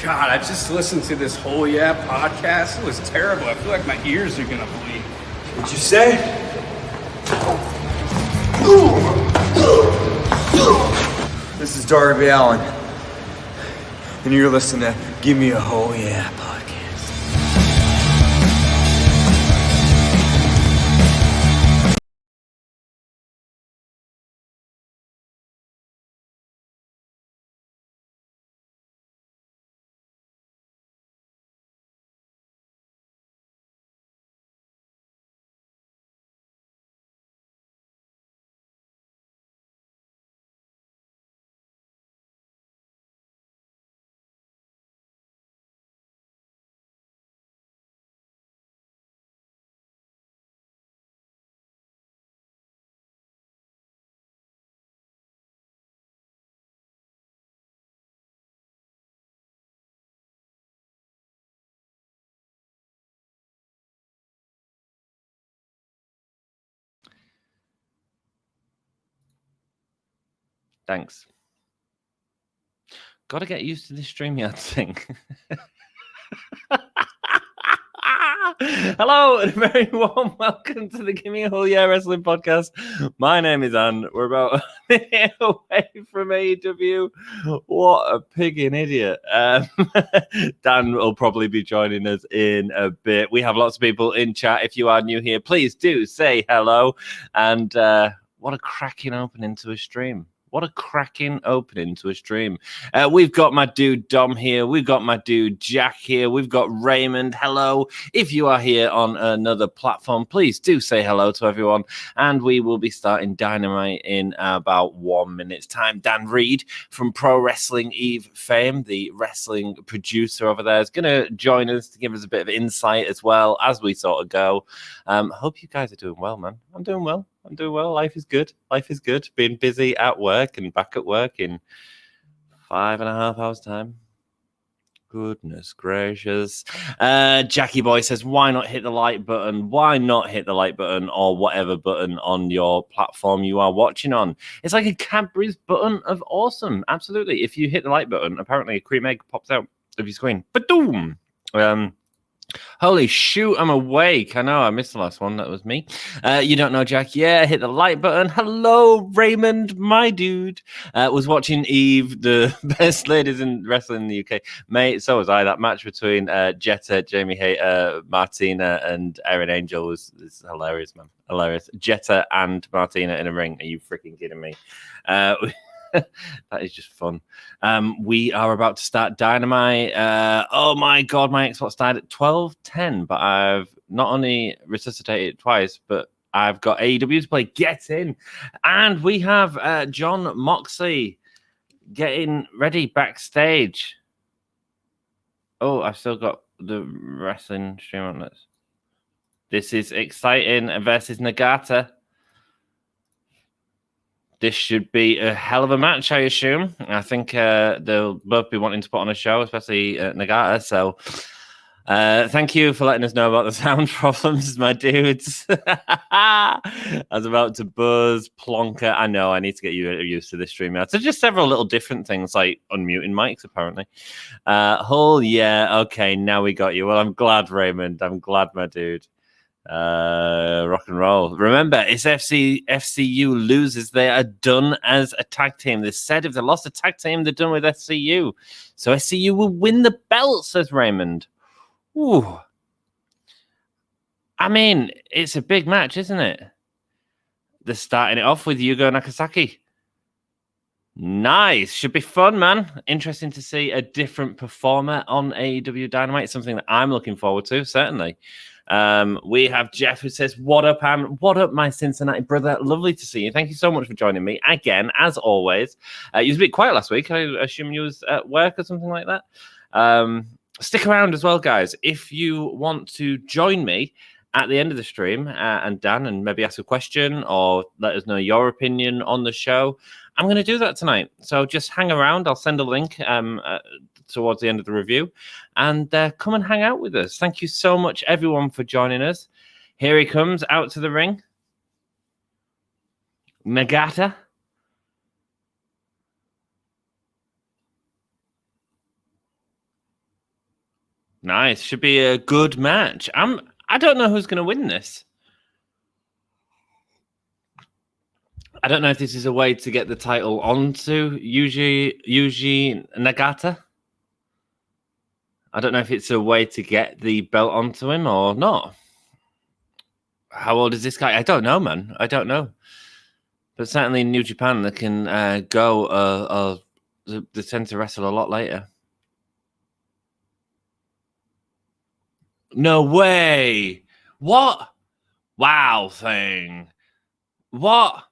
God, I just listened to this whole podcast. It was terrible. I feel like my ears are gonna bleed. What'd you say? This is Darby Allin, and you're listening to Gimme a Whole Yeah podcast. Thanks. Got to get used to this StreamYard thing. Hello and a very warm welcome to the Gimme a Whole Yeah Wrestling podcast. My name is Dann. We're about a minute away from AEW. What a pigging idiot. Dan will probably be joining us in a bit. We have lots of people in chat. If you are new here, please do say hello. And what a cracking opening to a stream. What a cracking opening to a stream. We've got my dude Dom here. We've got my dude Jack here. We've got Raymond. Hello. If you are here on another platform, please do say hello to everyone. And we will be starting Dynamite in about 1 minute's time. Dann Read from Pro Wrestling Eve fame, the wrestling producer over there, is going to join us to give us a bit of insight as well as we sort of go. Hope you guys are doing well, man. I'm doing well. Life is good. Been busy at work and back at work in 5.5 hours time. Goodness gracious. Jackie Boy says, why not hit the like button? Why not hit the like button or whatever button on your platform you are watching on? It's like a Cadbury's button of awesome. Absolutely. If you hit the like button, apparently a cream egg pops out of your screen. Ba-doom! Holy shoot, I'm awake. I know, I missed the last one. That was me. You don't know Jack? Yeah, hit the like button. Hello, Raymond, my dude. Was watching Eve, the best ladies in wrestling in the UK. Mate, so was I. That match between Jetta, Jamie Hayter, Martina, and Erin Angel was hilarious, man. Hilarious. Jetta and Martina in a ring. Are you freaking kidding me? That is just fun. We are about to start Dynamite. Oh my god, my Xbox died at 12:10, but I've not only resuscitated it twice, but I've got AEW to play. Get in. And we have Jon Moxley getting ready backstage. Oh, I've still got the wrestling stream on this. This is exciting versus Nagata. This should be a hell of a match, I assume. I think they'll both be wanting to put on a show, especially Nagata. So thank you for letting us know about the sound problems, my dudes. I was about to buzz, plonker. I know, I need to get you used to this stream. So just several little different things, like unmuting mics, apparently. Yeah, okay, now we got you. Well, I'm glad, Raymond. I'm glad, my dude. Rock and roll. Remember, it's FCU loses, they are done as a tag team. They said if they lost a tag team, they're done with SCU. So SCU will win the belt, says Raymond. Ooh. I mean, it's a big match, isn't it? They're starting it off with Yugo Nakasaki. Nice. Should be fun, man. Interesting to see a different performer on AEW Dynamite. Something that I'm looking forward to, certainly. We have Jeff who says, what up, Ann? What up, my Cincinnati brother? Lovely to see you. Thank you so much for joining me again, as always. You was a bit quiet last week. I assume you was at work or something like that. Stick around as well, guys. If you want to join me at the end of the stream and Dan, and maybe ask a question or let us know your opinion on the show, I'm going to do that tonight. So just hang around. I'll send a link towards the end of the review and come and hang out with us. Thank you so much, everyone, for joining us. Here he comes out to the ring. Nagata. Nice. Should be a good match. I don't know who's going to win this. I don't know if this is a way to get the title onto Yuji Nagata. I don't know if it's a way to get the belt onto him or not. How old is this guy? I don't know, man. I don't know. But certainly in New Japan, they can they tend to wrestle a lot later. No way. What? Wow thing. What?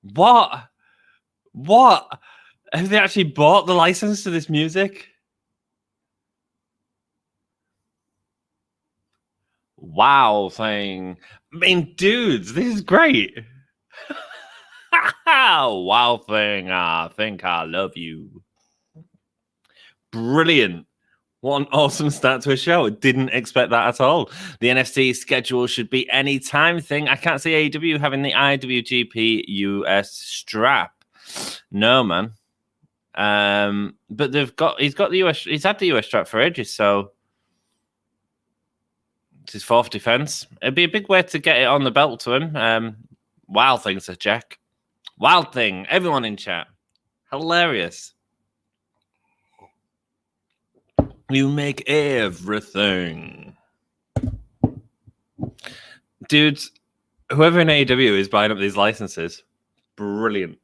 What? What? Have they actually bought the license to this music? Wow thing. I mean, dudes, this is great. Wow thing. I think I love you. Brilliant. What an awesome start to a show. Didn't expect that at all. The NFC schedule should be any time thing. I can't see AEW having the IWGP US strap. No, man. But he's got the US, he's had the US strap for ages, so it's his fourth defense. It'd be a big way to get it on the belt to him. Wild thing, says Jack. Wild thing. Everyone in chat. Hilarious. You make everything. Dudes, whoever in AEW is buying up these licenses, brilliant.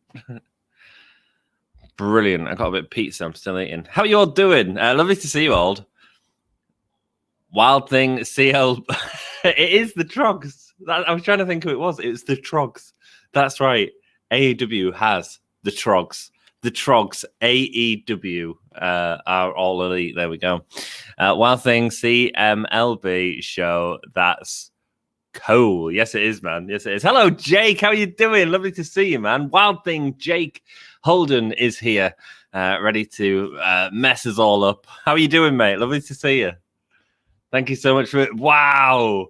Brilliant. I got a bit of pizza. I'm still eating. How are you all doing? Lovely to see you all. Wild thing, CL. It is the Trogs. I was trying to think who it was. It's the Trogs. That's right. AEW has the Trogs. The Trogs, AEW, are all elite. There we go. Wild thing, CMLB show. That's cool. Yes, it is, man. Yes, it is. Hello, Jake. How are you doing? Lovely to see you, man. Wild thing, Jake Holden is here, ready to mess us all up. How are you doing, mate? Lovely to see you. Thank you so much for it. Wow.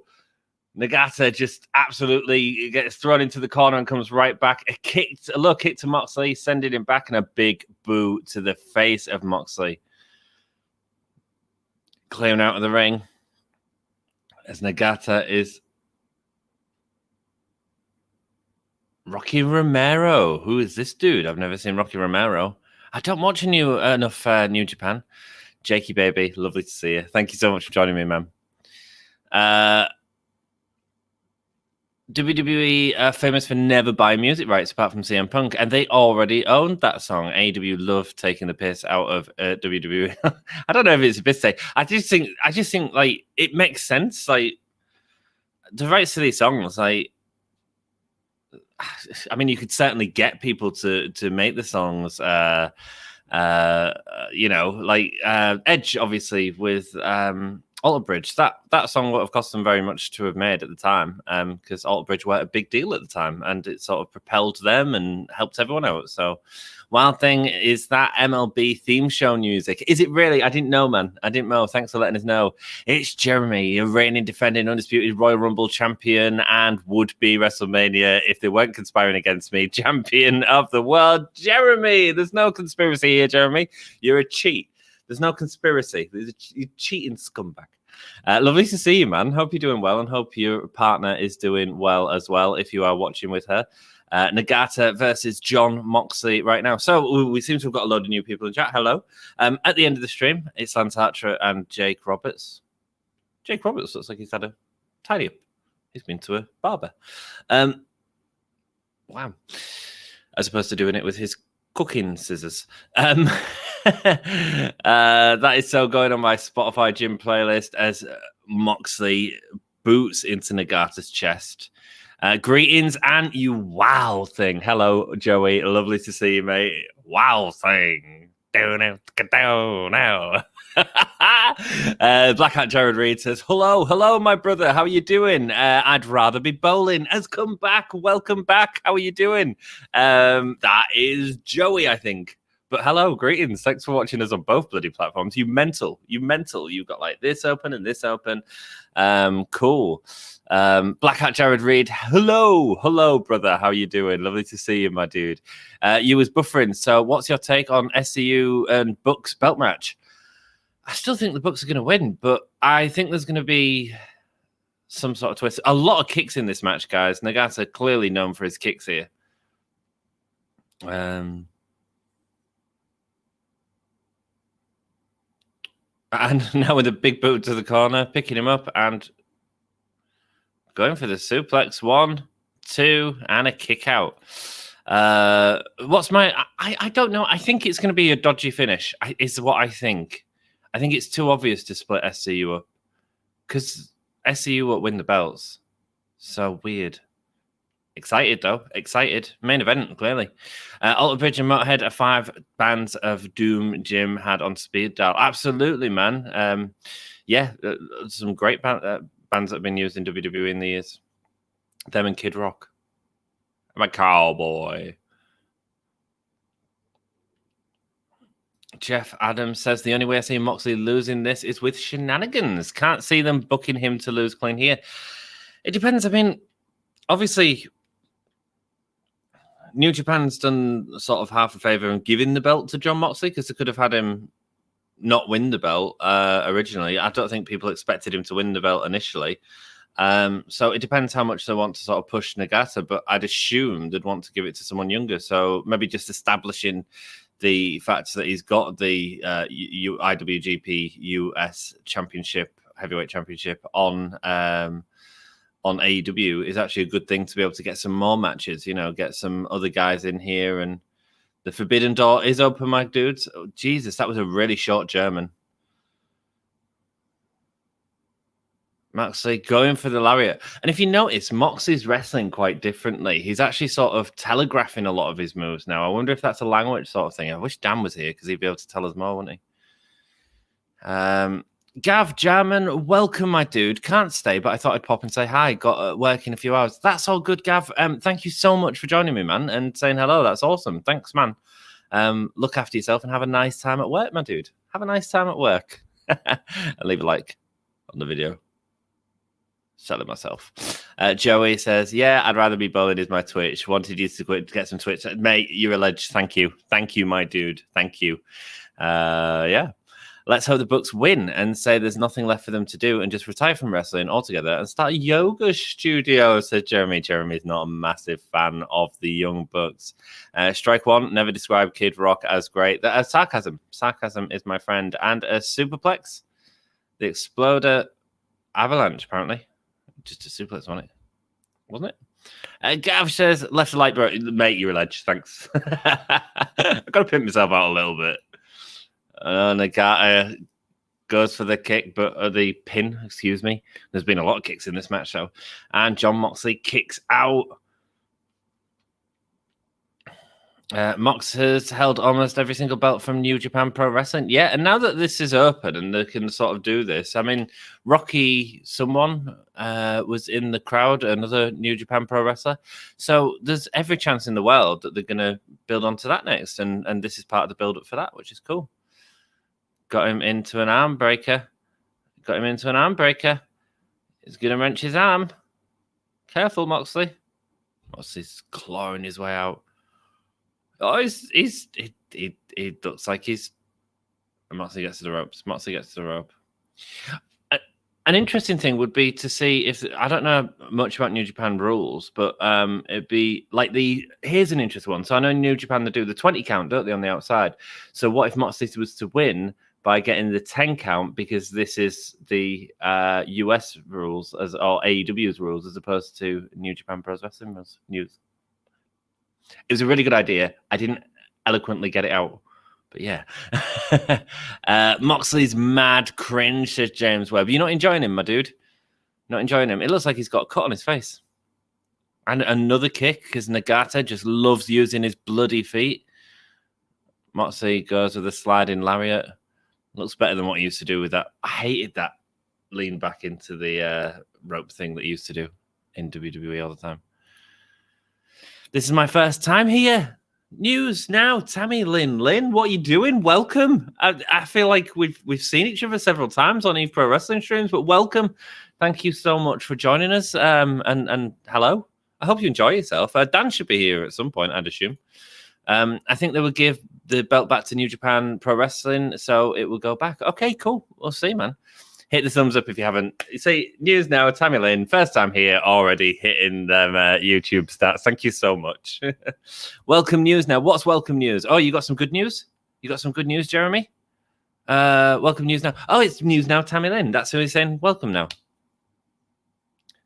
Nagata just absolutely gets thrown into the corner and comes right back. A low kick to Moxley, sending him back, and a big boo to the face of Moxley. Clearing out of the ring as Nagata is Rocky Romero. Who is this dude? I've never seen Rocky Romero. I don't watch enough New Japan. Jakey, baby, lovely to see you. Thank you so much for joining me, man. WWE are famous for never buying music rights apart from CM Punk, and they already owned that song. AEW love taking the piss out of WWE. I don't know if it's a piss take. I just think like it makes sense. Like the rights to these songs, like I mean, you could certainly get people to make the songs. Like Edge, obviously with Alter Bridge, that song would have cost them very much to have made at the time, because Alter Bridge were a big deal at the time, and it sort of propelled them and helped everyone out. So, wild thing is that MLB theme show music. Is it really? I didn't know, man. I didn't know. Thanks for letting us know. It's Jeremy, a reigning, defending, undisputed Royal Rumble champion and would-be WrestleMania, if they weren't conspiring against me, champion of the world. Jeremy, there's no conspiracy here, Jeremy. You're a cheat. There's no conspiracy. You're cheating scumbag. Lovely to see you, man. Hope you're doing well, and hope your partner is doing well as well, if you are watching with her. Nagata versus Jon Moxley right now. So we seem to have got a load of new people in chat. Hello. At the end of the stream, it's Lance Archer and Jake Roberts. Jake Roberts looks like he's had a tidy up. He's been to a barber. Wow. As opposed to doing it with his cooking scissors. That is so going on my Spotify gym playlist as Moxley boots into Nagata's chest. Greetings and you wow thing. Hello, Joey. Lovely to see you, mate. Wow thing. Now. Black Hat Jared Reed says, hello, my brother. How are you doing? I'd rather be bowling. Has come back. Welcome back. How are you doing? That is Joey, I think. But hello, greetings. Thanks for watching us on both bloody platforms. You mental. You've got like this open and this open. Cool. Black Hat Jared Reed. Hello, brother. How you doing? Lovely to see you, my dude. You was buffering. So what's your take on SCU and Bucks belt match? I still think the Bucks are going to win, but I think there's going to be some sort of twist. A lot of kicks in this match, guys. Nagata clearly known for his kicks here. And now with a big boot to the corner, picking him up and going for the suplex. 1, 2, and a kick out. What's my... I don't know. I think it's going to be a dodgy finish, is what I think. I think it's too obvious to split SCU up because SCU will win the belts. So weird. Excited, though. Excited. Main event, clearly. Alter Bridge and Motorhead are 5 bands of Doom Jim had on speed dial. Absolutely, man. Some great bands that have been used in WWE in the years. Them and Kid Rock. I'm a cowboy. Jeff Adams says the only way I see Moxley losing this is with shenanigans. Can't see them booking him to lose clean here. It depends. I mean, obviously, New Japan's done sort of half a favor in giving the belt to Jon Moxley because they could have had him not win the belt originally. I don't think people expected him to win the belt initially. So it depends how much they want to sort of push Nagata, but I'd assume they'd want to give it to someone younger. So maybe just establishing the fact that he's got the IWGP US Championship, Heavyweight Championship on AEW is actually a good thing to be able to get some more matches, get some other guys in here. And the Forbidden Door is open, my dudes. Oh, Jesus, that was a really short German. Moxley going for the lariat. And if you notice, Moxley's wrestling quite differently. He's actually sort of telegraphing a lot of his moves now. I wonder if that's a language sort of thing. I wish Dan was here because he'd be able to tell us more, wouldn't he? Gav Jarman, welcome, my dude. Can't stay, but I thought I'd pop and say hi. Got work in a few hours. That's all good, Gav. Thank you so much for joining me, man, and saying hello. That's awesome. Thanks, man. Look after yourself and have a nice time at work, my dude. Have a nice time at work. And leave a like on the video. Selling myself. Joey says, yeah, I'd rather be bowling is my Twitch. Wanted you to get some Twitch. Mate, you're a ledge. Thank you. Thank you, my dude. Thank you. Yeah. Let's hope the Bucks win and say there's nothing left for them to do and just retire from wrestling altogether and start a yoga studio, said Jeremy. Jeremy's not a massive fan of the Young Bucks. Strike One, never described Kid Rock as great. Sarcasm. Sarcasm is my friend. And a superplex. The Exploder Avalanche, apparently. Just a suplex on it, wasn't it? Gav says, left a light, bro. Mate, you're a ledge. Thanks. I've got to pimp myself out a little bit. Nagata goes for the kick, but the pin, excuse me. There's been a lot of kicks in this match, though. And Jon Moxley kicks out. Mox has held almost every single belt from New Japan Pro Wrestling. Yeah, and now that this is open and they can sort of do this, I mean, Rocky someone was in the crowd, another New Japan Pro wrestler. So there's every chance in the world that they're going to build onto that next. And this is part of the build-up for that, which is cool. Got him into an arm breaker. He's going to wrench his arm. Careful, Moxley. Moxley's clawing his way out. Oh, he looks like he's... Moxley gets to the rope. An interesting thing would be to see if... I don't know much about New Japan rules, but it'd be like here's an interesting one. So I know in New Japan they do the 20 count, don't they, on the outside? So what if Moxley was to win by getting the 10 count, because this is the US rules or AEW's rules as opposed to New Japan Pro Wrestling rules? It was a really good idea. I didn't eloquently get it out, but yeah. Moxley's mad cringe, says James Webb. You're not enjoying him, my dude. Not enjoying him. It looks like he's got a cut on his face. And another kick, because Nagata just loves using his bloody feet. Moxley goes with a sliding lariat. Looks better than what he used to do with that. I hated that lean back into the rope thing that he used to do in WWE all the time. This is my first time here. News now, Tammy Lynn. Lynn, what are you doing? Welcome. I feel like we've seen each other several times on Eve Pro Wrestling streams, but welcome. Thank you so much for joining us. And hello. I hope you enjoy yourself. Dan should be here at some point, I'd assume. I think they would give the belt back to New Japan Pro Wrestling, so it will go back. Okay, cool. We'll see, man. Hit the thumbs up if you haven't. See, news now, Tammy Lynn, first time here, already hitting them YouTube stats. Thank you so much. Welcome news now. What's welcome news? Oh, you got some good news? You got some good news, Jeremy? Welcome news now. Oh, it's news now, Tammy Lynn. That's who he's saying welcome now.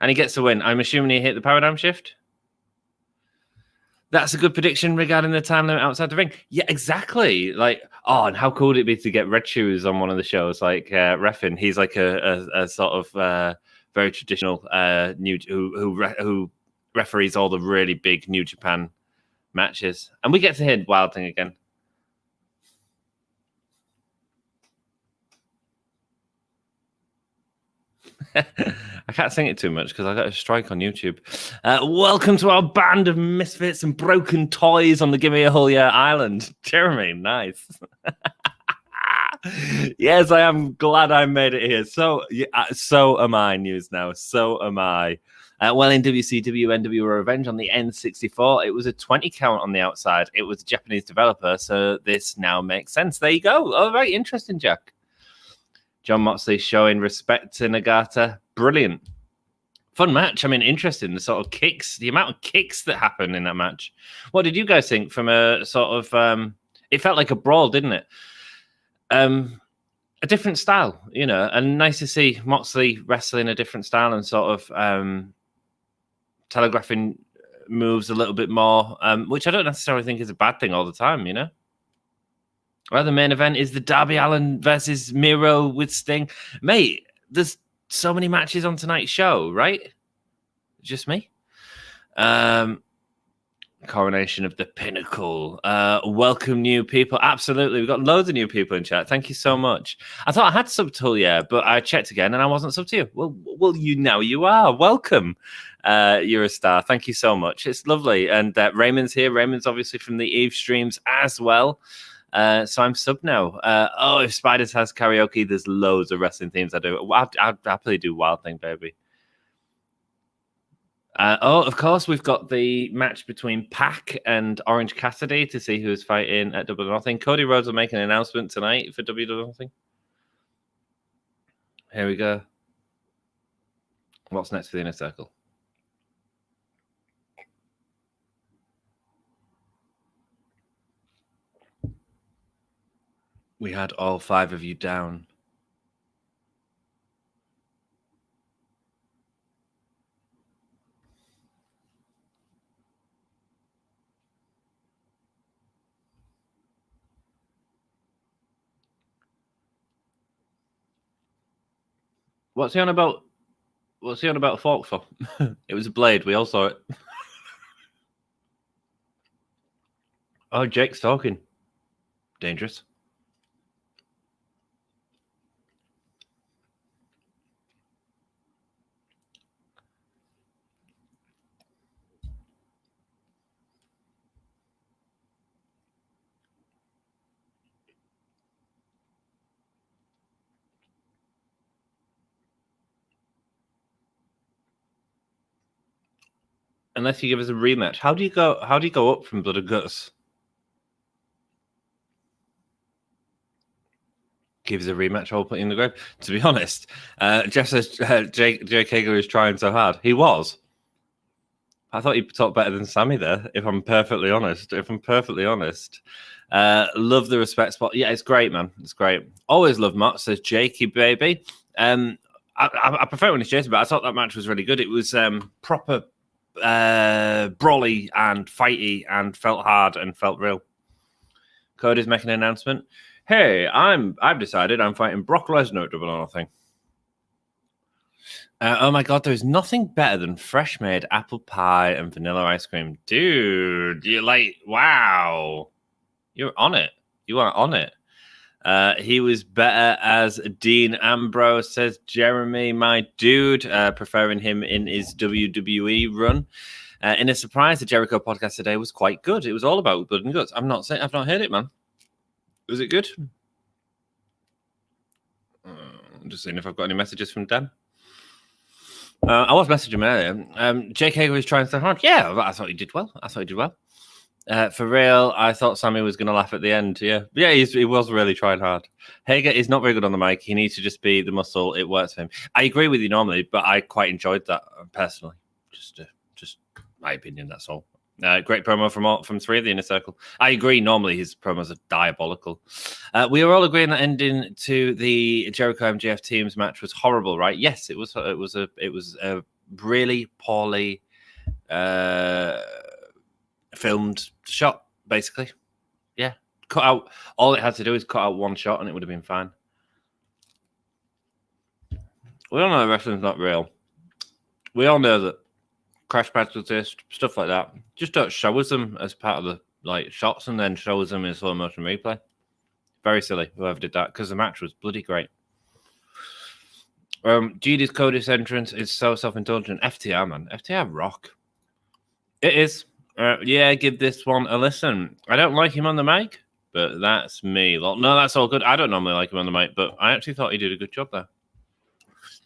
And he gets a win. I'm assuming he hit the paradigm shift. That's a good prediction regarding the time limit outside the ring. Yeah, exactly. Like, oh, and how cool would it be to get Red Shoes on one of the shows, like reffing? He's like a sort of very traditional who referees all the really big New Japan matches, and we get to hear Wild Thing again. I can't sing it too much because I got a strike on YouTube. Welcome to our band of misfits and broken toys on the Gimme a Whole Year Island. Jeremy, nice. Yes, I am glad I made it here. So am I, news now. So am I. Well, in WCW NWO Revenge on the N64, it was a 20 count on the outside. It was a Japanese developer, so this now makes sense. There you go. All right, interesting, Jack. Jon Moxley showing respect to Nagata. Brilliant. Fun match. I mean, interesting. The sort of kicks, the amount of kicks that happened in that match. What did you guys think from a sort of, it felt like a brawl, didn't it? A different style, you know, and nice to see Moxley wrestling a different style and sort of telegraphing moves a little bit more, which I don't necessarily think is a bad thing all the time, you know? Well, the main event is the Darby Allin versus Miro with Sting. Mate, there's so many matches on tonight's show, right? Just me? Coronation of the Pinnacle. Welcome new people. Absolutely. We've got loads of new people in chat. Thank you so much. I thought I had sub to you, but I checked again and I wasn't sub to you. Well, you are. Welcome. You're a star. Thank you so much. It's lovely. And Raymond's here. Raymond's obviously from the Eve streams as well. So I'm sub now. If Spiders has karaoke, there's loads of wrestling themes I do. I'd happily do Wild Thing, baby. Of course, we've got the match between Pac and Orange Cassidy to see who's fighting at Double or Nothing. Cody Rhodes will make an announcement tonight for Double or Nothing. Here we go. What's next for the Inner Circle? We had all 5 of you down. What's he on about? What's he on about a fork for? It was a blade. We all saw it. Oh, Jake's talking. Dangerous. Unless you give us a rematch. How do you go up from Blood and Guts? Give us a rematch, I'll put you in the grave. To be honest, Jeff says Jake Hager is trying so hard. He was. I thought he talked better than Sammy there, if I'm perfectly honest. Love the respect spot. Yeah, it's great, man. It's great. Always love Mott, says Jakey, baby. I prefer when it's Jason, but I thought that match was really good. It was proper brawly and fighty and felt hard and felt real. Cody's making an announcement. Hey, I've decided I'm fighting Brock Lesnar at Double or Nothing. Oh my god, there's nothing better than fresh made apple pie and vanilla ice cream. Dude, you're like, wow. You're on it. You are on it. He was better as Dean Ambrose, says Jeremy, my dude, preferring him in his WWE run. In a surprise, the Jericho podcast today was quite good. It was all about blood and guts. I've not heard it, man. Was it good? I'm just seeing if I've got any messages from Dan. I was messaging him earlier. Jake Hager is trying so hard. Yeah, I thought he did well. For real, I thought Sammy was going to laugh at the end. Yeah, he was really trying hard. Hager is not very good on the mic. He needs to just be the muscle. It works for him. I agree with you normally, but I quite enjoyed that personally. Just my opinion. That's all. Great promo from three of the Inner Circle. I agree. Normally his promos are diabolical. We were all agreeing that ending to the Jericho MJF teams match was horrible, right? Yes, it was. It was a really poorly filmed shot, basically. Yeah, cut out. All it had to do is cut out one shot, and it would have been fine. We all know wrestling's not real. We all know that crash pads exist, stuff like that. Just don't show us them as part of the shots, and then show us them in slow motion replay. Very silly, whoever did that, because the match was bloody great. Jade's Cody's entrance is so self-indulgent. FTR, man. FTR rock. It is. Yeah, give this one a listen. I don't like him on the mic, but that's me. Well, no, that's all good. I don't normally like him on the mic, but I actually thought he did a good job there.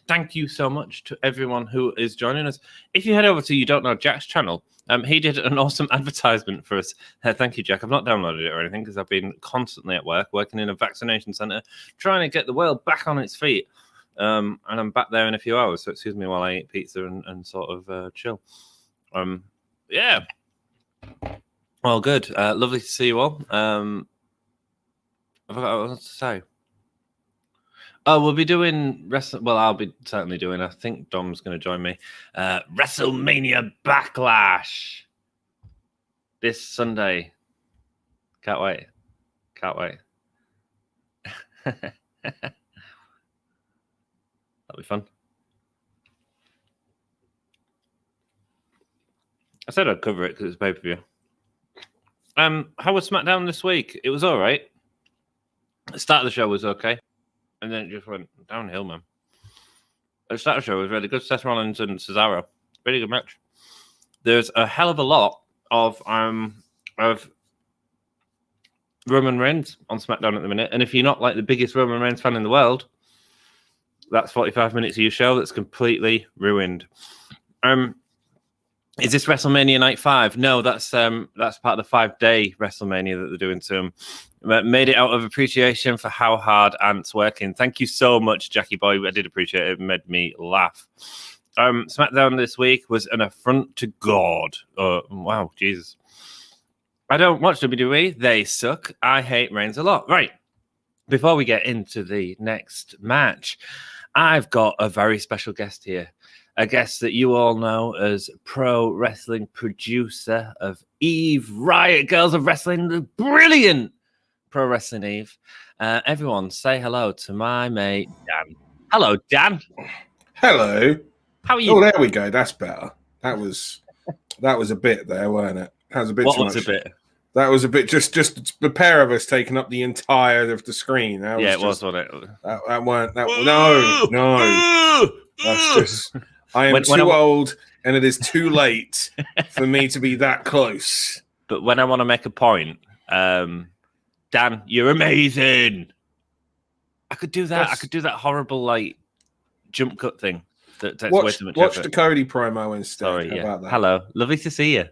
Thank you so much to everyone who is joining us. If you head over to You Don't Know Jack's channel, he did an awesome advertisement for us. Thank you, Jack. I've not downloaded it or anything because I've been constantly at work, working in a vaccination center, trying to get the world back on its feet. And I'm back there in a few hours, so excuse me while I eat pizza and sort of chill. Yeah. Well, good. Lovely to see you all. I forgot what I was to say. Oh, we'll be doing well, I'll be certainly doing. I think Dom's going to join me. WrestleMania Backlash this Sunday. Can't wait. That'll be fun. I said I'd cover it because it's pay-per-view. How was SmackDown this week? It was all right. The start of the show was okay. And then it just went downhill, man. The start of the show was really good. Seth Rollins and Cesaro. Really good match. There's a hell of a lot of Roman Reigns on SmackDown at the minute. And if you're not like the biggest Roman Reigns fan in the world, that's 45 minutes of your show that's completely ruined. Is this WrestleMania Night 5? No, that's part of the 5-day WrestleMania that they're doing to him. Made it out of appreciation for how hard Ant's working. Thank you so much, Jackie Boy. I did appreciate it. It made me laugh. SmackDown this week was an affront to God. Wow, Jesus. I don't watch WWE. They suck. I hate Reigns a lot. Right. Before we get into the next match, I've got a very special guest here. A guest that you all know as pro wrestling producer of Eve, Riot Girls of Wrestling, the brilliant Pro Wrestling Eve. Everyone, say hello to my mate, Dan. Hello, Dan. Hello. How are you? Oh, there we go. That's better. That was a bit there, weren't it? That was a bit. What too was much. a bit? That was a bit. Just the pair of us taking up the entire of the screen. That was it was, wasn't it? That weren't. No. That's just. I am too old, and it is too late for me to be that close. But when I want to make a point, Dan, you're amazing. I could do that. I could do that horrible jump cut thing that takes way too much Watch effort. the Cody promo instead. Sorry, How about that? Hello, lovely to see you.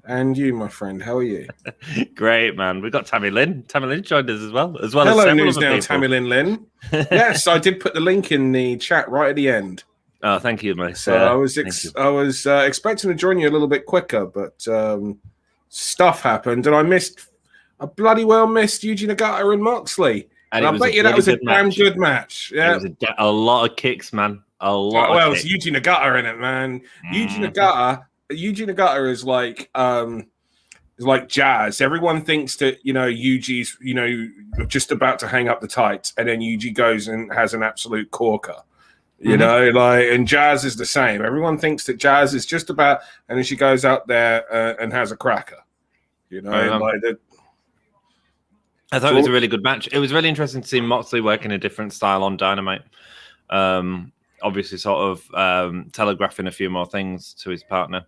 And you, my friend. How are you? Great, man. We've got Tammy Lynn. Tammy Lynn joined us as well Hello, as several News other Now, people. Tammy Lynn. Yes, I did put the link in the chat right at the end. Oh, thank you, mate. So I was expecting to join you a little bit quicker, but stuff happened, and I bloody well missed Yuji Nagata and Moxley. And I bet you that was a damn good match. Yeah, it was a lot of kicks, man. A lot. Well, it's Yuji Nagata in it, man. Yuji Nagata is like jazz. Everyone thinks that Yuji's just about to hang up the tights, and then Yuji goes and has an absolute corker. And Jazz is the same. Everyone thinks that Jazz is just about, and then she goes out there and has a cracker. I thought it was a really good match. It was really interesting to see Moxley working a different style on Dynamite. Obviously, sort of telegraphing a few more things to his partner.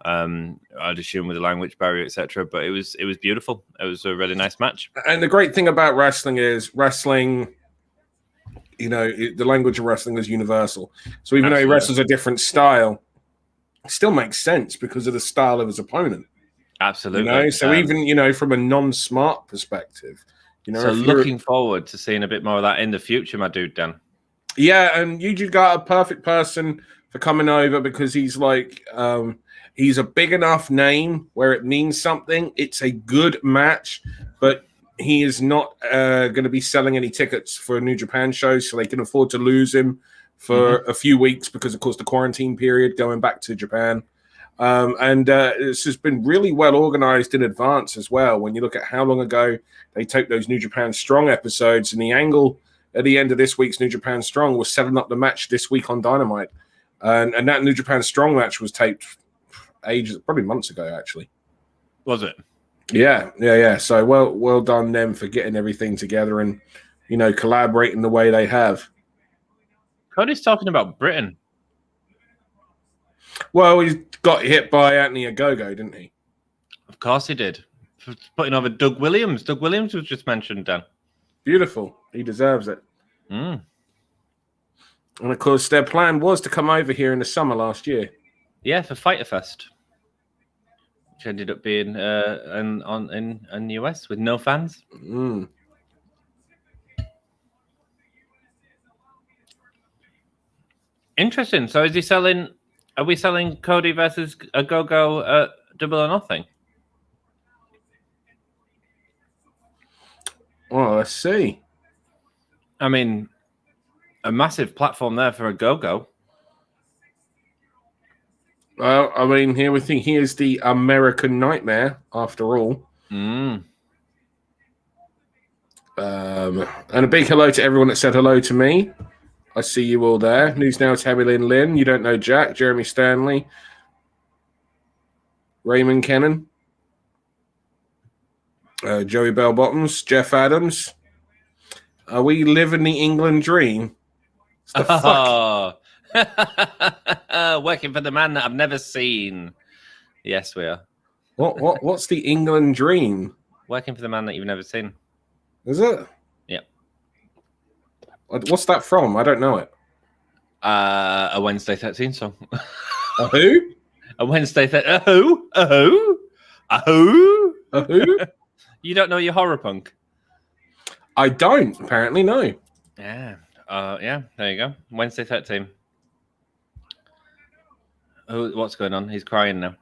I'd assume with the language barrier, etc. But it was beautiful. It was a really nice match. And the great thing about wrestling is wrestling. The language of wrestling is universal. So even though he wrestles a different style, it still makes sense because of the style of his opponent. Absolutely. So even from a non-smart perspective, so looking forward to seeing a bit more of that in the future, my dude, Dan. Yeah, and Yuji got a perfect person for coming over because he's like he's a big enough name where it means something. It's a good match, but he is not going to be selling any tickets for New Japan shows, so they can afford to lose him for a few weeks because, of course, the quarantine period going back to Japan. And this has been really well organized in advance as well. When you look at how long ago they taped those New Japan Strong episodes, and the angle at the end of this week's New Japan Strong was setting up the match this week on Dynamite. And that New Japan Strong match was taped probably months ago, actually. Was it? Yeah. So well done them for getting everything together and, collaborating the way they have. Cody's talking about Britain. Well, he got hit by Anthony Ogogo, didn't he? Of course he did. For putting over Doug Williams. Doug Williams was just mentioned, Dan. Beautiful. He deserves it. And, of course, their plan was to come over here in the summer last year. Yeah, for Fighter Fest. Which ended up being in the US with no fans. Interesting. So is he selling... Are we selling Cody versus Ogogo at Double or Nothing? Well, let's see. I mean, a massive platform there for Ogogo. Well, I mean, here we think he is the American Nightmare, after all. And a big hello to everyone that said hello to me. I see you all there. News Now, Tabby Lynn. You don't know Jack, Jeremy Stanley, Raymond Kennan, Joey Bell Bottoms, Jeff Adams. We live in the England dream. It's the fuck. Working for the man that I've never seen. Yes, we are. What's the England dream? Working for the man that you've never seen. Is it? Yeah. What's that from? I don't know it. A Wednesday 13 song. A who? A Wednesday 13. A who? You don't know your horror punk? I don't. Apparently, no. Yeah. Yeah. There you go. Wednesday 13. Oh, what's going on? He's crying now.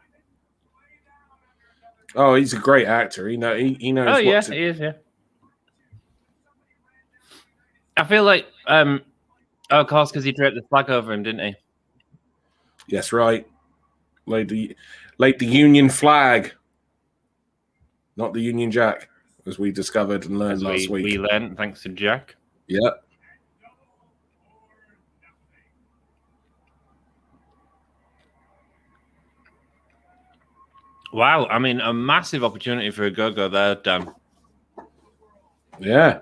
Oh, he's a great actor. He knows. Oh yeah, he is. Yeah. I feel like, of course, because he draped the flag over him, didn't he? Yes, right. Like the Union flag, not the Union Jack, as we discovered and learned last week. We learned thanks to Jack. Yeah. Wow, I mean, a massive opportunity for Ogogo there, Dan. Yeah.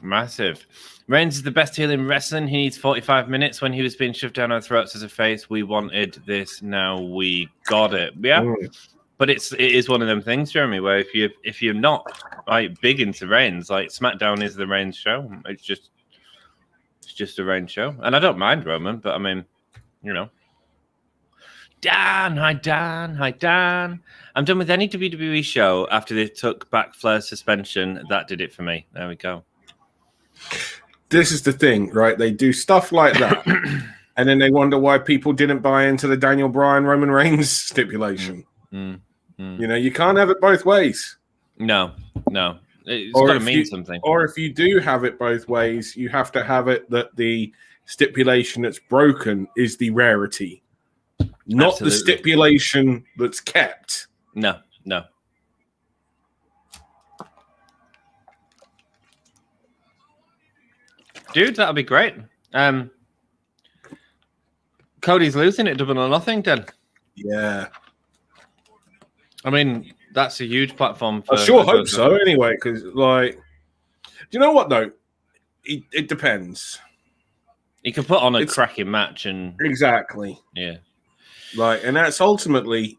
Massive. Reigns is the best heel in wrestling. He needs 45 minutes. When he was being shoved down our throats as a face, we wanted this. Now we got it. Yeah. But it is one of them things, Jeremy, where if you're not like big into Reigns, like SmackDown is the Reigns show. It's just a Reigns show. And I don't mind Roman, but I mean, Dan, hi Dan. I'm done with any WWE show after they took back Flair's suspension. That did it for me. There we go. This is the thing, right? They do stuff like that, and then they wonder why people didn't buy into the Daniel Bryan Roman Reigns stipulation. You can't have it both ways. No. It's got to mean something. Or if you do have it both ways, you have to have it that the stipulation that's broken is the rarity, not Absolutely. the stipulation that's kept. No. Dude, that'll be great. Cody's losing it, Double or Nothing, then. Yeah. I mean, that's a huge platform. I sure hope so, anyway, because, do you know what, though? It depends. He could put on a cracking match and... Exactly. Yeah. And that's ultimately,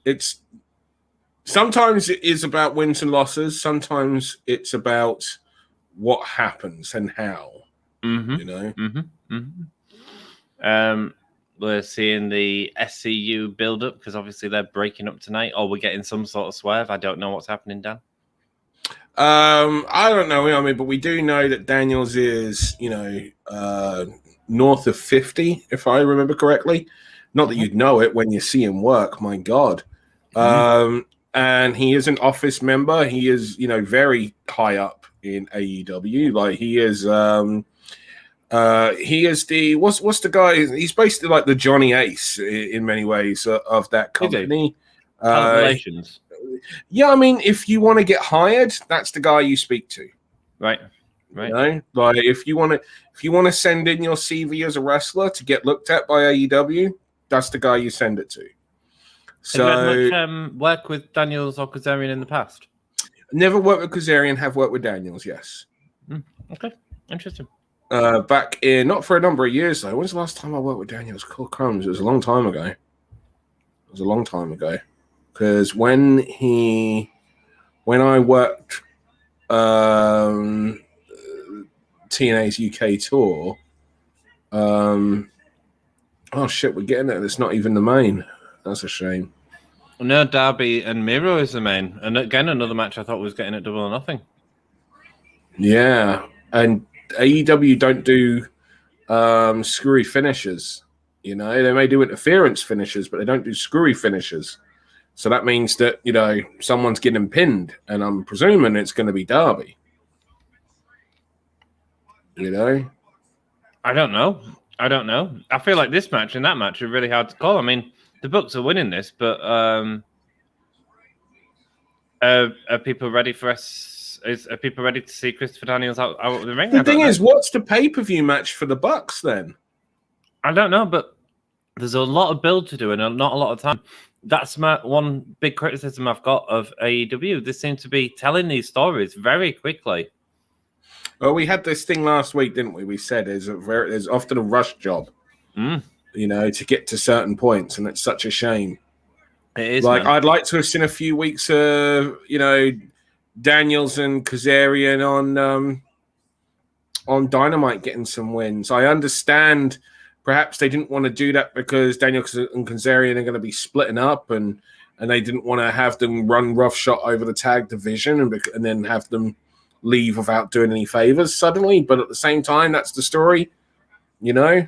it's... Sometimes it is about wins and losses. Sometimes it's about what happens and how, we're seeing the SCU build up because obviously they're breaking up tonight, or we're getting some sort of swerve. I don't know what's happening, Dan. I don't know. I mean, but we do know that Daniels is, north of 50, if I remember correctly. Not that you'd know it when you see him work. My God. And he is an office member. He is, very high up in AEW. Like he is the what's the guy? He's basically like the Johnny Ace in many ways of that company. Relations. Yeah, I mean, if you want to get hired, that's the guy you speak to. Right. Like if you want to send in your CV as a wrestler to get looked at by AEW, that's the guy you send it to. So, have you had much work with Daniels or Kazarian in the past? Never worked with Kazarian, have worked with Daniels, yes. Okay, interesting. Back in, not for a number of years, though. When's the last time I worked with Daniels? Cool crumbs. It was a long time ago. Because when I worked TNA's UK tour, oh shit, we're getting it. It's not even the main. That's a shame. No, Darby and Miro is the main. And again, another match I thought was getting at Double or Nothing. Yeah, and AEW don't do screwy finishes. They may do interference finishes, but they don't do screwy finishes. So that means that, someone's getting pinned, and I'm presuming it's going to be Darby. I don't know. I feel like this match and that match are really hard to call. I mean, the Bucks are winning this, but are people ready for us? Are people ready to see Christopher Daniels out of the ring? The thing is, what's the pay-per-view match for the Bucks then? I don't know, but there's a lot of build to do and not a lot of time. That's my one big criticism I've got of AEW. They seem to be telling these stories very quickly. Well, we had this thing last week, didn't we? We said there's often a rush job, to get to certain points, and it's such a shame. It is. Like, man. I'd like to have seen a few weeks of, Daniels and Kazarian on Dynamite getting some wins. I understand perhaps they didn't want to do that because Daniels and Kazarian are going to be splitting up, and they didn't want to have them run roughshod over the tag division and then have them leave without doing any favors suddenly. But at the same time, that's the story, Yeah.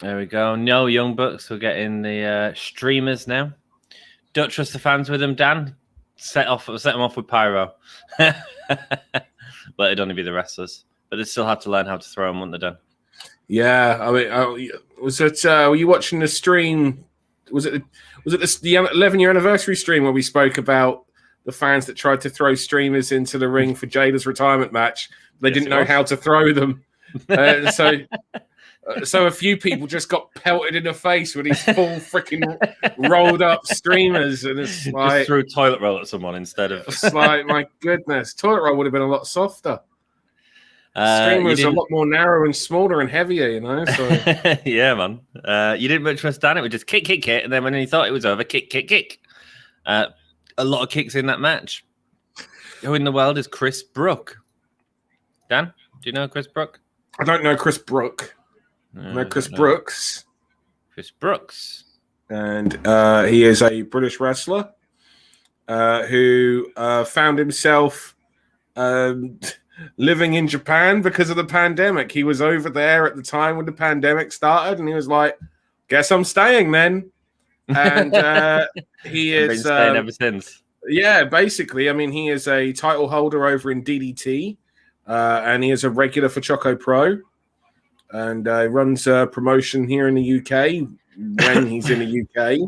There we go. No Young Bucks. We're getting the streamers now. Don't trust the fans with them, Dan. Set them off with pyro. But it'd only be the wrestlers. But they still have to learn how to throw them, wouldn't they, Dan? Yeah, I mean, was it? Were you watching the stream? Was it the 11-year anniversary stream where we spoke about the fans that tried to throw streamers into the ring for Jada's retirement match? They didn't know how to throw them, so a few people just got pelted in the face with these full freaking rolled up streamers, and it's like just threw toilet roll at someone instead of. It's like, my goodness, toilet roll would have been a lot softer. Streamers are a lot more narrow and smaller and heavier, So. Yeah, man. You didn't much trust Dan. It was just kick, and then when he thought it was over, kick. A lot of kicks in that match. Who in the world is Chris Brook? Dan, do you know Chris Brook? I don't know Chris Brook. I know Chris Brooks. Chris Brooks. And he is a British wrestler who found himself living in Japan because of the pandemic. He was over there at the time when the pandemic started, and he was like, guess I'm staying then. And he is... been staying ever since. Yeah, basically. I mean, he is a title holder over in DDT, and he is a regular for Choco Pro. And runs a promotion here in the UK when he's in the UK,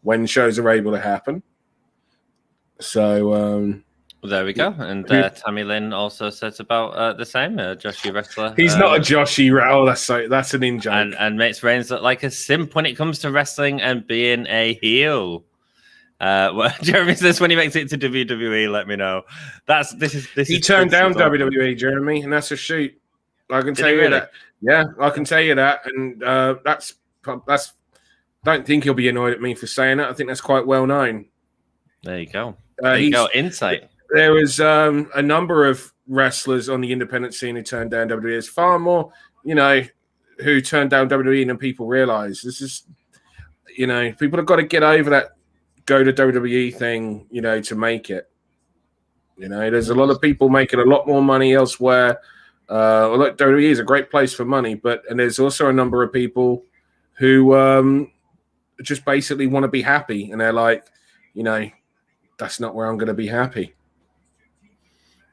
when shows are able to happen. So well, there we go. And Tammy Lynn also says about the same Joshi wrestler. He's not a Joshi. Oh, that's an in-joke. And makes Reigns look like a simp when it comes to wrestling and being a heel. Well, Jeremy says when he makes it to WWE, let me know. He turned down WWE, Jeremy, and that's a shoot. I can tell you that. Yeah, I can tell you that, and that's. Don't think he'll be annoyed at me for saying that. I think that's quite well known. There you go. There you go. Insight. there was a number of wrestlers on the independent scene who turned down WWE. There's far more, who turned down WWE than people realize. This is, people have got to get over that go to WWE thing, to make it. There's a lot of people making a lot more money elsewhere. Look, WWE is a great place for money, and there's also a number of people who just basically want to be happy, and they're like, that's not where I'm going to be happy.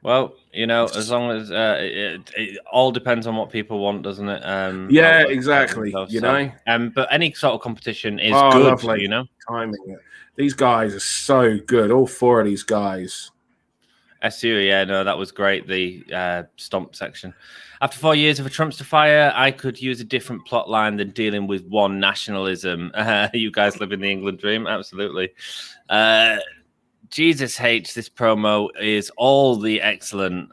Well, as long as it all depends on what people want, doesn't it? Yeah, exactly. But any sort of competition is good. Lovely. Timing. These guys are so good. All four of these guys. SCU, that was great. The stomp section. After 4 years of a Trumpster fire, I could use a different plot line than dealing with one nationalism. You guys live in the England dream, absolutely. Jesus H, this promo is all the excellent.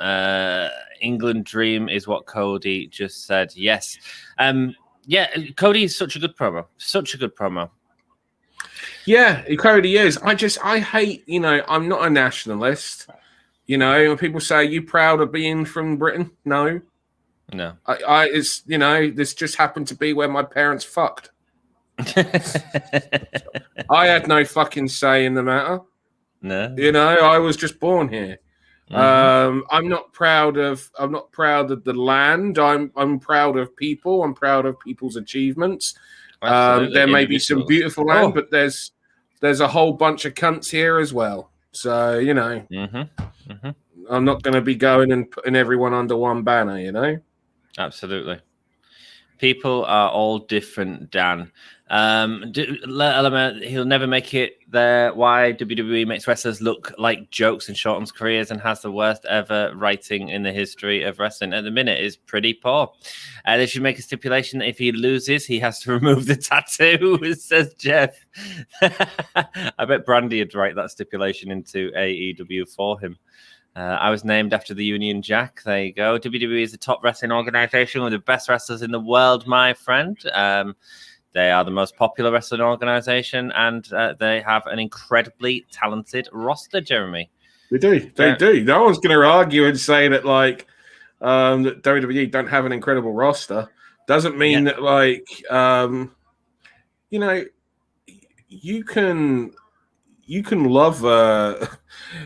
England dream is what Cody just said. Yes. Cody is such a good promo. Such a good promo. Yeah, Cody is. I hate, I'm not a nationalist. When people say, "Are you proud of being from Britain?" No. It's, this just happened to be where my parents fucked. I had no fucking say in the matter. No. I was just born here. Mm-hmm. I'm not proud of the land. I'm proud of people. I'm proud of people's achievements. There may be some beautiful land, but there's a whole bunch of cunts here as well. So, I'm not going to be going and putting everyone under one banner, Absolutely. People are all different, Dan. He'll never make it there. Why WWE makes wrestlers look like jokes and shortens careers and has the worst ever writing in the history of wrestling. At the minute, is pretty poor. They should make a stipulation that if he loses, he has to remove the tattoo, says Jeff. I bet Brandy would write that stipulation into AEW for him. I was named after the Union Jack. There you go. WWE is the top wrestling organization with the best wrestlers in the world, my friend. They are the most popular wrestling organization, and they have an incredibly talented roster, Jeremy. They do. They do. No one's going to argue and say that, that WWE don't have an incredible roster. Doesn't mean that, you can love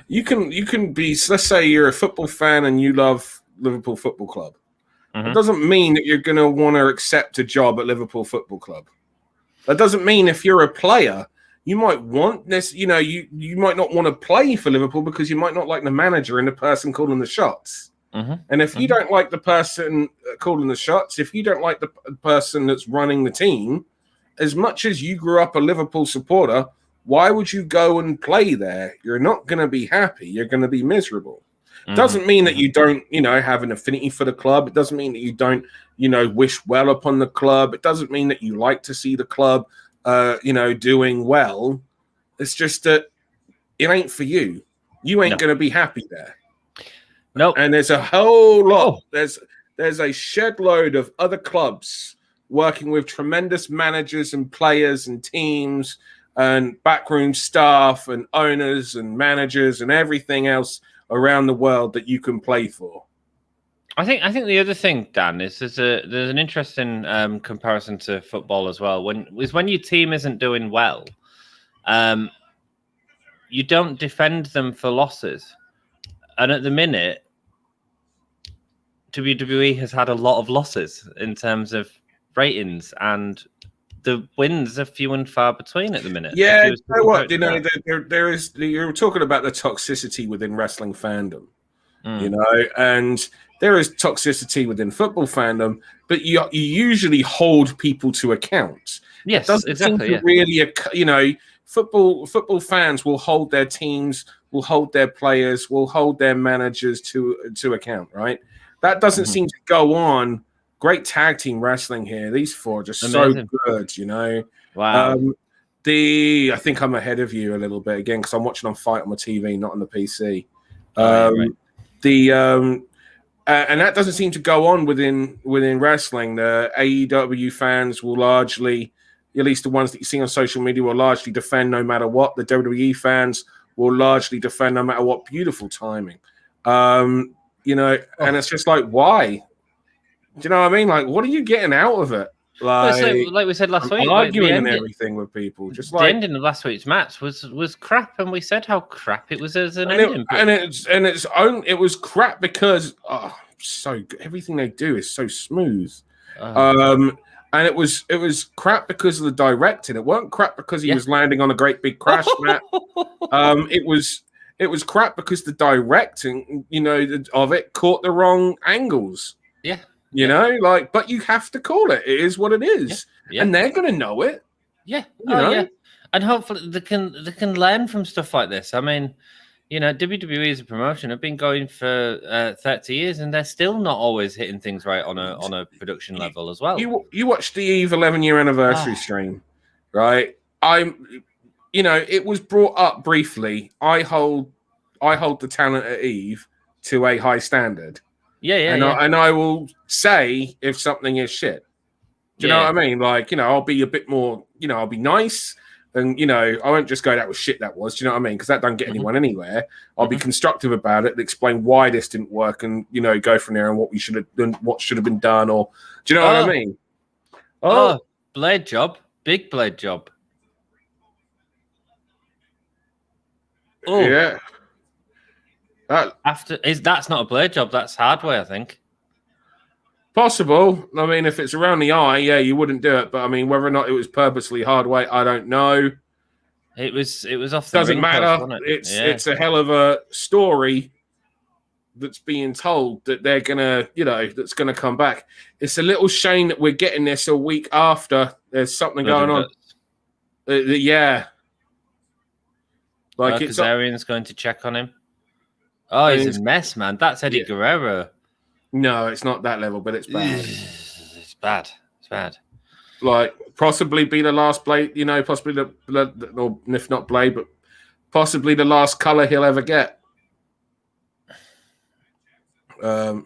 you can be, let's say you're a football fan and you love Liverpool Football Club. Mm-hmm. It doesn't mean that you're going to want to accept a job at Liverpool Football Club. That doesn't mean if you're a player, you might want this, you might not want to play for Liverpool because you might not like the manager and the person calling the shots. Mm-hmm. And if you don't like the person calling the shots, if you don't like the person that's running the team, as much as you grew up a Liverpool supporter, why would you go and play there? You're not going to be happy. You're going to be miserable. Mm-hmm. Doesn't mean that you don't, have an affinity for the club. It doesn't mean that you don't, wish well upon the club. It doesn't mean that you like to see the club, doing well. It's just that it ain't for you. You ain't going to be happy there. Nope. And there's a whole lot. There's a shed load of other clubs working with tremendous managers and players and teams and backroom staff and owners and managers and everything else around the world that you can play for. I think the other thing, Dan, is there's an interesting comparison to football as well. When your team isn't doing well, you don't defend them for losses. And at the minute, WWE has had a lot of losses in terms of ratings, and the wins are few and far between at the minute. Yeah, you know what? There is. You're talking about the toxicity within wrestling fandom, and there is toxicity within football fandom, but you usually hold people to account. Yes, exactly. Really, football fans will hold their teams, will hold their players, will hold their managers to account. Right? That doesn't seem to go on. Great tag team wrestling here. These four are just amazing. So good, Wow. I think I'm ahead of you a little bit again because I'm watching on Fight on my TV, not on the PC. Right. And that doesn't seem to go on within wrestling. The AEW fans will largely, at least the ones that you see on social media, will largely defend no matter what. The WWE fans will largely defend no matter what. Beautiful timing. You know, and it's just like, why? Do you know what I mean? Like, what are you getting out of it? Like we said last week, arguing and everything with people. Just like the ending of last week's match was crap, and we said how crap it was as an ending. It was crap because so good. Everything they do is so smooth. And it was crap because of the directing. It weren't crap because he was landing on a great big crash mat. It was crap because the directing, you know, of it caught the wrong angles. Yeah. You know, like, but you have to call it. It is what it is. Yeah. And they're gonna know it. Yeah. You know? Yeah. And hopefully they can learn from stuff like this. I mean, you know, WWE as a promotion have been going for 30 years, and they're still not always hitting things right on a production level as well. You watched the Eve 11-year anniversary stream, right? You know, it was brought up briefly. I hold the talent at Eve to a high standard. And I will say if something is shit. Do you know what I mean? Like, you know, I'll be a bit more, you know, I'll be nice. And, you know, I won't just go, that was shit, that was. Do you know what I mean? Because that don't get anyone anywhere. I'll be constructive about it and explain why this didn't work and, you know, go from there and what we should have done, what should have been done. Or, do you know what I mean? Oh, blade job. Big blade job. Oh. Yeah. That's not a blade job, that's hardware, I think. Possible. I mean, if it's around the eye, yeah, you wouldn't do it. But I mean, whether or not it was purposely hard weight, I don't know. It was off the doesn't matter. Post, wasn't it? It's a hell of a story that's being told that they're gonna, you know, that's gonna come back. It's a little shame that we're getting this a week after there's something going on. Yeah. Like Kazarian's going to check on him. Oh, he's a mess, man. That's Eddie Guerrero. No, it's not that level, but it's bad. It's bad. It's bad. Like, possibly be the last blade, you know, possibly or if not blade, but possibly the last color he'll ever get. I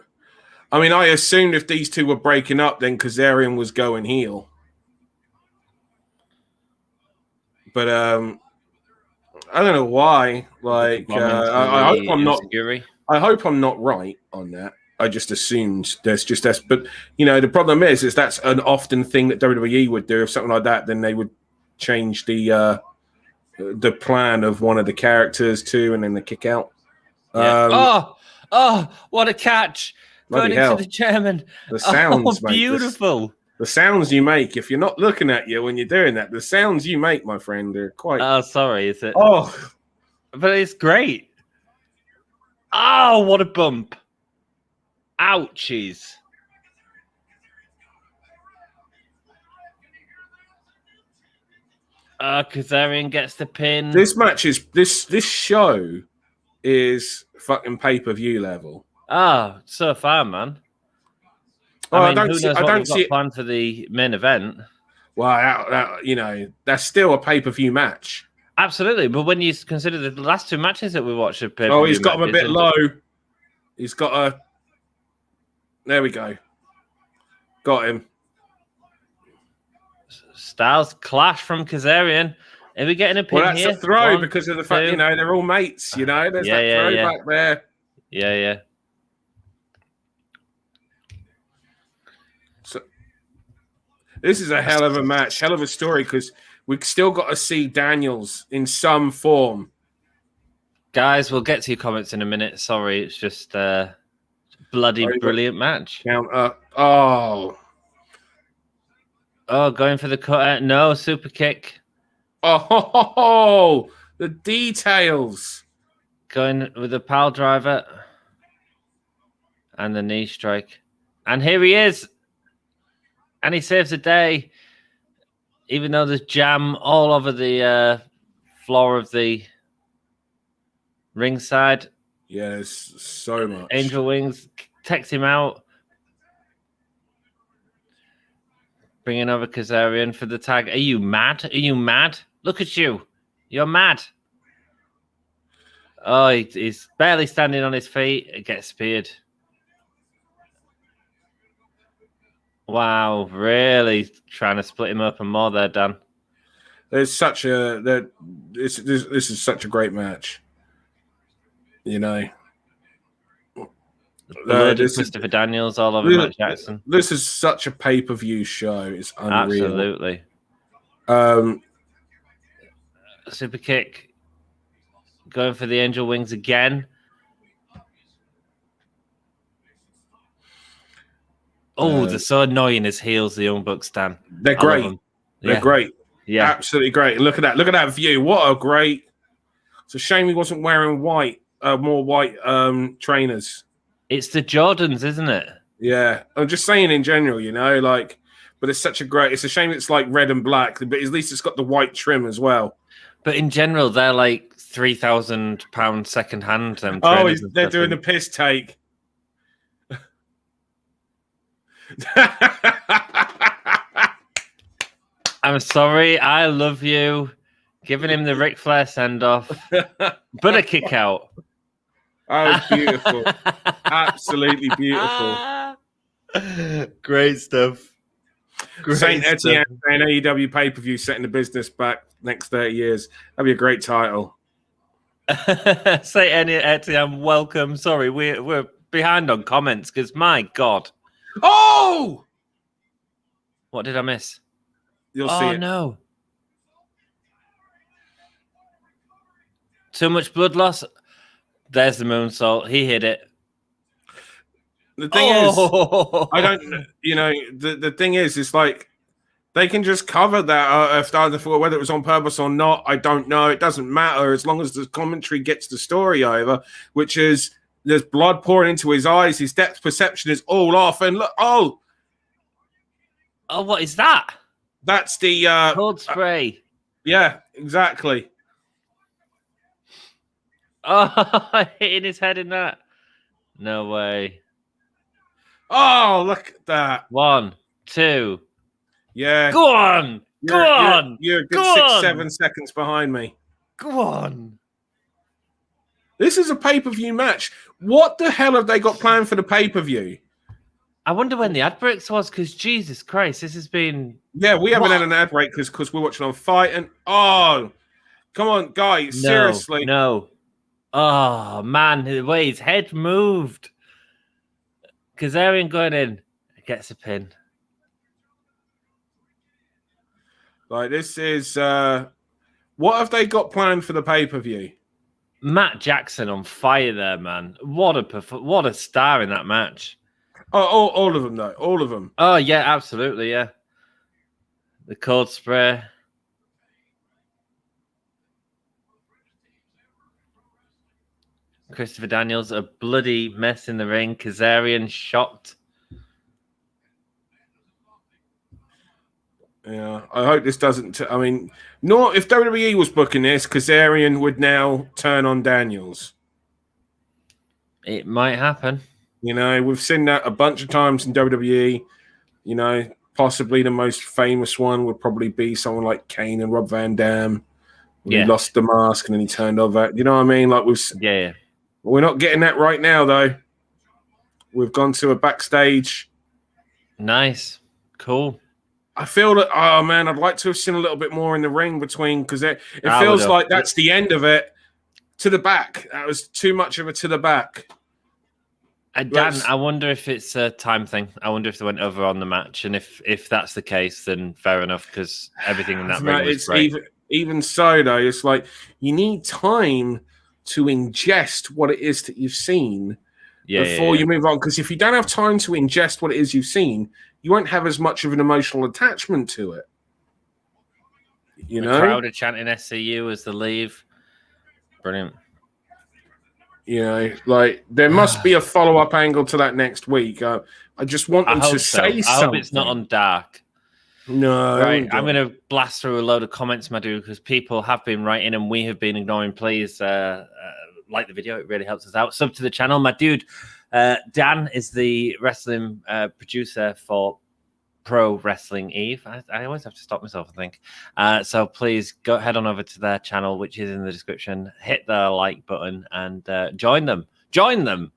mean, I assumed if these two were breaking up, then Kazarian was going heel. But I don't know why. Like, I hope I'm not. I hope I'm not right on that. I just assumed there's just this, but you know the problem is that's an often thing that WWE would do. If something like that, then they would change the plan of one of the characters too, and then the kick out. Oh, what a catch! Going into the chairman. The sounds, mate, beautiful. The sounds you make if you're not looking at you when you're doing that. The sounds you make, my friend, are quite. Oh, sorry, is it? Oh, but it's great. Oh, what a bump! Ouchies. Kazarian gets the pin. This match is this show is fucking pay-per-view level. So far, man. I don't see it planned for the main event. Well, you know, that's still a pay-per-view match. Absolutely, but when you consider the last two matches that we watched, he's got him a bit low. He's got a. There we go. Got him. Styles clash from Kazarian. Are we getting a pin here? Well, that's a throw because of the fact, you know, they're all mates, you know. There's that throw back there. Yeah. So, this is a hell of a match, hell of a story, because we've still got to see Daniels in some form. Guys, we'll get to your comments in a minute. Sorry, it's just bloody brilliant match. Counter. Going for the cut. No, super kick. Oh, the details. Going with the pile driver. And the knee strike. And here he is. And he saves the day. Even though there's jam all over the floor of the ringside. Yeah, there's so much. Angel Wings takes him out. Bringing over Kazarian for the tag. Are you mad? Are you mad? Look at you. You're mad. Oh, he's barely standing on his feet. It gets speared. Wow, really trying to split him up and more there, Dan. There's such a that this is such a great match. You know, Blood and Christopher Daniels all over Matt Jackson. This is such a pay-per-view show. It's unreal. Absolutely. Super kick. Going for the angel wings again. Oh, they're so annoying as heels, the Young Bucks, Dan. They're great. They're great. Yeah. Absolutely great. Look at that. Look at that view. What a great. It's a shame he wasn't wearing more white trainers. It's the Jordans, isn't it? Yeah. I'm just saying in general, you know, like, but it's such a great, it's a shame it's like red and black, but at least it's got the white trim as well. But in general, they're like £3,000 second hand. They're doing the piss take. I'm sorry. I love you. Giving him the Ric Flair send off, but a kick out. Oh, beautiful. Absolutely beautiful. Great stuff. St. Etienne and AEW pay-per-view setting the business back next 30 years. That'd be a great title. St. Etienne, welcome. Sorry, we're behind on comments because my God. Oh! What did I miss? You'll see it. Oh, no. Too much blood loss. There's the moonsault. He hit it. The thing is, I don't, you know, the thing is, it's like they can just cover that whether it was on purpose or not. I don't know. It doesn't matter as long as the commentary gets the story over, which is there's blood pouring into his eyes. His depth perception is all off. And look, oh, what is that? That's the cold spray. Yeah, exactly. Oh, hitting his head in that. No way. Oh, look at that. 1, 2. Yeah. Go on. Go on. You're a good 6-7 seconds behind me. Go on. This is a pay-per-view match. What the hell have they got planned for the pay-per-view? I wonder when the ad breaks was, because Jesus Christ, this has been... Yeah, we haven't had an ad break because we're watching on Fight. And, oh, come on, guys, seriously. No. Oh, man, the way his head moved. Kazarian going in. Gets a pin. Like, this is... what have they got planned for the pay-per-view? Matt Jackson on fire there, man. What a star in that match. Oh, all of them, though. All of them. Oh, yeah, absolutely, yeah. The cold spray. Christopher Daniels, a bloody mess in the ring. Kazarian shocked. Yeah, I hope this doesn't... I mean, not if WWE was booking this, Kazarian would now turn on Daniels. It might happen. You know, we've seen that a bunch of times in WWE. You know, possibly the most famous one would probably be someone like Kane and Rob Van Dam. He lost the mask and then he turned over. You know what I mean? Like yeah. We're not getting that right now, though. We've gone to a backstage. Nice. Cool. I feel that, oh, man, I'd like to have seen a little bit more in the ring between, because it feels like that's the end of it. To the back. That was too much of a to the back. Dan, I wonder if it's a time thing. I wonder if they went over on the match. And if that's the case, then fair enough, because everything in that ring was great. Even so, though, it's like you need time to ingest what it is that you've seen before you move on. Because if you don't have time to ingest what it is you've seen, you won't have as much of an emotional attachment to it. You know? The crowd are chanting SCU as they leave. Brilliant. You know, like there must be a follow-up angle to that next week. I just want them to say something. I hope it's not on Dark. No. Right, I'm going to blast through a load of comments, my dude, because people have been writing and we have been ignoring. Please like the video. It really helps us out. Sub to the channel. My dude, Dan is the wrestling producer for Pro Wrestling Eve. I always have to stop myself and think. So please go head on over to their channel, which is in the description. Hit the like button and join them. Join them.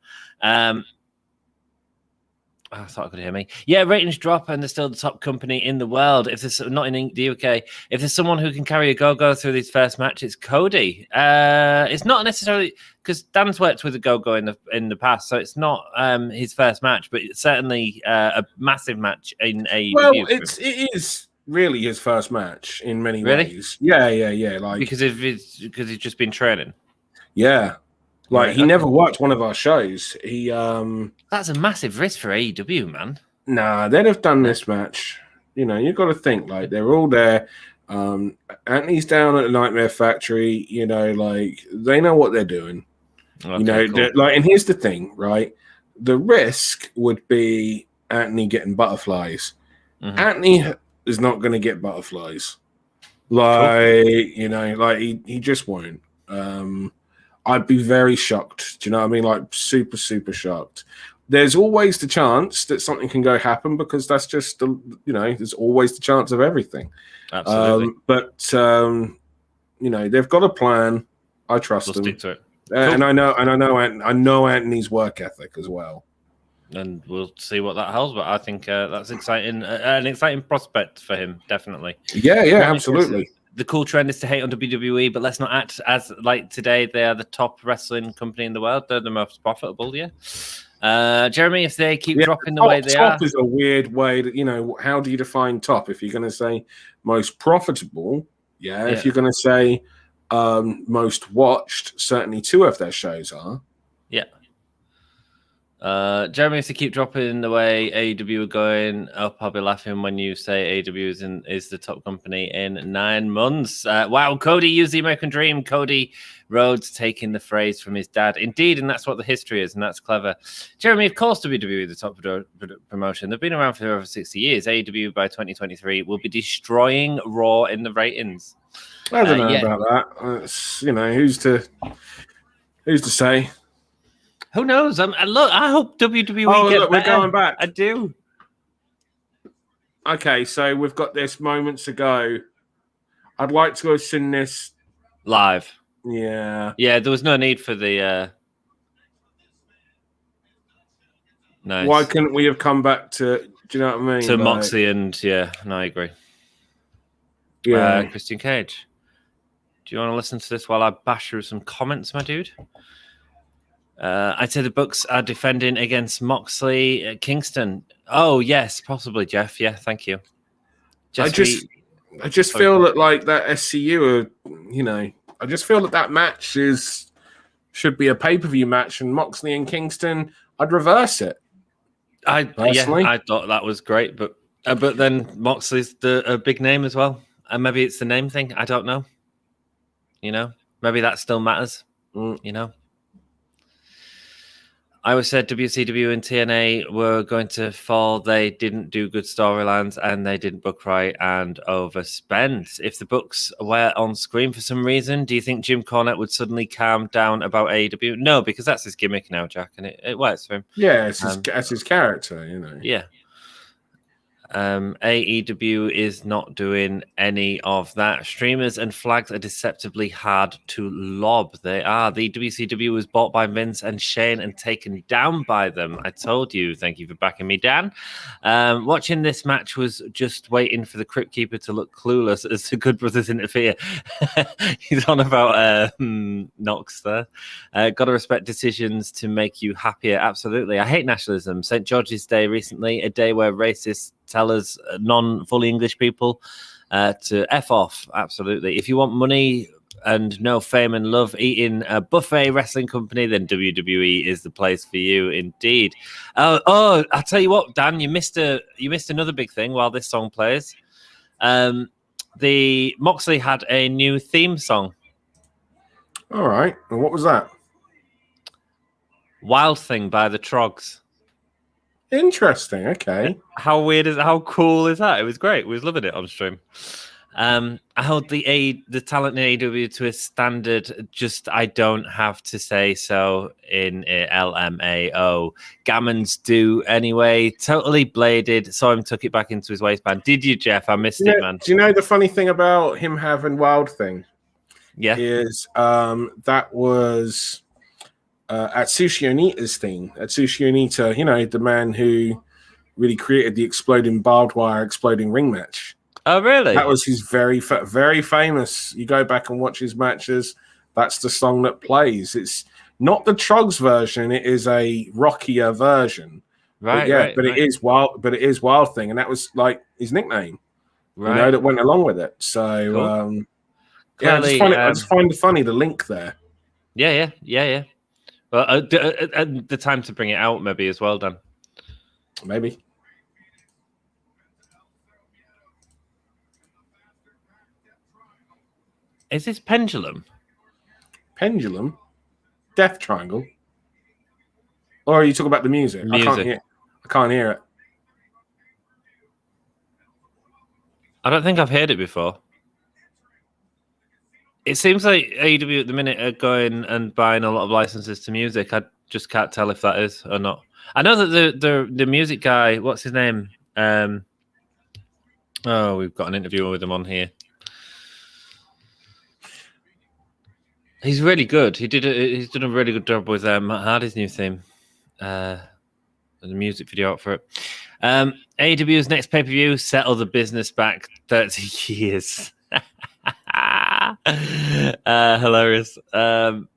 I thought I could hear me. Yeah, ratings drop and they're still the top company in the world. If there's not in the UK, if there's someone who can carry a go-go through these first match, it's Cody. It's not necessarily because Dan's worked with a go-go in the past, so it's not his first match, but it's certainly a massive match in AEW. Well, it is really his first match in many ways. Yeah. Like because he's just been training. Yeah. Like, right, he never watched one of our shows. He That's a massive risk for AEW, man. Nah, they'd have done this match. You know, you've got to think, like, they're all there. Anthony's down at the Nightmare Factory, you know, like, they know what they're doing. Okay, you know, cool. like, and here's the thing, right? The risk would be Anthony getting butterflies. Mhm. Anthony is not going to get butterflies. Like, you know, like, he just won't. I'd be very shocked. Do you know what I mean? Like, super, super shocked. There's always the chance that something can go happen because that's just, you know, there's always the chance of everything. Absolutely. But you know, they've got a plan. I trust them. Stick to it. And I know Anthony's work ethic as well. And we'll see what that holds. But I think that's exciting, an exciting prospect for him, definitely. Yeah, absolutely. The cool trend is to hate on WWE, but let's not act as like today they are the top wrestling company in the world. They're the most profitable, Jeremy, if they keep dropping the way they are. Top is a weird way that, you know, how do you define top? If you're going to say most profitable, if you're going to say most watched, certainly two of their shows are. Jeremy, if they keep dropping the way AEW are going up, I'll be laughing when you say AEW is the top company in 9 months. Wow, Cody used the American Dream. Cody Rhodes taking the phrase from his dad. Indeed, and that's what the history is, and that's clever. Jeremy, of course, WWE is the top promotion. They've been around for over 60 years. AEW by 2023 will be destroying Raw in the ratings. I don't know about that. It's, you know, who's to say? Who knows? Look, I hope WWE gets better. We're going back. I do. Okay, so we've got this moments ago. I'd like to have seen this live. Yeah. Yeah, there was no need for the... Nice. Why couldn't we have come back to... Do you know what I mean? To Moxley and... Yeah, no, I agree. Yeah. Christian Cage. Do you want to listen to this while I bash through some comments, my dude? I'd say the Bucks are defending against Moxley at Kingston. Oh, yes, possibly, Jeff. Yeah, thank you. I just feel that, like, that SCU, you know, I just feel that match should be a pay-per-view match, and Moxley and Kingston, I'd reverse it. I thought that was great, but then Moxley's a big name as well, and maybe it's the name thing. I don't know. You know, maybe that still matters. You know. I always said WCW and TNA were going to fall. They didn't do good storylines and they didn't book right and overspend. If the books were on screen for some reason, do you think Jim Cornette would suddenly calm down about AEW? No, because that's his gimmick now, Jack, and it works for him. Yeah, it's his character, you know. Yeah. AEW is not doing any of that. Streamers and flags are deceptively hard to lob. They are. The WCW was bought by Vince and Shane and taken down by them. I told you. Thank you for backing me, Dan. Watching this match was just waiting for the Crypt Keeper to look clueless as the Good Brothers interfere. He's on about Knox there. Got to respect decisions to make you happier. Absolutely. I hate nationalism. St. George's Day recently, a day where racists tell us non-fully English people to F off. Absolutely. If you want money and no fame and love eating a buffet wrestling company, then WWE is the place for you indeed. I'll tell you what, Dan, you missed another big thing while this song plays. The Moxley had a new theme song. All right. And what was that? Wild Thing by the Trogs. Interesting. Okay. How cool is that? It was great. We was loving it on stream. I hold the talent in AEW to a standard. Just I don't have to say so in LMAO. Gammons do anyway. Totally bladed. Saw him tuck it back into his waistband. Did you, Jeff? I missed it, man. Do you know the funny thing about him having Wild Thing? Yeah. Is that was at Sushi Onita's thing. At Sushi Onita, you know, the man who really created the exploding barbed wire, exploding ring match. Oh, really? That was his very famous. You go back and watch his matches. That's the song that plays. It's not the Trogs version. It is a rockier version. Right, but it is Wild. But it is Wild Thing, and that was like his nickname. Right. You know, that went along with it. So Cool. Clearly, I just find it funny the link there. Yeah. Well, the time to bring it out maybe as well, Dan. Maybe. Is this Pendulum? Pendulum, Death Triangle, or are you talking about the music? I can't hear it. I don't think I've heard it before. It seems like AEW at the minute are going and buying a lot of licenses to music. I just can't tell if that is or not. I know that the music guy, what's his name? We've got an interview with him on here. He's really good. He's done a really good job with Matt Hardy's new theme. The music video out for it. AEW's next pay-per-view settle the business back 30 years. Hilarious. The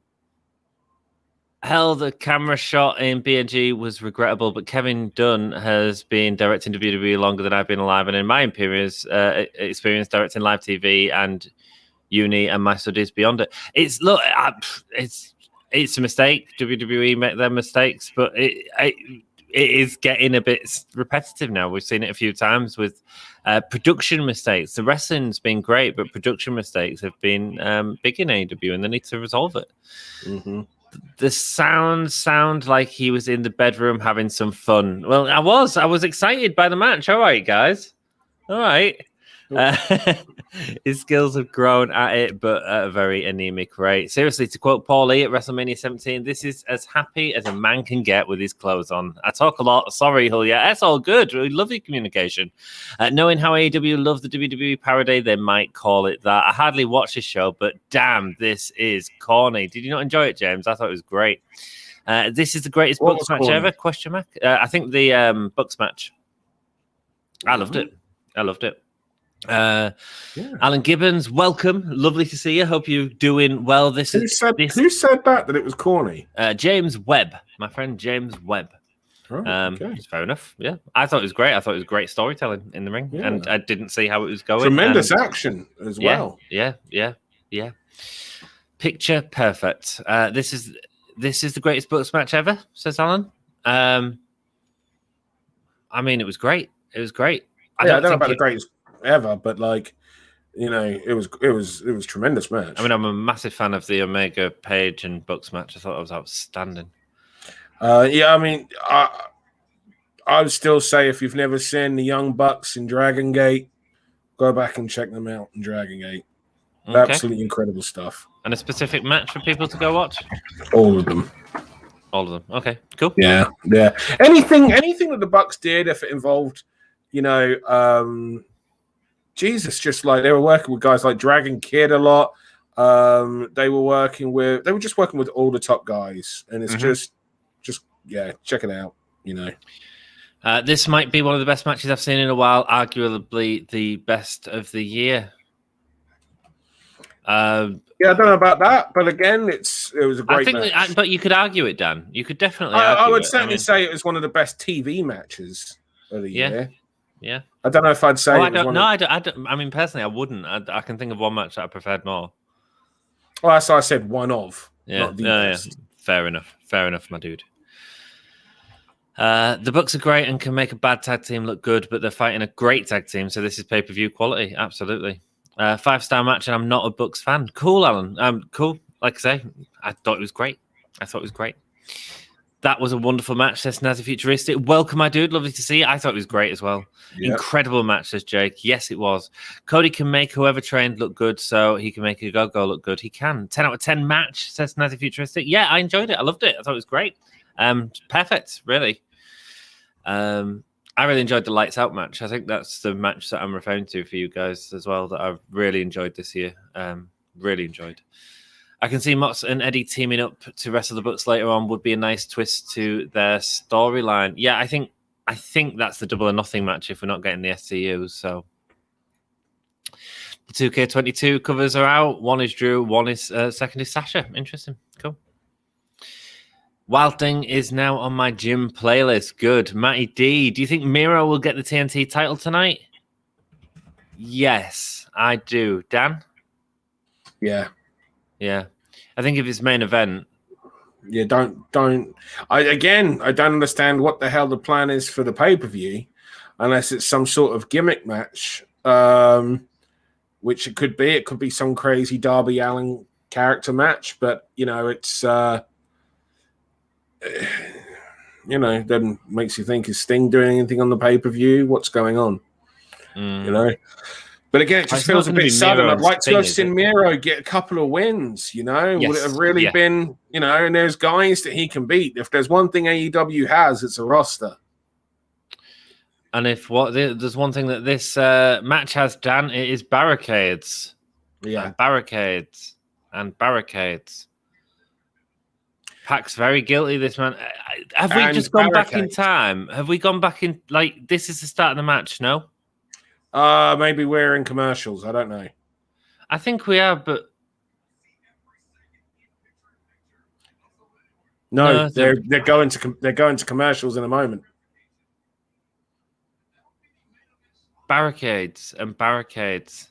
camera shot in BNG was regrettable, but Kevin Dunn has been directing WWE longer than I've been alive, and in my experience directing live TV and uni and my studies beyond it. It's a mistake. WWE make their mistakes, but it is getting a bit repetitive now. We've seen it a few times with production mistakes. The wrestling's been great, but production mistakes have been big in AEW, and they need to resolve it. Mm-hmm. The sound like he was in the bedroom having some fun. Well, I was excited by the match. All right, guys. All right. His skills have grown at it, but at a very anemic rate. Seriously, to quote Paul Lee at WrestleMania 17, this is as happy as a man can get with his clothes on. I talk a lot. Sorry, Julia. That's all good. We love your communication. Knowing how AEW love the WWE parody, they might call it that. I hardly watch this show, but damn, this is corny. Did you not enjoy it, James? I thought it was great. This is the greatest Bucks match ever? Question mark. I think the Bucks match. I loved it. Alan Gibbons, welcome. Lovely to see you. Hope you're doing well. Who said that it was corny? James Webb, my friend James Webb. Okay. Fair enough. Yeah, I thought it was great. I thought it was great storytelling in the ring, and I didn't see how it was going. Tremendous action as well. Yeah. Picture perfect. This is the greatest Bucks match ever, says Alan. I mean, it was great. It was great. I don't know about the greatest ever, but it was tremendous match. I mean, I'm a massive fan of the Omega Page and Bucks match. I thought it was outstanding. I mean, I would still say if you've never seen the Young Bucks in Dragon Gate, go back and check them out in Dragon Gate. Okay. Absolutely incredible stuff. And a specific match for people to go watch? All of them. Okay, cool. Yeah. Anything that the Bucks did, if it involved, Jesus, just like they were working with guys like Dragon Kid a lot. They were just working with all the top guys, and it's just check it out. This might be one of the best matches I've seen in a while. Arguably the best of the year. I don't know about that, but again, it was a great match. But you could argue it, Dan. You could definitely. I would certainly say it was one of the best TV matches of the year. Yeah. I don't know if I'd say. I don't. I mean, personally, I wouldn't. I can think of one match that I preferred more. Well, that's why I said one of. Yeah. Fair enough, my dude. The Bucks are great and can make a bad tag team look good, but they're fighting a great tag team, so this is pay-per-view quality. Absolutely. 5-star match, and I'm not a Bucks fan. Cool, Alan. Cool. Like I say, I thought it was great. That was a wonderful match, says Snazzy Futuristic. Welcome, my dude. Lovely to see you. I thought it was great as well. Yep. Incredible match, says Jake. Yes, it was. Cody can make whoever trained look good, so he can make a go-go look good. He can. 10 out of 10 match, says Snazzy Futuristic. Yeah, I enjoyed it. I loved it. I thought it was great. Perfect, really. I really enjoyed the Lights Out match. I think that's the match that I'm referring to for you guys as well that I've really enjoyed this year. Really enjoyed. I can see Mox and Eddie teaming up to wrestle the Bucks later on would be a nice twist to their storyline. Yeah, I think I think that's the Double or Nothing match if we're not getting the SCU. So the 2K22 covers are out. One is Drew, one is second is Sasha. Interesting. Cool. Wild Thing is now on my gym playlist. Good. Matty D, do you think Miro will get the TNT title tonight? Yes, I do. Dan? Yeah. Yeah. I think if it's main event. Yeah, don't. I don't understand what the hell the plan is for the pay-per-view, unless it's some sort of gimmick match. Which it could be. It could be some crazy Darby Allin character match, but it's then makes you think, is Sting doing anything on the pay-per-view? What's going on? But again, it just feels a bit sudden. I'd like to have seen Miro get a couple of wins, Would it have really been, and there's guys that he can beat. If there's one thing AEW has, it's a roster. And if there's one thing that this match has, Dan, it is barricades. Yeah. And barricades. And barricades. Pac's very guilty, this man. Have we just gone back in time? Have we gone back in, this is the start of the match, no? Maybe we're in commercials. I don't know. I think we are, but no, they're going to commercials in a moment. Barricades and barricades.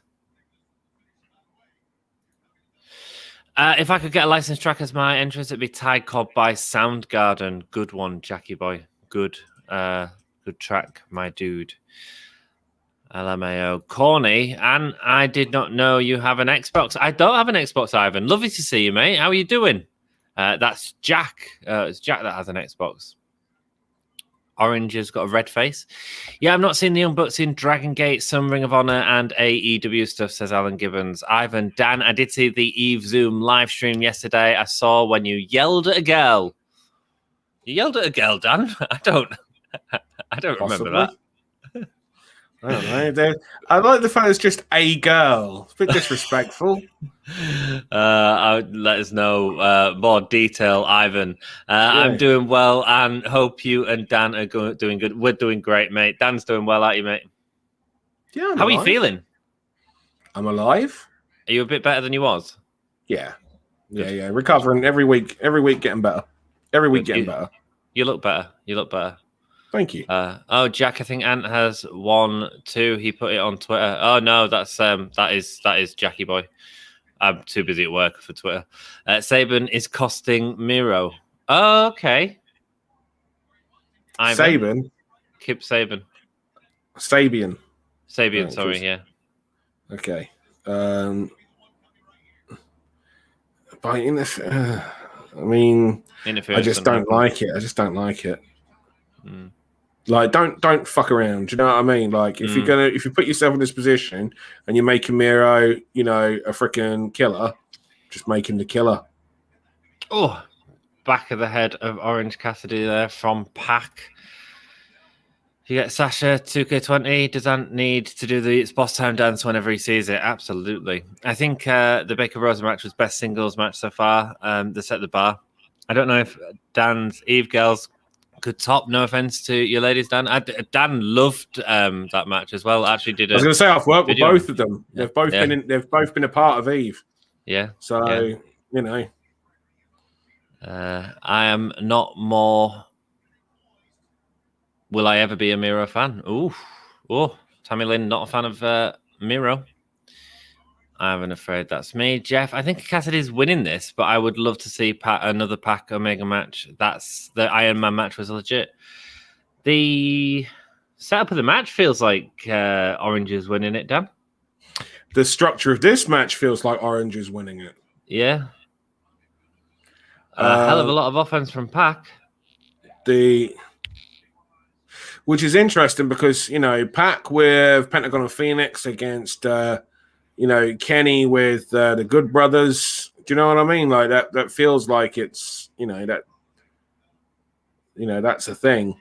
If I could get a licensed track as my entrance, it'd be Ty Cobb by Soundgarden. Good one, Jackie boy. Good track, my dude. LMAO. Corny, and I did not know you have an Xbox. I don't have an Xbox, Ivan. Lovely to see you, mate. How are you doing? That's Jack. It's Jack that has an Xbox. Orange has got a red face. Yeah, I've not seen the Young Bucks in Dragon Gate, some Ring of Honor, and AEW stuff, says Alan Gibbons. Ivan, Dan, I did see the Eve Zoom live stream yesterday. I saw when you yelled at a girl. You yelled at a girl, Dan? I don't remember that. I don't know. I like the fact it's just a girl. It's a bit disrespectful. Let us know more detail, Ivan. I'm doing well, and hope you and Dan are doing good. We're doing great, mate. Dan's doing well, aren't you, mate? Yeah. How are you feeling? I'm alive. Are you a bit better than you was? Yeah. Yeah. Recovering every week. Every week getting better. Every week getting better. You look better. Thank you. Jack, I think Ant has 1, 2. He put it on Twitter. Oh no, that is Jackie boy. I'm too busy at work for Twitter. Saban is costing Miro. Oh, okay. Saban. Kip Saban. Sabian. Sabian. Sorry, yeah. Okay. By I mean, I just don't like it. Like, don't fuck around. Do you know what I mean? Like, if you put yourself in this position and you're making Miro, a freaking killer, just make him the killer. Oh, back of the head of Orange Cassidy there from Pac. You get Sasha 2K20. Does Ant need to do the It's Boss Time dance whenever he sees it? Absolutely. I think the Baker Rosa match was best singles match so far. They set the bar. I don't know if Dan's Eve Girls could top. No offense to your ladies, Dan. Dan loved that match as well. Actually, did. I was going to say I've worked with both of them. Yeah. They've both been a part of Eve. Yeah. So I am not more. Will I ever be a Miro fan? Tammy Lynn, not a fan of Miro. I'm afraid that's me. Jeff, I think Cassidy's winning this, but I would love to see another Pac Omega match. That's the Iron Man match was legit. The setup of the match feels like Orange is winning it, Dan. The structure of this match feels like Orange is winning it. Yeah. A hell of a lot of offense from Pac. Which is interesting because, Pac with Pentagon and Phoenix against... Kenny with the Good Brothers. Do you know what I mean? Like that feels like it's, that's a thing.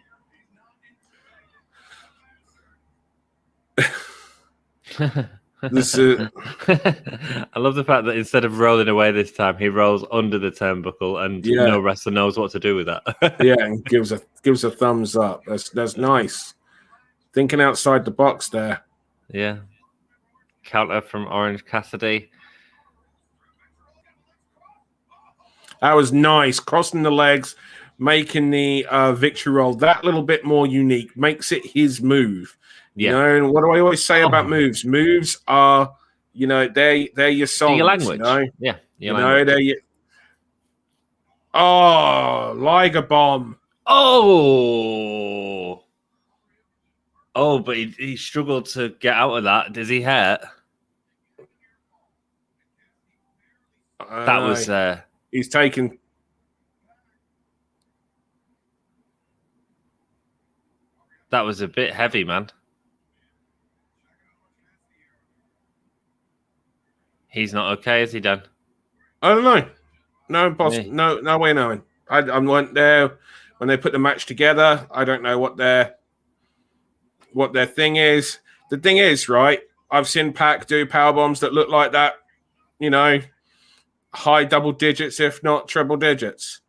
This is I love the fact that instead of rolling away this time, he rolls under the turnbuckle, and no wrestler knows what to do with that. and gives a thumbs up. That's nice. Thinking outside the box there. Yeah. Counter from Orange Cassidy. That was nice. Crossing the legs, making the victory roll that little bit more unique, makes it his move. You know, and what do I always say about moves? Moves are, they're your songs. Your language. Yeah. Language. They're your... Oh, Liger Bomb. Oh, but he struggled to get out of that. Does he hurt? That was... He's taken... That was a bit heavy, man. He's not okay, is he, Dan? I don't know. No impossible. No way of knowing. I went there when they put the match together. I don't know what their thing is. The thing is, right? I've seen Pac do power bombs that look like that. High double digits, if not triple digits.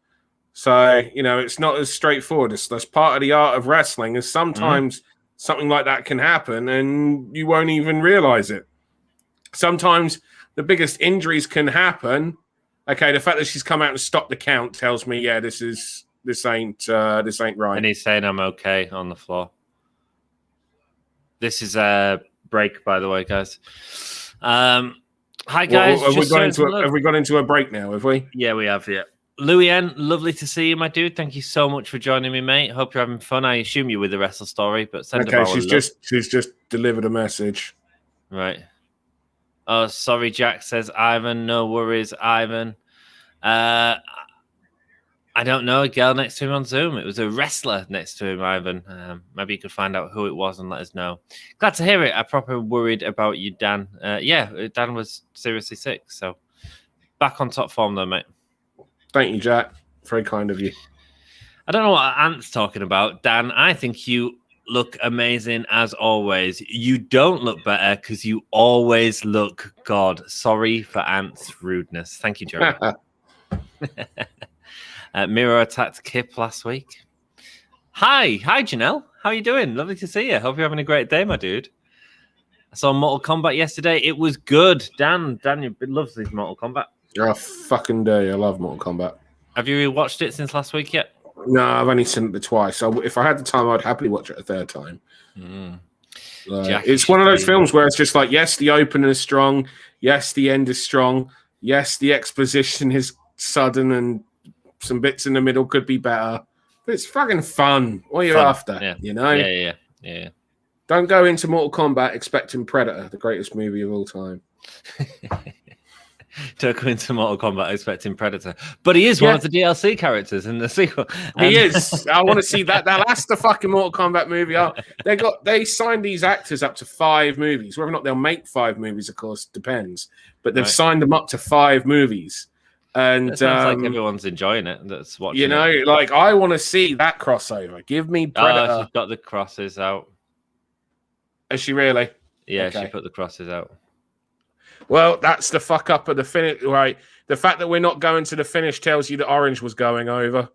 So it's not as straightforward. That's part of the art of wrestling. Is sometimes something like that can happen and you won't even realize it. Sometimes the biggest injuries can happen. Okay, the fact that she's come out and stopped the count tells me, this ain't right. And he's saying I'm okay on the floor. This is a break, by the way, guys. Hi, guys. Have we got into a break now? Have we? Yeah, we have. Yeah, Louis N, lovely to see you, my dude. Thank you so much for joining me, mate. Hope you're having fun. I assume you're with the Wrestle Story, but send okay. She's just delivered a message. Right. Oh, sorry, Jack says Ivan. No worries, Ivan. I don't know. A girl next to him on Zoom. It was a wrestler next to him, Ivan. Maybe you could find out who it was and let us know. Glad to hear it. I'm proper worried about you, Dan. Dan was seriously sick. So back on top form, though, mate. Thank you, Jack. Very kind of you. I don't know what Ant's talking about, Dan. I think you look amazing as always. You don't look better because you always look God. Sorry for Ant's rudeness. Thank you, Jerry. Miro attacked Kip last week. Hi, Janelle. How are you doing? Lovely to see you. Hope you're having a great day, my dude. I saw Mortal Kombat yesterday. It was good. Dan loves this Mortal Kombat. Oh, fucking day. I love Mortal Kombat. Have you rewatched it since last week yet? No, I've only seen it twice. So if I had the time, I'd happily watch it a third time. It's one of those films where it's just like, yes, the opening is strong. Yes, the end is strong. Yes, the exposition is sudden and some bits in the middle could be better. But it's fucking fun. What are you after? Yeah. Yeah. Don't go into Mortal Kombat expecting Predator, the greatest movie of all time. Don't go into Mortal Kombat expecting Predator. But he is one of the DLC characters in the sequel. He is. I want to see that. That's the fucking Mortal Kombat movie. They signed these actors up to 5 movies. Whether or not they'll make 5 movies, of course, depends. But they've signed them up to 5 movies. And it sounds like everyone's enjoying it. That's watching. I want to see that crossover. Give me Predator. Oh, she's got the crosses out. Is she really? Yeah, okay. She put the crosses out. Well, that's the fuck up of the finish, right? The fact that we're not going to the finish tells you that Orange was going over.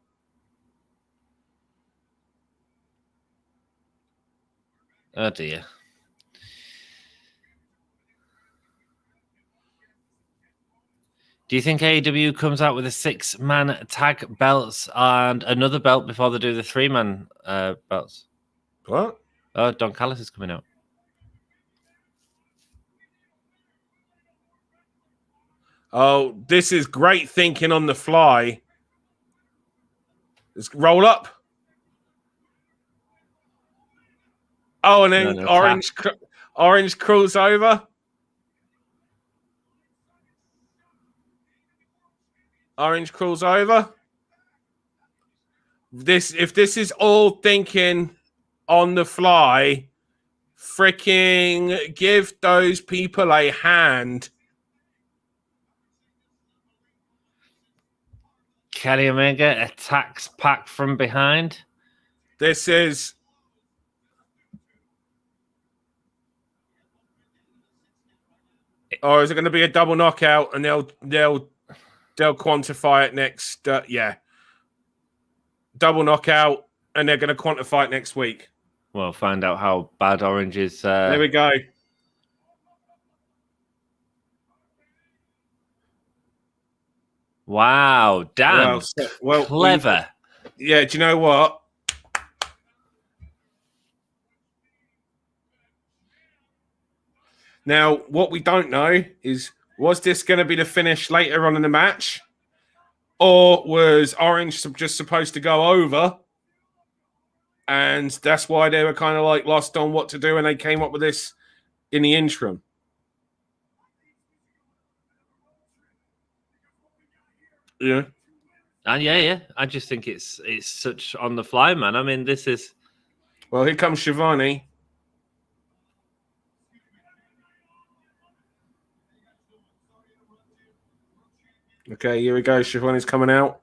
Oh, dear. Do you think AEW comes out with a 6-man tag belts and another belt before they do the 3-man belts? What? Oh, Don Callis is coming out. Oh, this is great thinking on the fly. Let's roll up. Oh, and then Orange crawls over. Orange crawls over. If this is all thinking on the fly, freaking give those people a hand. Kenny Omega attacks Pac from behind. This is... or is it going to be a double knockout and they'll quantify it next? Double knockout, and they're going to quantify it next week. We'll find out how bad Orange is. There we go. Wow, damn. Well, clever. Do you know what? Now, what we don't know is, was this going to be the finish later on in the match? Or was Orange just supposed to go over? And that's why they were kind of like lost on what to do, and they came up with this in the interim. Yeah. And yeah. I just think it's such on the fly, man. I mean, this is... Well, here comes Schiavone. Okay, here we go. Schiavone's coming out.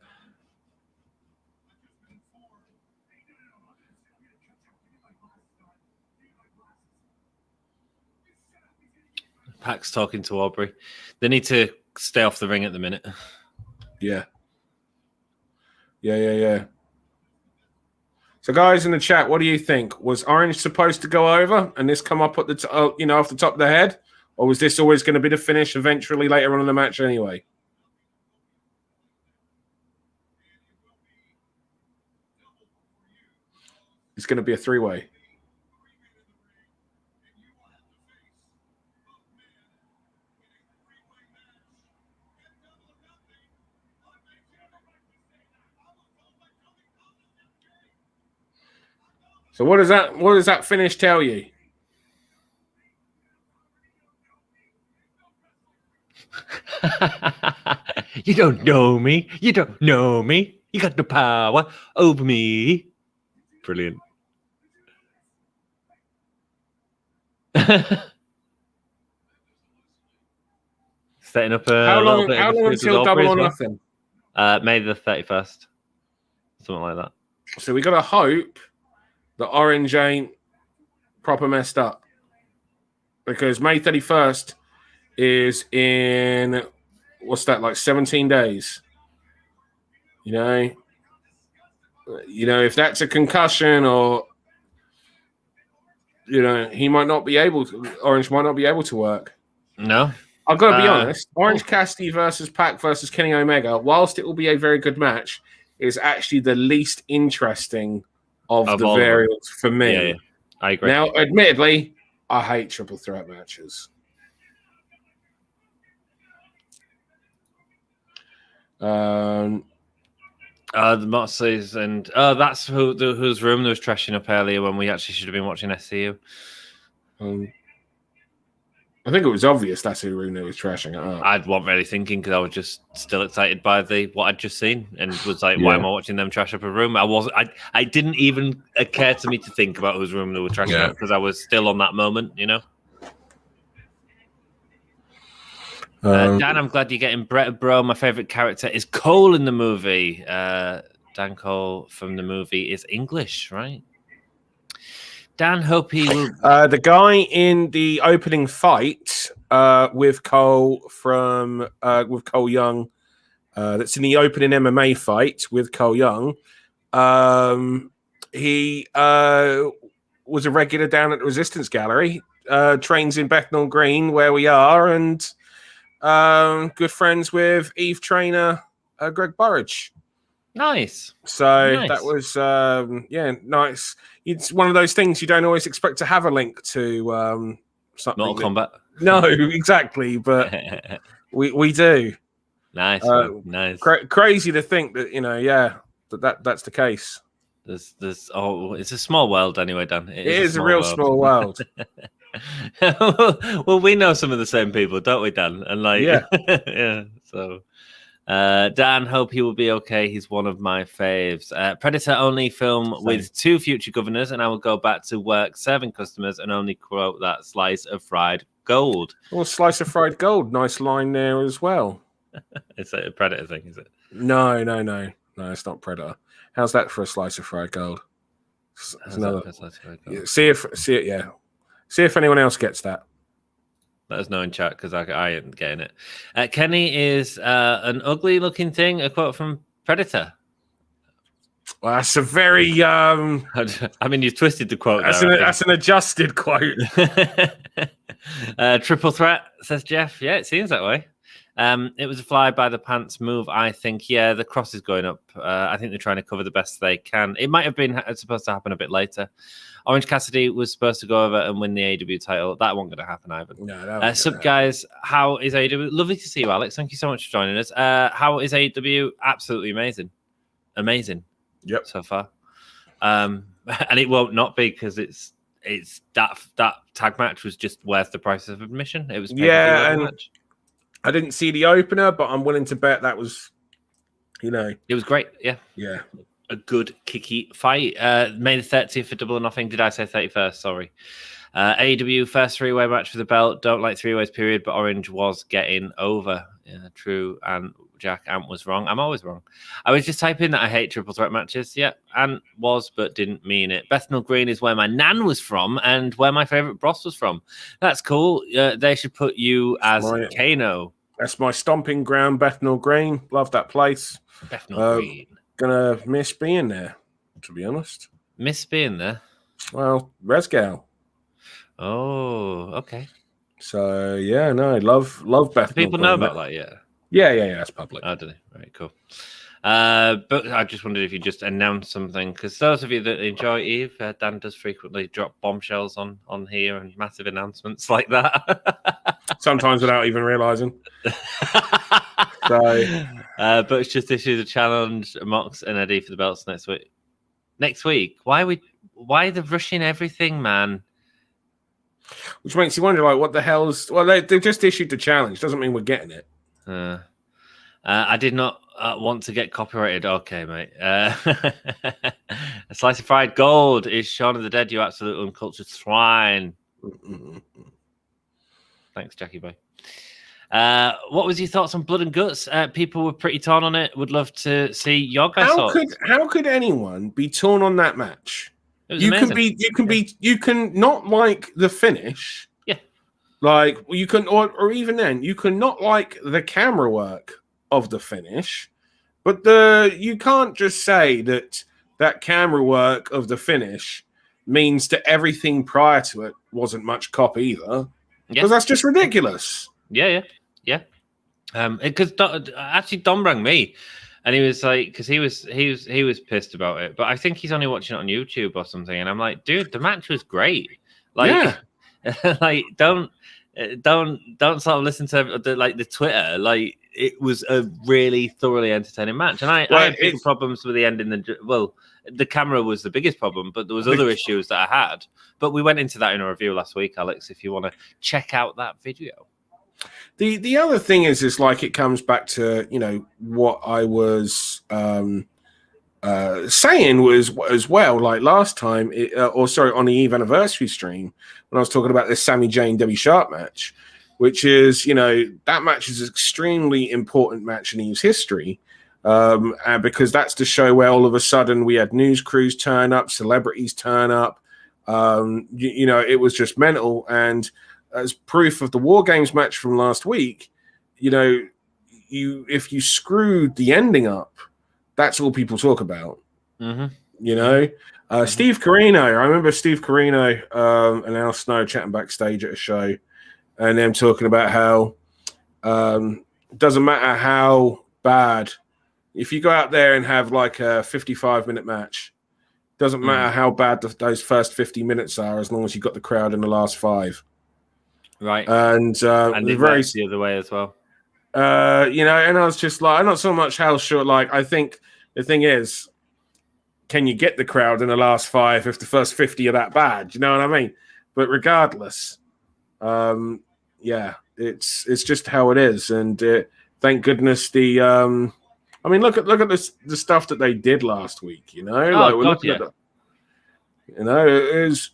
Pac's talking to Aubrey. They need to stay off the ring at the minute. Yeah. So, guys in the chat, what do you think? Was Orange supposed to go over and this come up at the off the top of the head, or was this always going to be the finish eventually later on in the match anyway? It's going to be a three-way. So what does that finish tell you? You don't know me. You don't know me. You got no power over me. Brilliant. Setting up a how long bit until Double or Nothing? May the 31st. Something like that. So we got to hope that Orange ain't proper messed up, because May 31st is in, what's that, like 17 days? You know, if that's a concussion, or he might not be able to. Orange might not be able to work. No, I've got to be honest. Orange Cassidy versus Pac versus Kenny Omega, whilst it will be a very good match, is actually the least interesting of the variants for me. Yeah, I agree. Now, admittedly, I hate triple threat matches. The Moxleys and that's whose room there was trashing up earlier when we actually should have been watching SCU. I think it was obvious that's who Rooney was trashing it up. I wasn't really thinking, because I was just still excited by what I'd just seen, and was like, why am I watching them trash up a room? I didn't even occur to me to think about whose room they were trashing up, because I was still on that moment, Dan, I'm glad you're getting Brett Bro. My favorite character is Cole in the movie. Dan Cole from the movie is English, right? Dan, hope he will. The guy in the opening fight with Cole with Cole Young, that's in the opening MMA fight with Cole Young. He was a regular down at the Resistance Gallery. Trains in Bethnal Green, where we are, and good friends with Eve trainer Greg Burridge. Nice. So that was nice. It's one of those things you don't always expect to have a link to something. Mortal Kombat. No, exactly, but we do. Nice, nice. Crazy to think that that's the case. There's it's a small world anyway, Dan. It is a real small world. Well, we know some of the same people, don't we, Dan? And yeah. So, Dan, hope he will be okay. He's one of my faves. Predator only film with 2 future governors, and I will go back to work serving customers and only quote that slice of fried gold. Well, slice of fried gold. Nice line there as well. It's a Predator thing, is it? No, it's not Predator. How's that for a slice of fried gold? It's another. See if anyone else gets that. Let us know in chat because I ain't getting it. Kenny is an ugly-looking thing. A quote from Predator. Well, that's a very. I mean, you've twisted the quote. That's an adjusted quote. Triple threat, says Jeff. Yeah, it seems that way. It was a fly by the pants move, I think. Yeah, the cross is going up. I think they're trying to cover the best they can. It might have been supposed to happen a bit later. Orange Cassidy was supposed to go over and win the AEW title. That wasn't going to happen either. No, sup, guys. How is AEW? Lovely to see you, Alex. Thank you so much for joining us. How is AEW? Absolutely amazing. Amazing. Yep. So far. And it won't not be because it's that tag match was just worth the price of admission. It was and match. I didn't see the opener, but I'm willing to bet that was, it was great. Yeah. A good kicky fight. May the 30th for Double or Nothing. Did I say 31st? Sorry. AEW first three-way match for the belt. Don't like three-ways, period, but Orange was getting over. Yeah, true. And Jack Ant was wrong. I'm always wrong. I was just typing that I hate triple threat matches. Yeah, Ant was, but didn't mean it. Bethnal Green is where my nan was from and where my favorite boss was from. That's cool. They should put you as Kano. That's my stomping ground, Bethnal Green. Love that place. Bethnal Green. Gonna miss being there, to be honest. Miss being there? Well, Resgal. Oh, okay. So, yeah, no, love Bethnal Do people Green. know about that, yeah? Yeah, that's public. Oh, do they? Very cool. But I just wondered if you just announced something, because those of you that enjoy Eve, Dan does frequently drop bombshells on here and massive announcements like that. Sometimes without even realizing. But it's just issued a challenge, Mox and Eddie for the belts next week. Next week? Why are they rushing everything, man? Which makes you wonder, like, what the hell's... Well, they've just issued the challenge. Doesn't mean we're getting it. I did not want to get copyrighted. Okay, mate. A slice of fried gold is Shaun of the Dead, you absolute uncultured swine. Thanks, Jackie Boy. What was your thoughts on Blood and Guts? People were pretty torn on it. Would love to see your guys' thoughts. How could anyone be torn on that match? You can not like the finish. Yeah. Like you can, or even then, you can not like the camera work of the finish, but you can't just say that camera work of the finish means that everything prior to it wasn't much cop either, because that's just ridiculous. Yeah. Because actually Dom rang me, and he was like, because he was pissed about it, but I think he's only watching it on YouTube or something, and I'm like, dude, the match was great. Like, like don't sort of listen to the Twitter. Like, it was a really thoroughly entertaining match, and I had big problems with the ending. The camera was the biggest problem, but there was other issues that I had. But we went into that in a review last week, Alex. If you want to check out that video. The other thing is like it comes back to what I was saying was as well, like last time, on the Eve anniversary stream when I was talking about this Sami Zayn Debbie Sharp match, which is that match is an extremely important match in Eve's history, because that's the show where all of a sudden we had news crews turn up, celebrities turn up, it was just mental. And as proof of the War Games match from last week, if you screwed the ending up, that's all people talk about. Mm-hmm. Steve Corino, I remember Steve Corino and Al Snow chatting backstage at a show, and them talking about how doesn't matter how bad, if you go out there and have like a 55-minute match, doesn't matter how bad those first 50 minutes are, as long as you got the crowd in the last 5. Right. And very the other way as well. And I was just like, I'm not so much how short. Like, I think the thing is, can you get the crowd in the last 5 if the first 50 are that bad? You know what I mean? But regardless, it's just how it is. And thank goodness look at the stuff that they did last week. We're looking at it was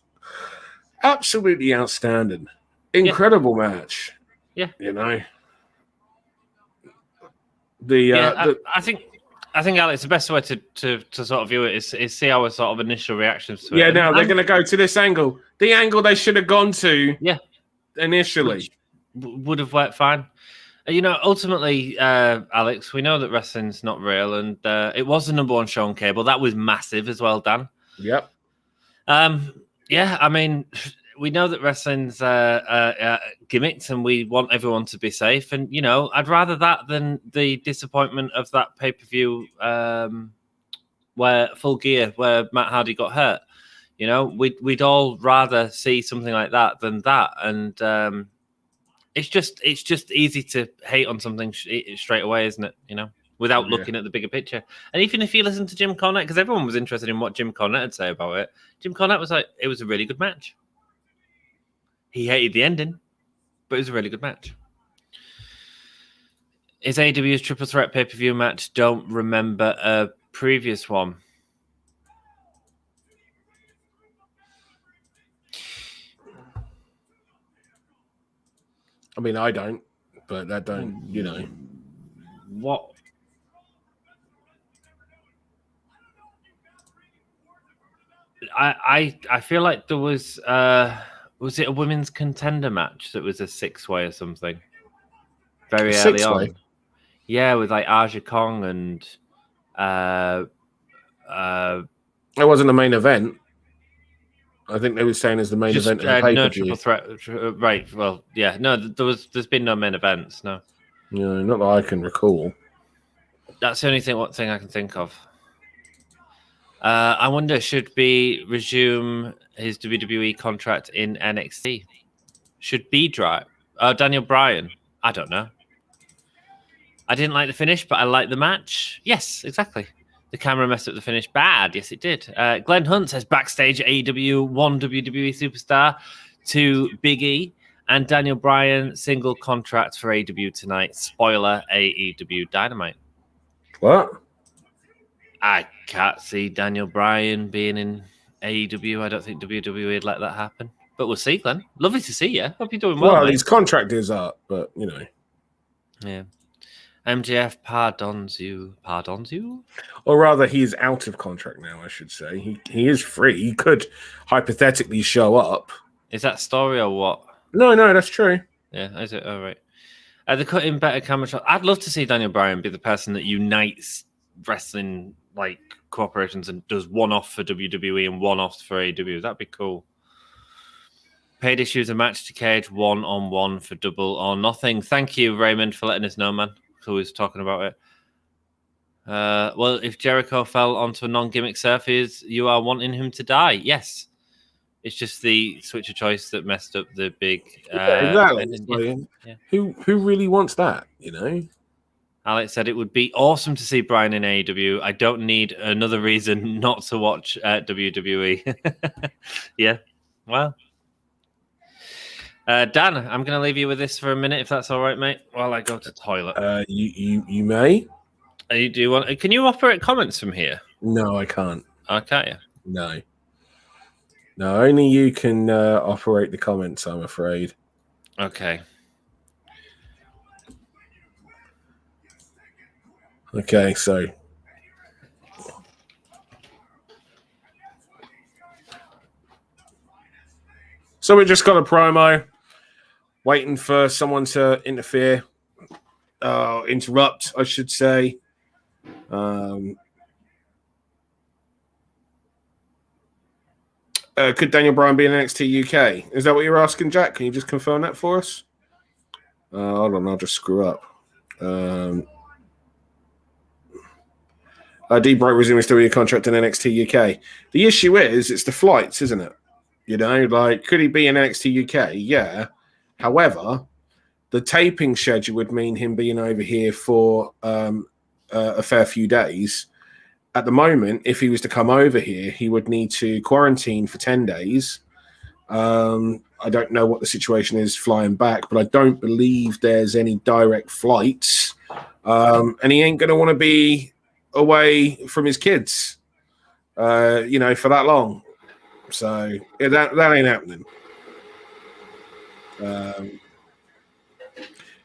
absolutely outstanding. Incredible match. Yeah. I think Alex, the best way to sort of view it is see our sort of initial reactions to it. Yeah, they're going to go to this angle. The angle they should have gone to initially. would have worked fine. Ultimately, Alex, we know that wrestling's not real, and it was the number one show on cable. That was massive as well, Dan. Yep. Yeah, I mean, we know that wrestling's gimmicks, and we want everyone to be safe. And I'd rather that than the disappointment of that pay-per-view where Full Gear, where Matt Hardy got hurt. We'd all rather see something like that than that. And it's just easy to hate on something straight away, isn't it? Without looking at the bigger picture. And even if you listen to Jim Cornette, because everyone was interested in what Jim Cornette had to say about it, Jim Cornette was like, it was a really good match. He hated the ending, but it was a really good match. Is AEW's Triple Threat pay-per-view match? Don't remember a previous one. I mean, I don't, but that don't, What? I feel like there was it a women's contender match that was a 6-way or something very early on? Yeah, with like Aja Kong and it wasn't a main event. I think they were saying as the main event of the pay-per-view. No Triple Threat, right? Well, yeah, no, there's been no main events, no. No, not that I can recall. That's the only thing I can think of. I wonder, should B resume his WWE contract in NXT? Should B drive? Daniel Bryan? I don't know. I didn't like the finish, but I liked the match. Yes, exactly. The camera messed up the finish bad. Yes, it did. Glenn Hunt says backstage at AEW, one WWE superstar, 2 Big E, and Daniel Bryan single contract for AEW tonight. Spoiler, AEW Dynamite. What? I can't see Daniel Bryan being in AEW. I don't think WWE would let that happen. But we'll see, Glenn. Lovely to see you. Hope you're doing well. Well, his contract is up, but Yeah. MJF pardons you. Pardons you? Or rather, he's out of contract now, I should say. He is free. He could hypothetically show up. Is that story or what? No, that's true. Yeah, is it? All right. They're cutting better camera shots. I'd love to see Daniel Bryan be the person that unites wrestling like corporations and does one off for WWE and one off for AEW. That'd be cool. Paid issues a match to cage 1-on-1 for Double or Nothing. Thank you, Raymond, for letting us know, man. Who was talking about it. Well, if Jericho fell onto a non-gimmick surface, you are wanting him to die. Yes. It's just the switch of choice that messed up the big... exactly. Yeah. Who really wants that, Alex said it would be awesome to see Bryan in AEW. I don't need another reason not to watch WWE. Yeah. Well. Dan, I'm going to leave you with this for a minute, if that's all right, mate, while I go to the toilet. You may. Do you want? Can you operate comments from here? No, I can't. Okay. No, only you can operate the comments, I'm afraid. Okay. Okay, so we just got a promo. Waiting for someone to interrupt, I should say. Could Daniel Bryan be in NXT UK? Is that what you're asking, Jack? Can you just confirm that for us? Hold on, I'll just screw up. D-Bright resuming still your contract in NXT UK. The issue is, it's the flights, isn't it? Could he be in NXT UK? Yeah. However, the taping schedule would mean him being over here for a fair few days. At the moment, if he was to come over here, he would need to quarantine for 10 days. I don't know what the situation is flying back, but I don't believe there's any direct flights. And he ain't going to want to be away from his kids, for that long. So that ain't happening.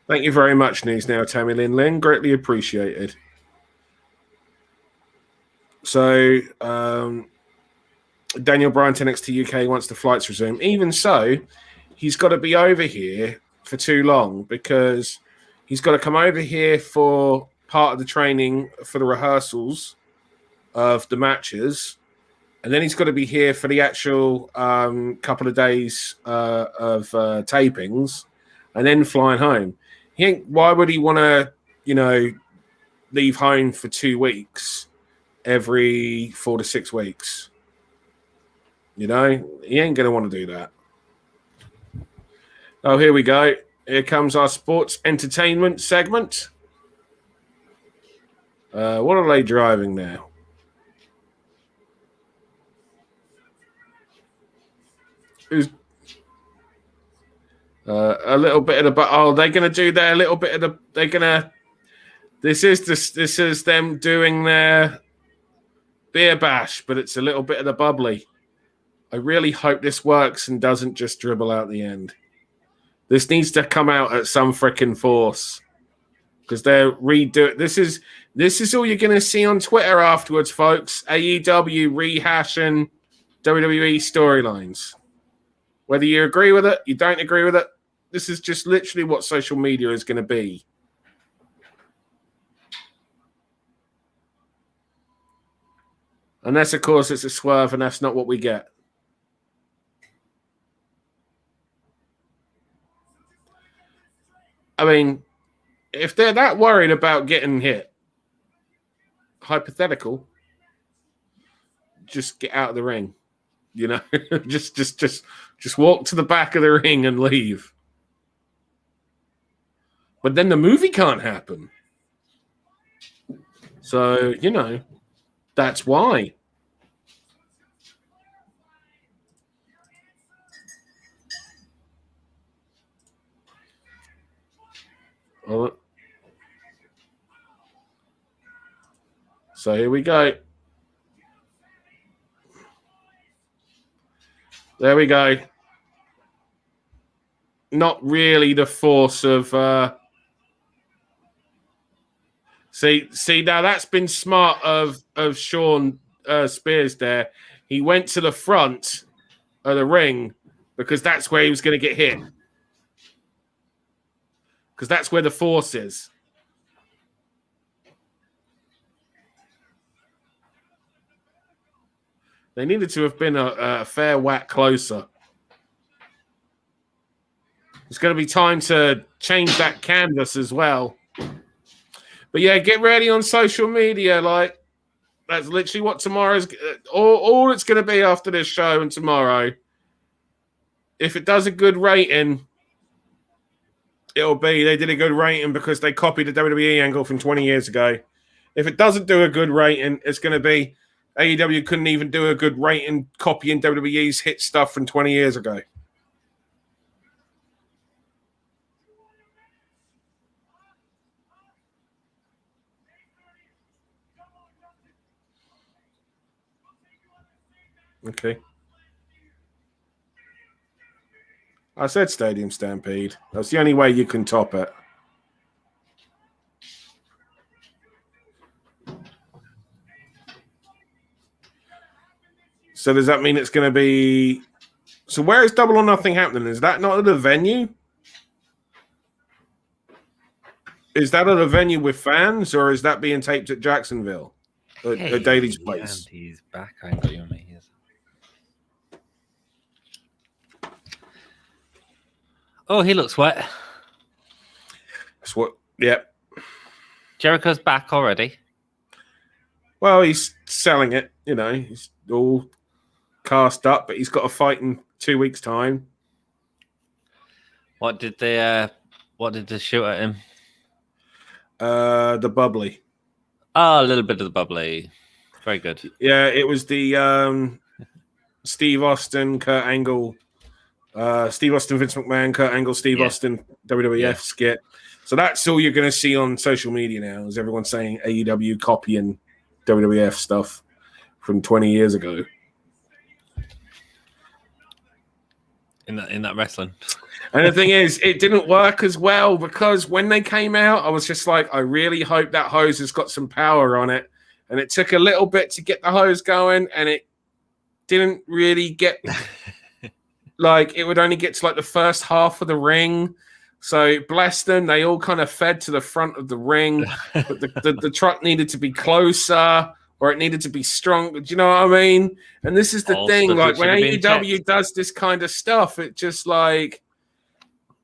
Thank you very much, News Now, Tammy Lin. Greatly appreciated. So, Daniel Bryan to NXT UK once the flights resume. Even so, he's got to be over here for too long because he's got to come over here for part of the training for the rehearsals of the matches, and then he's got to be here for the actual couple of days of tapings, and then flying home. Why would he want to, leave home for 2 weeks every 4 to 6 weeks? He ain't going to want to do that. Oh, here we go. Here comes our sports entertainment segment. What are they driving now? Who's a little bit of the? Oh, they're going to do their little bit of the. They're going to. This is them doing their beer bash, but it's a little bit of the bubbly. I really hope this works and doesn't just dribble out the end. This needs to come out at some freaking force because they're redoing. This is all you're going to see on Twitter afterwards, folks. AEW rehashing WWE storylines. Whether you agree with it, you don't agree with it, this is just literally what social media is going to be. Unless, of course, it's a swerve, and that's not what we get. I mean, if they're that worried about getting hit, hypothetical, just get out of the ring. Just walk to the back of the ring and leave. But then the movie can't happen. So, that's why. So here we go. There we go. Not really the force of... See, now that's been smart of Sean Spears there. He went to the front of the ring because that's where he was going to get hit. Because that's where the force is. They needed to have been a fair whack closer. It's going to be time to change that canvas as well. But yeah, get ready on social media. Like, that's literally what tomorrow's... All it's going to be after this show and tomorrow. If it does a good rating, it'll be they did a good rating because they copied the WWE angle from 20 years ago. If it doesn't do a good rating, it's going to be AEW couldn't even do a good rating copying WWE's hit stuff from 20 years ago. Okay. I said Stadium Stampede. That's the only way you can top it. So does that mean it's going to be... So where is Double or Nothing happening? Is that not at a venue? Is that at a venue with fans, or is that being taped at Jacksonville? At Daly's place? He's back. I got you on my ears. Oh, he looks wet. That's what... Yep. Jericho's back already. Well, he's selling it. He's all cast up, but he's got a fight in 2 weeks' time. What did they shoot at him? The bubbly. Oh, a little bit of the bubbly. Very good. Yeah, it was the Steve Austin, Kurt Angle, Steve Austin, Vince McMahon, Kurt Angle, Steve Austin, WWF skit. So that's all you're going to see on social media now, is everyone saying AEW copying WWF stuff from 20 years ago. In that wrestling. And the thing is, it didn't work as well because when they came out, I was just like, I really hope that hose has got some power on it. And it took a little bit to get the hose going, and it didn't really get... Like, it would only get to, like, the first half of the ring. So bless them. They all kind of fed to the front of the ring, but the truck needed to be closer, or it needed to be stronger. Do you know what I mean? And this is the All thing. stuff Like that when should have been AEW checked. does this kind of stuff, it just like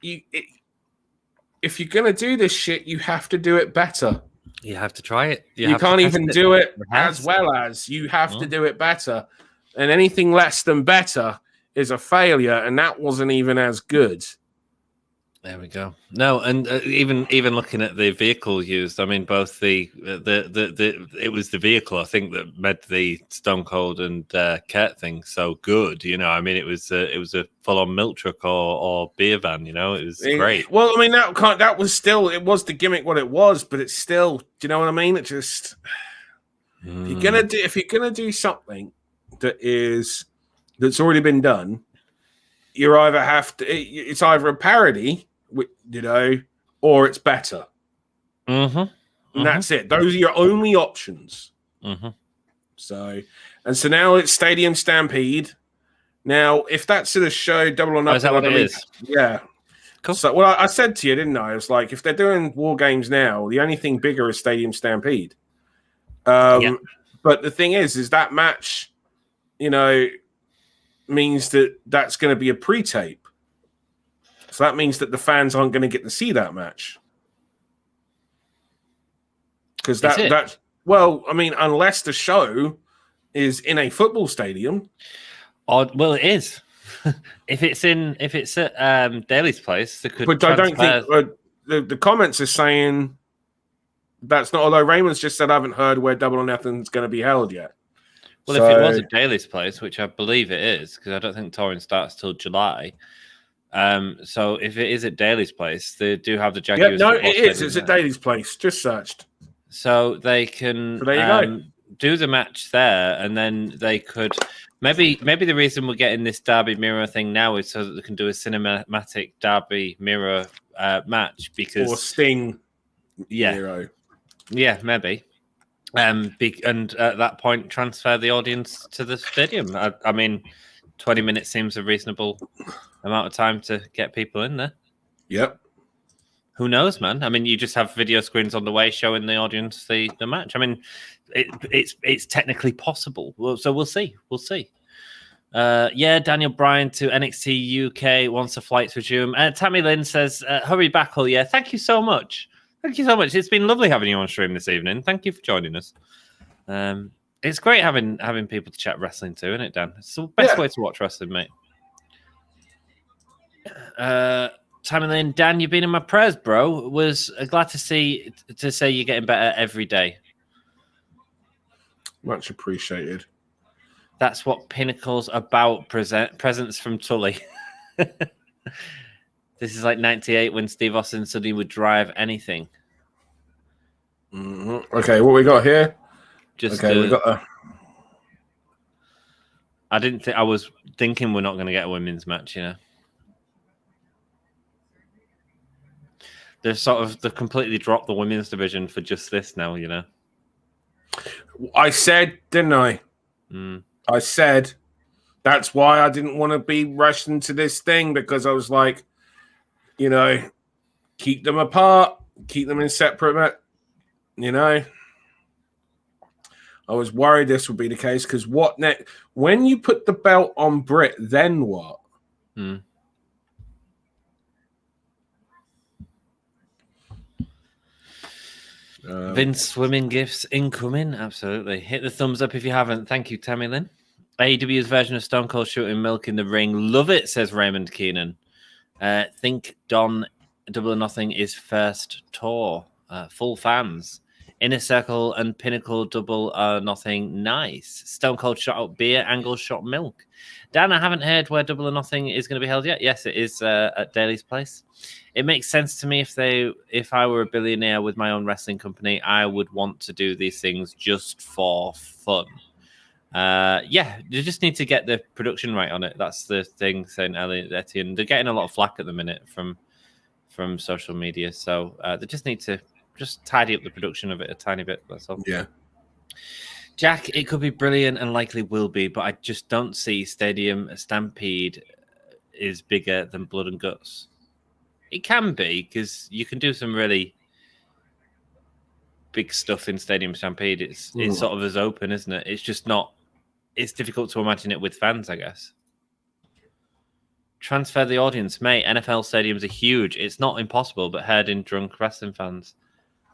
if you're gonna do this shit, you have to do it better. You have to try it. You can't even do it as Rehearse. well as you have to do it better. And anything less than better is a failure, and that wasn't even as good. There we go. No, and even looking at the vehicle used, I mean, both the it was the vehicle I think that made the Stone Cold and Kurt thing so good. You know, I mean, it was a full on milk truck or beer van. You know, it was great. Well, I mean, that was still, it was the gimmick what it was, but it's still, do you know what I mean? It just if you're gonna do something that's already been done, you either have to, it's either a parody, you know, or it's better. And that's it. Those are your only options. So now it's Stadium Stampede. Now, if that's to the show, Double or Nothing, is that what it is? Yeah. Cool. So, well, I said to you, didn't I? I was like, if they're doing War Games now, the only thing bigger is Stadium Stampede. But the thing is that match, you know, means that's going to be a pre-tape. So that means that the fans aren't going to get to see that match. Because that's, well, I mean, unless the show is in a football stadium. Well, it is. if it's at Daly's place, they could. But I don't think the comments are saying that's not. Although Raymond's just said I haven't heard where Double or Nothing's going to be held yet. Well, if it was at Daly's place, which I believe it is, because I don't think touring starts till July. So if it is at Daly's place, they do have the Jaguars. Yeah, no, it is. It's at Daly's place. Just searched. So they can. So there you go. Do the match there, and then they could maybe the reason we're getting this Darby Miro thing now is so that they can do a cinematic Darby Miro match because or Sting Miro. Yeah, maybe. And at that point, transfer the audience to the stadium. I mean, 20 minutes seems a reasonable amount of time to get people in there. Yep. Who knows, man? I mean, you just have video screens on the way showing the audience the match. I mean, it's technically possible. So we'll see. We'll see. Daniel Bryan to NXT UK once the flights resume. Tammy Lynn says, hurry back, oh yeah. Thank you so much. Thank you so much. It's been lovely having you on stream this evening. Thank you for joining us. It's great having people to chat wrestling to, isn't it, Dan? It's the best way to watch wrestling, mate. Tammy Lynn, Dan, you've been in my prayers, bro. Was glad to say you're getting better every day. Much appreciated. That's what Pinnacle's about. Presents from Tully. This is like 98 when Steve Austin said he would drive anything. Okay, what we got here? We got I was thinking we're not going to get a women's match, you know. They've completely dropped the women's division for just this now, you know. I said, didn't I? I said that's why I didn't want to be rushed into this thing, because I was like, you know, keep them apart, keep them in separate, you know. I was worried this would be the case, because what next? When you put the belt on Britt, then what? Vince swimming gifts incoming. Absolutely. Hit the thumbs up if you haven't. Thank you, Tammy Lynn. AEW's version of Stone Cold shooting milk in the ring. Love it, says Raymond Keenan. Think Don Double or Nothing is first tour. Full fans. Inner Circle and Pinnacle Double or Nothing. Nice. Stone Cold shot out beer. Angle shot milk. Dan, I haven't heard where Double or Nothing is going to be held yet. Yes, it is at Daly's place. It makes sense to me if I were a billionaire with my own wrestling company, I would want to do these things just for fun. You just need to get the production right on it. That's the thing, saying Etienne. They're getting a lot of flack at the minute from social media, so they just need to just tidy up the production of it a tiny bit. That's all. Yeah. Jack, it could be brilliant and likely will be, but I just don't see Stadium Stampede is bigger than Blood and Guts. It can be, because you can do some really big stuff in Stadium Stampede. It's sort of as open, isn't it? It's just not. It's difficult to imagine it with fans, I guess. Transfer the audience, mate. NFL stadiums are huge. It's not impossible, but herding drunk wrestling fans.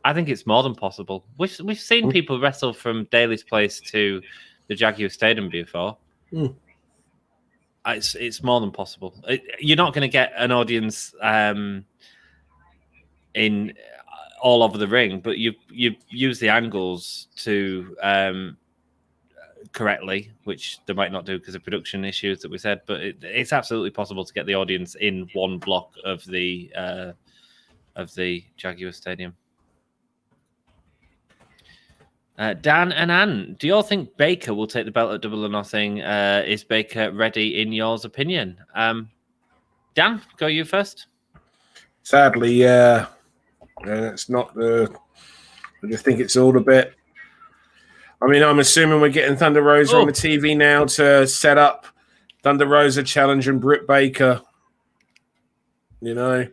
I think it's more than possible. We've seen people wrestle from Daly's Place to the Jaguar Stadium before. It's more than possible. You're not going to get an audience in all over the ring, but you use the angles to correctly, which they might not do because of production issues that we said. But it's absolutely possible to get the audience in one block of the Jaguar Stadium. Dan and Ann, do you all think Baker will take the belt at Double or Nothing? Is Baker ready in yours opinion? Dan, go you first. Sadly, yeah. It's not the... I just think it's all a bit... I mean, I'm assuming we're getting Thunder Rosa on the TV now to set up Thunder Rosa challenging Britt Baker. You know? Is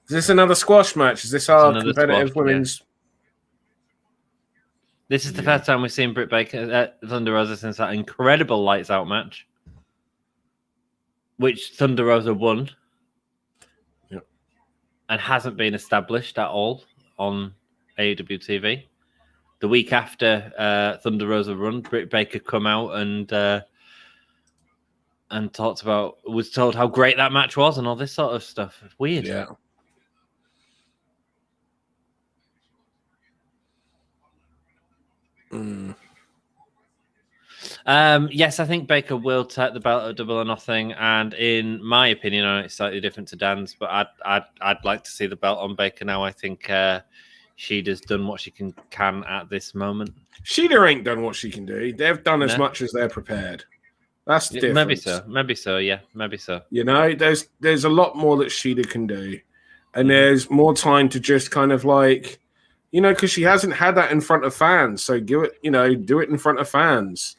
this another squash match? Is this our competitive women's... Yeah. This is the first time we've seen Britt Baker at Thunder Rosa since that incredible Lights Out match, which Thunder Rosa won. Yep. And hasn't been established at all on AEW TV. The week after Thunder Rosa run, Britt Baker come out and was told how great that match was and all this sort of stuff. It's weird. Yeah. Yes, I think Baker will take the belt at Double or Nothing, and in my opinion, I know it's slightly different to Dan's, but I'd like to see the belt on Baker now. I think Shida's done what she can at this moment. Shida ain't done what she can do. They've done as much as they're prepared. That's the difference. Maybe so. Yeah, maybe so. You know, there's a lot more that Shida can do, and there's more time to just kind of like, you know, because she hasn't had that in front of fans. So do it in front of fans.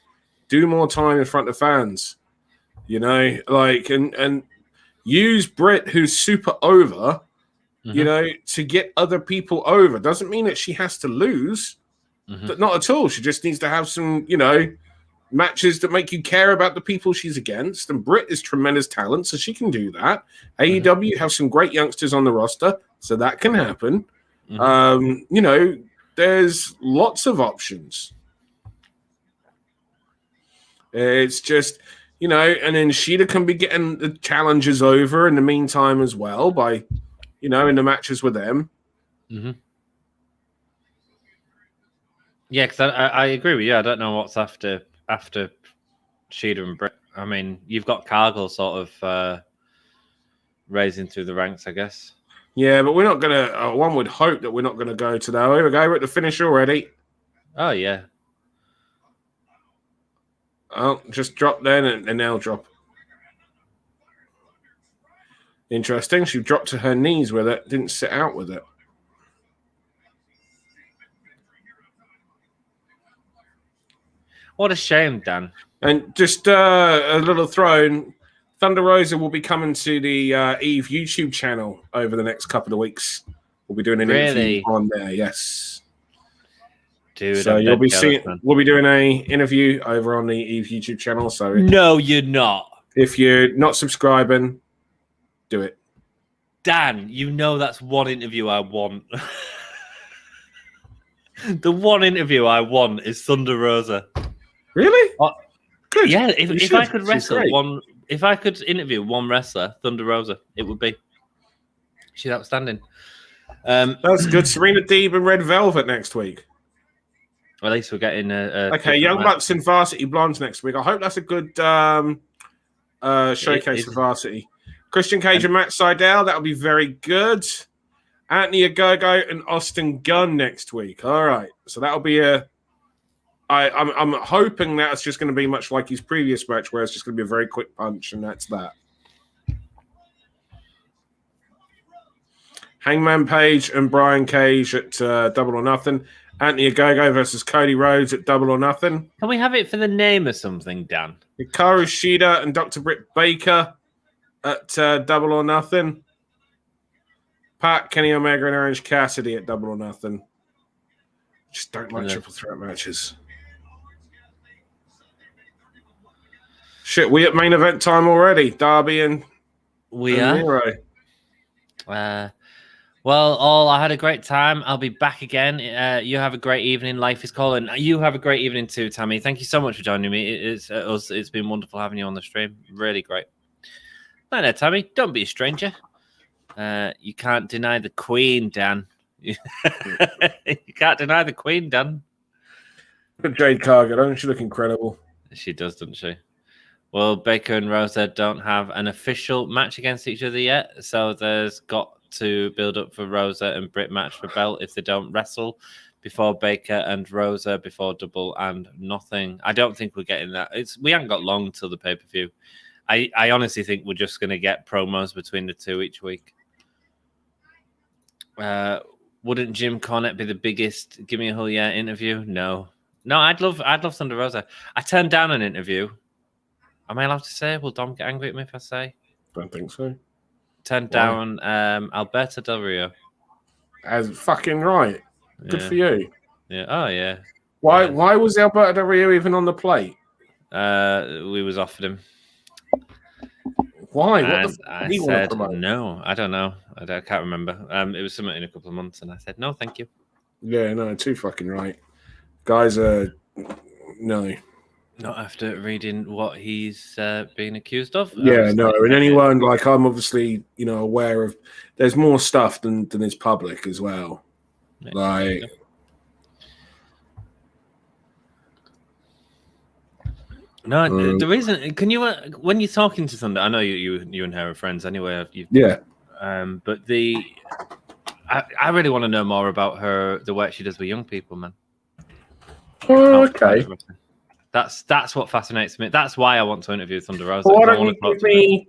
Do more time in front of fans. You know, like and use Britt, who's super over, you know, to get other people over. Doesn't mean that she has to lose. Not at all. She just needs to have some, you know, matches that make you care about the people she's against. And Britt is tremendous talent, so she can do that. AEW have some great youngsters on the roster, so that can happen. You know, there's lots of options. It's just, you know, and then Shida can be getting the challenges over in the meantime as well by, you know, in the matches with them. Yeah, because I agree with you. I don't know what's after Shida and Britt. I mean, you've got Cargill sort of raising through the ranks, I guess. Yeah, but we're not going to... one would hope that we're not going to go to that. Oh, here we go. We're at the finish already. Oh, yeah. Oh, just drop then and now drop. Interesting. She dropped to her knees with it. Didn't sit out with it. What a shame, Dan. And just a little throw-in. Thunder Rosa will be coming to the Eve YouTube channel over the next couple of weeks. We'll be doing an interview on there, yes. Dude, so you'll be seeing. We'll be doing an interview over on the Eve YouTube channel. So no, you're not. If you're not subscribing, do it. Dan, you know that's one interview I want. The one interview I want is Thunder Rosa. Really? Good. Yeah, if I could wrestle one. If I could interview one wrestler, Thunder Rosa, it would be. She's outstanding. That's good. Serena Deeb and Red Velvet next week. Well, at least we're getting okay, Young Bucks and Varsity Blondes next week. I hope that's a good showcase for Varsity. Christian Cage and Matt Seidel, that'll be very good. Anthony Ogogo and Austin Gunn next week. All right, so that'll be I'm hoping that's just going to be much like his previous match, where it's just going to be a very quick punch, and that's that. Hangman Page and Brian Cage at Double or Nothing. Anthony Ogogo versus Cody Rhodes at Double or Nothing. Can we have it for the name or something, Dan? Hikaru Shida and Dr. Britt Baker at Double or Nothing. Pat, Kenny Omega, and Orange Cassidy at Double or Nothing. Just don't like Yeah. triple threat matches. Shit, we at main event time already. Darby and Miro. Well, I had a great time. I'll be back again. You have a great evening. Life is calling. You have a great evening too, Tammy. Thank you so much for joining me. It's been wonderful having you on the stream. Really great. No, Tammy, don't be a stranger. You can't deny the Queen, Dan. You can't deny the Queen, Dan. Look at Jade Cargill. Doesn't she look incredible? She does, doesn't she? Well, Baker and Rosa don't have an official match against each other yet, so there's got to build up for Rosa and Britt match for belt if they don't wrestle before Baker and Rosa before Double and Nothing. I don't think we're getting that. We haven't got long till the pay-per-view. I honestly think we're just going to get promos between the two each week. Wouldn't Jim Cornette be the biggest Gimme a Whole Yeah interview? No, I'd love Thunder Rosa. I turned down an interview. Am I allowed to say? Will Dom get angry at me if I say? Don't think so. Turned down Alberto Del Rio. As fucking right. Good for you. Yeah. Oh yeah. Why was Alberto Del Rio even on the plate? We was offered him. Why? And What the I he said promote? no. I don't know. I can't remember. It was something in a couple of months, and I said no, thank you. Yeah, no, too fucking right. Guys are no. Not after reading what he's being accused of. Yeah, no, and anyone like I'm obviously aware of. There's more stuff than is public as well. Yeah. Like, no, the reason can you when you're talking to Thunder, I know you and her are friends anyway. Yeah. But I really want to know more about the work she does with young people, man. Oh, okay. That's what fascinates me. That's why I want to interview Thunder Rosa. Well, why don't you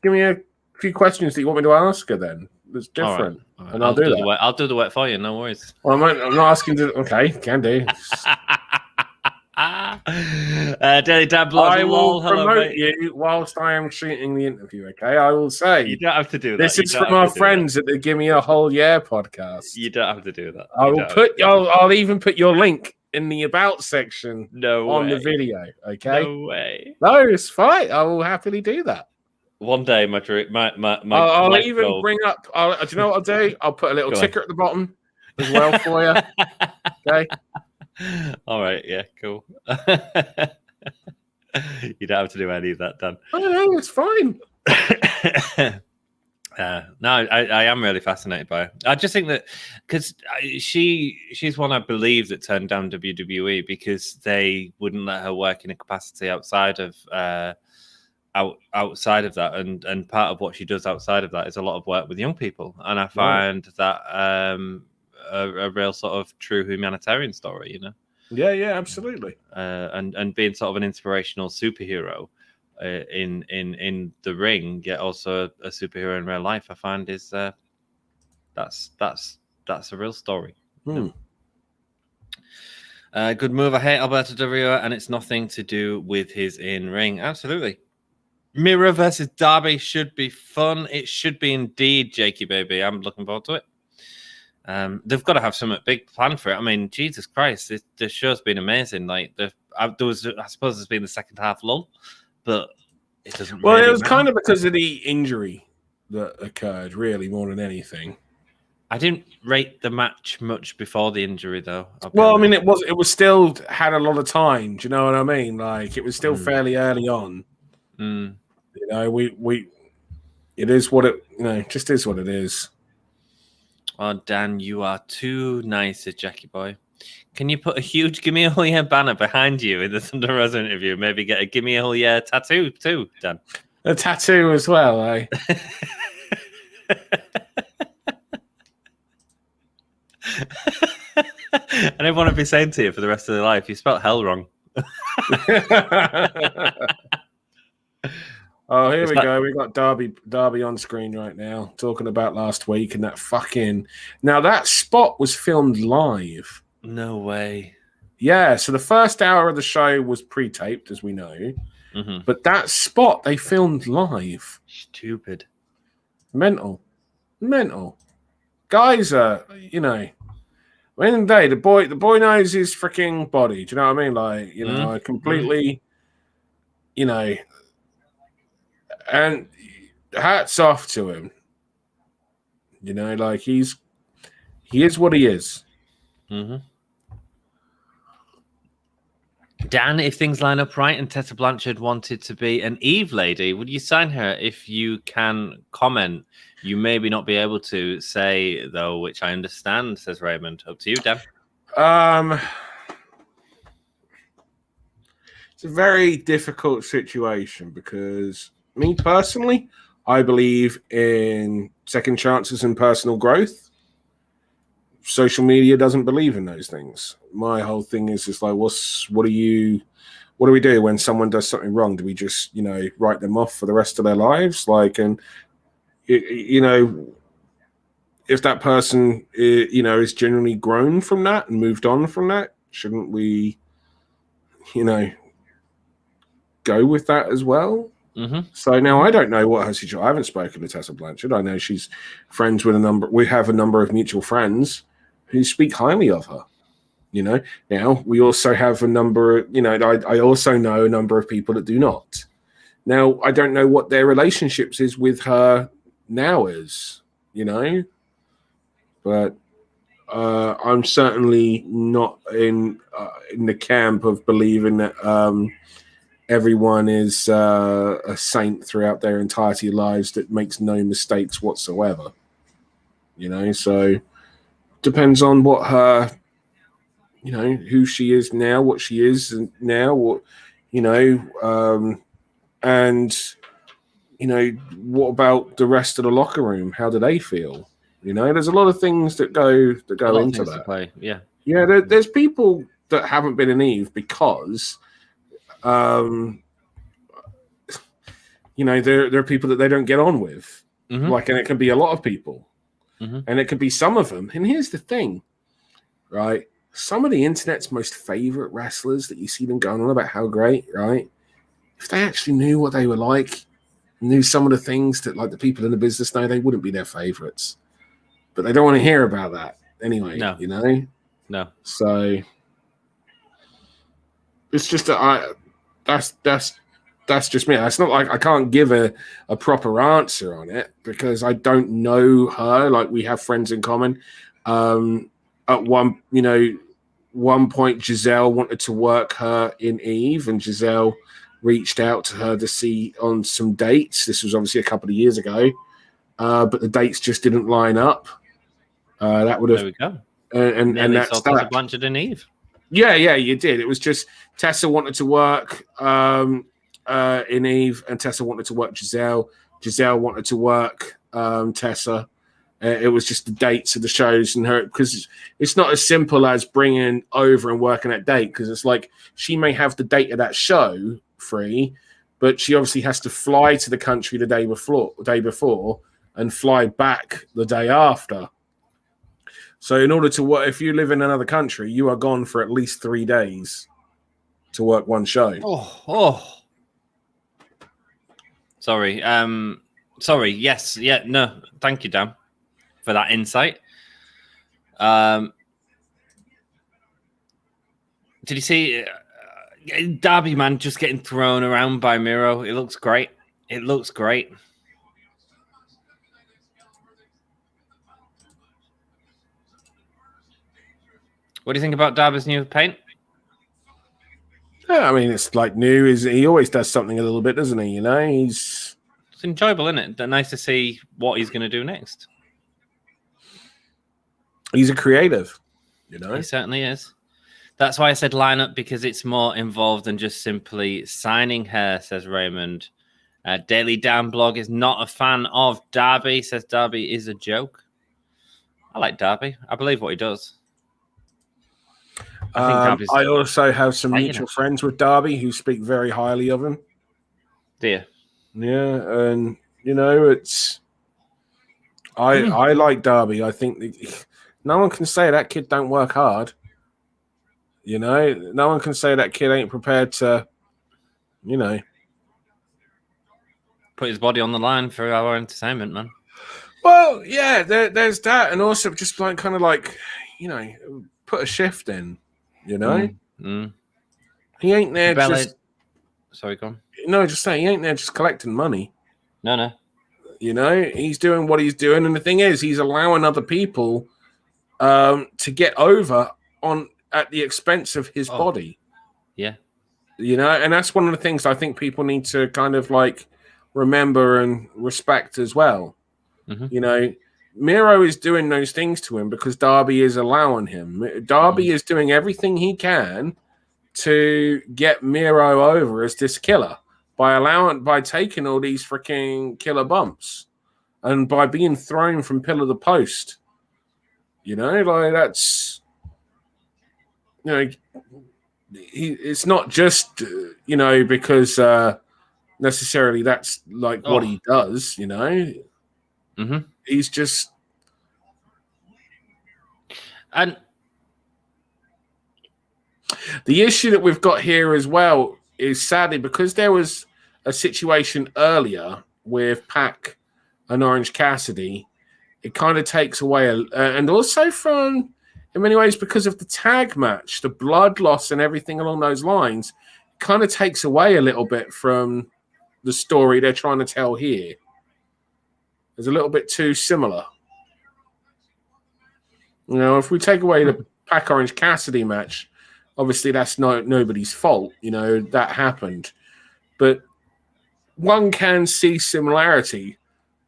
give me a few questions that you want me to ask her then? That's different. All right. And I'll do that. I'll do the work for you. No worries. Well, I'm not asking to. Okay, can do. Daily Dad Blood. I will promote you whilst I am shooting the interview. Okay, I will say you don't have to do that. This is from our friends at the Gimme a Whole Yeah podcast. You don't have to do that. I'll even put your link in the about section. On the video. Okay. No way. No, it's fine. I will happily do that. One day, I'll even goal. Bring up. Do you know what I'll do? I'll put a little ticker at the bottom as well for you. Okay. All right. Yeah. Cool. You don't have to do any of that, Dan. Oh no, it's fine. No, I am really fascinated by her. I just think that because she's one I believe that turned down WWE because they wouldn't let her work in a capacity outside of outside of that, and part of what she does outside of that is a lot of work with young people, and I find that a real sort of true humanitarian story, Yeah, absolutely. And being sort of an inspirational superhero. In the ring, yet also a superhero in real life, I find is that's a real story. Good move. I hate Alberto Del Rio, and it's nothing to do with his in ring. Absolutely. Miro versus Darby should be fun. It should be indeed, Jakey baby. I'm looking forward to it. They've got to have something big planned for it. I mean, Jesus Christ, the show's been amazing. Like I suppose there's been the second half lull. But it doesn't. Well, it was kind of because of the injury that occurred, really, more than anything. I didn't rate the match much before the injury, though. Well, I mean, it was still had a lot of time. Do you know what I mean? Like, it was still fairly early on. It is what it. Just is what it is. Oh, Dan, you are too nice, Jackie boy. Can you put a huge Gimme a Whole Yeah banner behind you in the Thunder Rosa interview? Maybe get a Gimme a Whole Yeah tattoo too, Dan. A tattoo as well, eh? And everyone would be saying to you for the rest of their life, you spelled hell wrong. Oh, here we go. We got Darby on screen right now, talking about last week and that fucking. Now that spot was filmed live. No way. Yeah, so the first hour of the show was pre-taped, as we know. But that spot they filmed live. Stupid. Mental. Mental. Guys are, you know, at the end of the day, the boy knows his freaking body. Do you know what I mean? Like, you know, I completely, you know, and hats off to him. You know, like he is what he is. Mm-hmm. Dan, if things line up right and Tessa Blanchard wanted to be an Eve lady, would you sign her? If you can comment, you maybe not be able to say, though, which I understand, says Raymond. Up to you, Dan. It's a very difficult situation because me personally, I believe in second chances and personal growth. Social media doesn't believe in those things. My whole thing is just like, what do we do when someone does something wrong? Do we just, you know, write them off for the rest of their lives? Like, and you know, if that person, you know, is genuinely grown from that and moved on from that, shouldn't we, you know, go with that as well? Mm-hmm. So now I don't know what her situation. I haven't spoken to Tessa Blanchard. I know she's friends with we have a number of mutual friends who speak highly of her. You know, now we also have a number, you know, I also know a number of people that do not. Now, I don't know what their relationships is with her now is, you know, but I'm certainly not in the camp of believing that everyone is a saint throughout their entirety of lives that makes no mistakes whatsoever. You know, so depends on what her, you know, who she is now, what she is now, what, you know, and, you know, what about the rest of the locker room? How do they feel? You know, there's a lot of things that go into that. Yeah. Yeah, there's people that haven't been in Eve because, you know, there are people that they don't get on with. Mm-hmm. Like, and it can be a lot of people. Mm-hmm. And it could be some of them. And here's the thing, right? Some of the internet's most favorite wrestlers that you see them going on about how great, right? If they actually knew what they were like, knew some of the things that like the people in the business know, they wouldn't be their favorites. But they don't want to hear about that anyway, No. you know? No. So it's just that that's just me. It's not like I can't give a proper answer on it because I don't know her. Like we have friends in common. At one point Giselle wanted to work her in Eve, and Giselle reached out to her to see on some dates. This was obviously a couple of years ago, but the dates just didn't line up. That would have. There we go. And that's that. Tessa Blanchard and Eve. Yeah, you did. It was just Tessa wanted to work in Eve, and Tessa wanted to work Giselle. Giselle wanted to work Tessa. It was just the dates of the shows and her, because it's not as simple as bringing over and working that date, because it's like she may have the date of that show free, but she obviously has to fly to the country the day before and fly back the day after. So in order to work, if you live in another country, you are gone for at least 3 days to work one show. Oh. Sorry. Sorry. Yes. Yeah. No. Thank you, Dan, for that insight. Did you see Darby, man, just getting thrown around by Miro? It looks great. It looks great. What do you think about Darby's new paint? Yeah, I mean, it's like new. He always does something a little bit, doesn't he? You know, it's enjoyable, isn't it? Nice to see what he's going to do next. He's a creative, you know. He certainly is. That's why I said lineup, because it's more involved than just simply signing her, says Raymond. Daily Dan blog is not a fan of Darby, says Darby is a joke. I like Darby. I believe what he does. I also have some mutual friends with Darby who speak very highly of him. Dear. Yeah, and you know, it's I like Darby. I think no one can say that kid don't work hard. You know, no one can say that kid ain't prepared to, you know, put his body on the line for our entertainment, man. Well, yeah, there's that, and also just like kind of like, put a shift in. He ain't there just. Sorry, go on. No, just saying, he ain't there just collecting money. No. He's doing what he's doing, and the thing is, he's allowing other people to get over at the expense of his body. Yeah. And that's one of the things I think people need to kind of like remember and respect as well. Mm-hmm. Miro is doing those things to him because Darby is allowing him. Darby is doing everything he can to get Miro over as this killer by taking all these freaking killer bumps and by being thrown from pillar to post. Like that's it's not just because necessarily that's like what he does. Mm-hmm. He's just and the issue that we've got here as well is sadly because there was a situation earlier with Pac and Orange Cassidy. It kind of takes away, and also from, in many ways, because of the tag match, the blood loss and everything along those lines, it kind of takes away a little bit from the story they're trying to tell here. It's a little bit too similar. If we take away the Pac Orange Cassidy match, obviously that's nobody's fault. That happened. But one can see similarity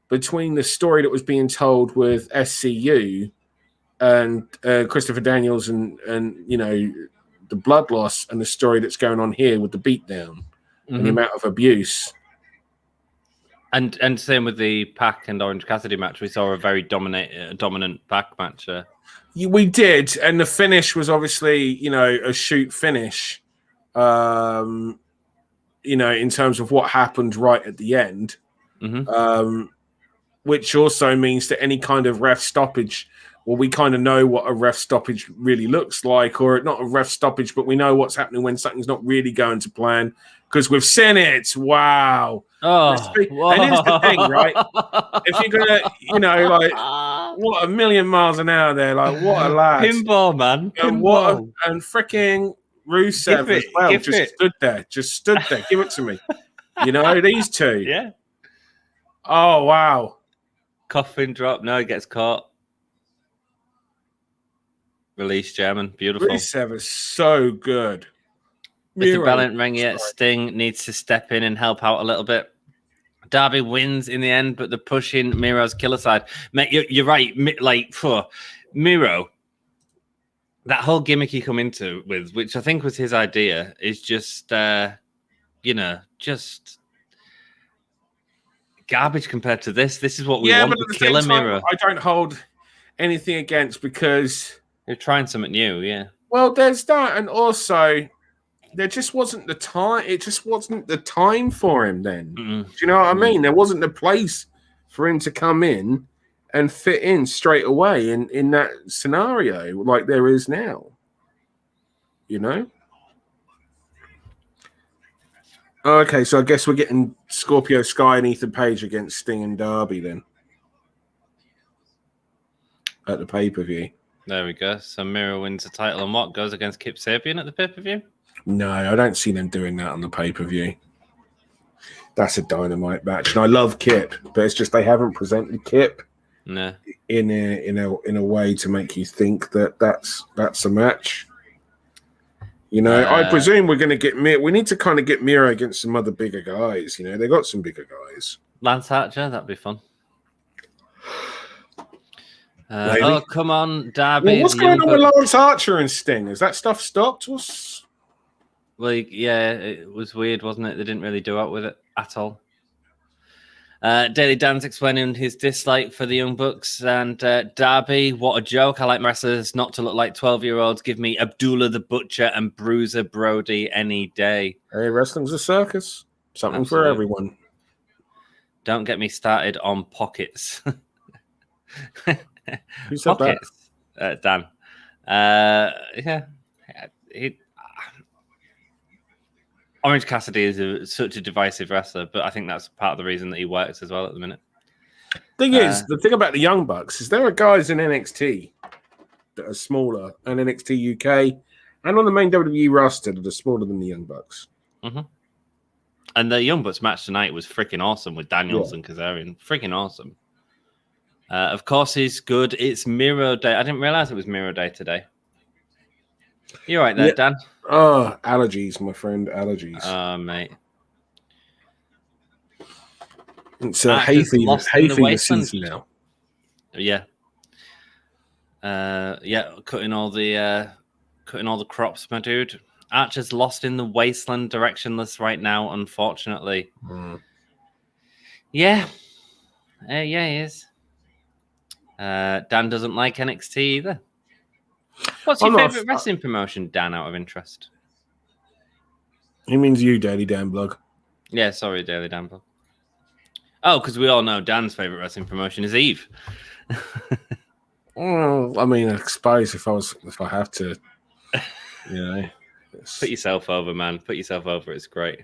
between the story that was being told with SCU and Christopher Daniels and the blood loss and the story that's going on here with the beatdown and the amount of abuse. And same with the Pac and Orange Cassidy match. We saw a very dominant Pac match. We did, and the finish was obviously a shoot finish. In terms of what happened right at the end. Mm-hmm. Which also means that any kind of ref stoppage, well, we kind of know what a ref stoppage really looks like, or not a ref stoppage, but we know what's happening when something's not really going to plan because we've seen it. Wow. And here's the thing, right? If you're gonna, like, what, 1,000,000 miles an hour there, like, what a lad. Pinball, man. Pinball. And freaking Rusev as well just stood there. Give it to me. These two. Yeah. Oh, wow. Coffin drop. No, he gets caught. Release German. Beautiful. Rusev is so good. Mr. Ballant ring yet. Sting needs to step in and help out a little bit. Darby wins in the end, but the push in Miro's killer side. Mate, you're right. Like, Miro, that whole gimmick he come into with, which I think was his idea, is just, just garbage compared to this. This is what we want to kill a Miro. I don't hold anything against because you're trying something new, yeah. Well, there's that, and also there just wasn't the time. It just wasn't the time for him then. Do you know what I mean? There wasn't the place for him to come in and fit in straight away in that scenario like there is now. Okay, so I guess we're getting Scorpio Sky and Ethan Page against Sting and Darby then at the pay-per-view. There we go. So Miro wins the title and what goes against Kip Sabian at the pay-per-view? No, I don't see them doing that on the pay-per-view. That's a Dynamite match, and I love Kip, but it's just they haven't presented Kip in a way to make you think that that's a match. I presume we're going to get Miro. We need to kind of get Miro against some other bigger guys. They got some bigger guys. Lance Archer, that'd be fun. Come on, Darby. Well, what's going on with Lance Archer and Sting? Has that stuff stopped? Well, yeah, it was weird, wasn't it? They didn't really do out with it at all. Daily Dan's explaining his dislike for the Young Bucks and Darby. What a joke. I like wrestlers not to look like 12-year-olds. Give me Abdullah the Butcher and Bruiser Brody any day. Hey, wrestling's a circus. Something Absolutely. for everyone. Don't get me started on pockets. Who said pockets? Dan. Yeah. Orange Cassidy is such a divisive wrestler, but I think that's part of the reason that he works as well at the minute. The thing about the Young Bucks is there are guys in NXT that are smaller, and NXT UK, and on the main WWE roster that are smaller than the Young Bucks. Mm-hmm. And the Young Bucks match tonight was freaking awesome with Daniels and Kazarian. Freaking awesome. Of course, he's good. It's Miro Day. I didn't realize it was Miro Day today. You all right there, Dan? Oh, allergies, my friend. Allergies. Oh, mate. It's hay fever season now. Yeah. Cutting all the crops, my dude. Archer's lost in the wasteland, directionless right now, unfortunately. Yeah, he is. Dan doesn't like NXT either. What's your favorite wrestling promotion, Dan, out of interest? He means you, Daily Dan Blog. Yeah, sorry, Daily Dan Blog. Oh, because we all know Dan's favorite wrestling promotion is Eve. Well, I mean, I suppose if I have to, Put yourself over, man. Put yourself over. It's great.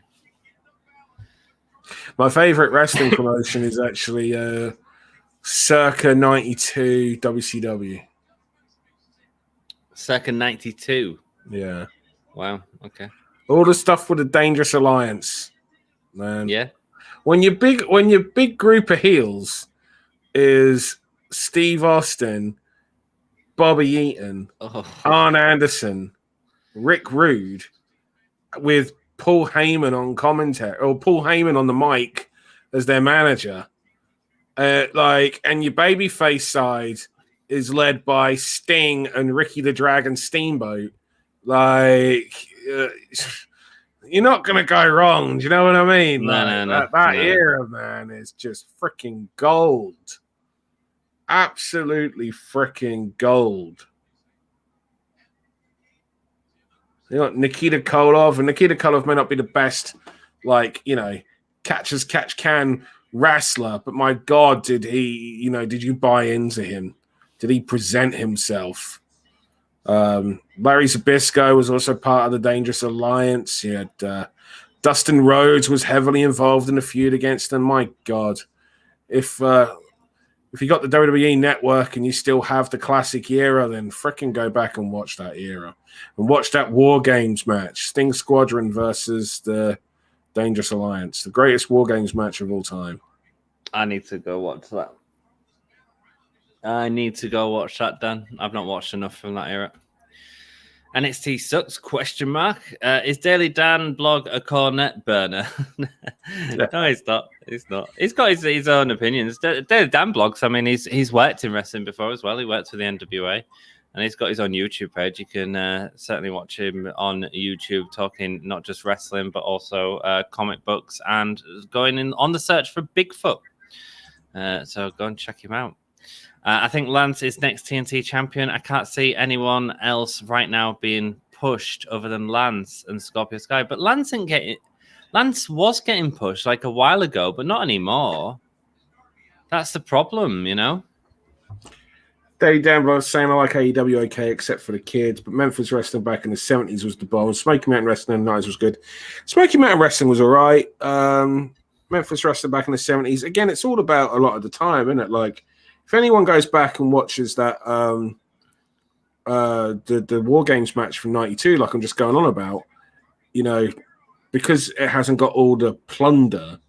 My favorite wrestling promotion is actually circa 92 WCW. Circa 92. Yeah. Wow. Okay. All the stuff with the Dangerous Alliance, man. Yeah. When your big group of heels is Steve Austin, Bobby Eaton, Arn Anderson, Rick Rude, with Paul Heyman on commentary, or Paul Heyman on the mic as their manager, and your babyface side is led by Sting and Ricky the Dragon Steamboat. You're not gonna go wrong. Do you know what I mean? No. That era, man, is just freaking gold. Absolutely freaking gold. You know, Nikita Koloff, and Nikita Koloff may not be the best, catch-as-catch-can wrestler, but my God, did did you buy into him? Did he present himself? Larry Zbyszko was also part of the Dangerous Alliance. He had Dustin Rhodes was heavily involved in the feud against them. My God, if you got the WWE Network and you still have the classic era, then fricking go back and watch that era and watch that War Games match, Sting Squadron versus the Dangerous Alliance, the greatest War Games match of all time. I need to go watch that. Dan. I've not watched enough from that era. NXT sucks, question mark. Is Daily Dan Blog a cornet burner? No, he's not. He's got his own opinions. Daily Dan Blogs, I mean, he's worked in wrestling before as well. He worked for the NWA, and he's got his own YouTube page. You can certainly watch him on YouTube talking not just wrestling, but also comic books and going in on the search for Bigfoot. So go and check him out. I think Lance is next TNT champion. I can't see anyone else right now being pushed other than Lance and Scorpio Sky. But Lance was getting pushed like a while ago, but not anymore. That's the problem, you know? Dave Danville was saying I like AEW okay, except for the kids, but Memphis wrestling back in the 70s was the bomb. Smoky Mountain wrestling in the 90s was good. Smoky Mountain wrestling was all right. Memphis wrestling back in the 70s. Again, it's all about a lot of the time, isn't it? Like, if anyone goes back and watches that the War Games match from 92, like I'm just going on about, because it hasn't got all the plunder,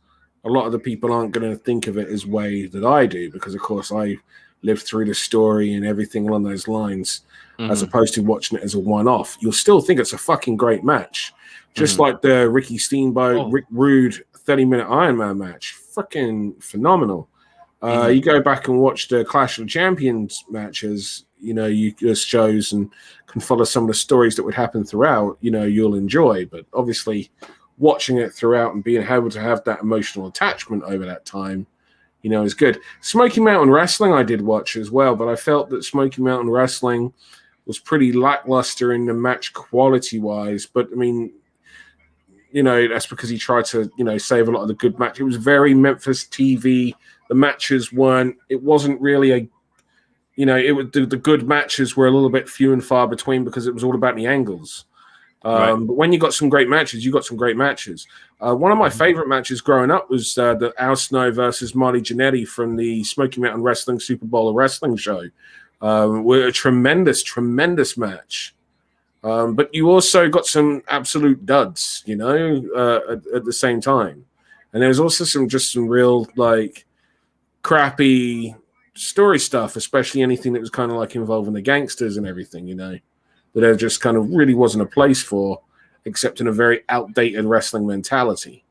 a lot of the people aren't going to think of it as way that I do, because, of course, I lived through the story and everything along those lines, as opposed to watching it as a one-off. You'll still think it's a fucking great match. Just like the Ricky Steamboat, Rick Rude 30-minute Iron Man match. Freaking phenomenal. You go back and watch the Clash of the Champions matches, you just shows and can follow some of the stories that would happen throughout, you'll enjoy. But obviously watching it throughout and being able to have that emotional attachment over that time, is good. Smoky Mountain Wrestling I did watch as well, but I felt that Smoky Mountain Wrestling was pretty lackluster in the match quality-wise. But, I mean, that's because he tried to, save a lot of the good match. It was very Memphis TV. The matches it wasn't really the good matches were a little bit few and far between because it was all about the angles. Right. But when you got some great matches, you got some great matches. One of my favorite matches growing up was the Al Snow versus Marty Jannetty from the Smoky Mountain Wrestling Super Bowl of Wrestling show. Were a tremendous, tremendous match. But you also got some absolute duds, at the same time. And there was also some real like crappy story stuff, especially anything that was kind of like involving the gangsters and everything, that there just kind of really wasn't a place for, except in a very outdated wrestling mentality.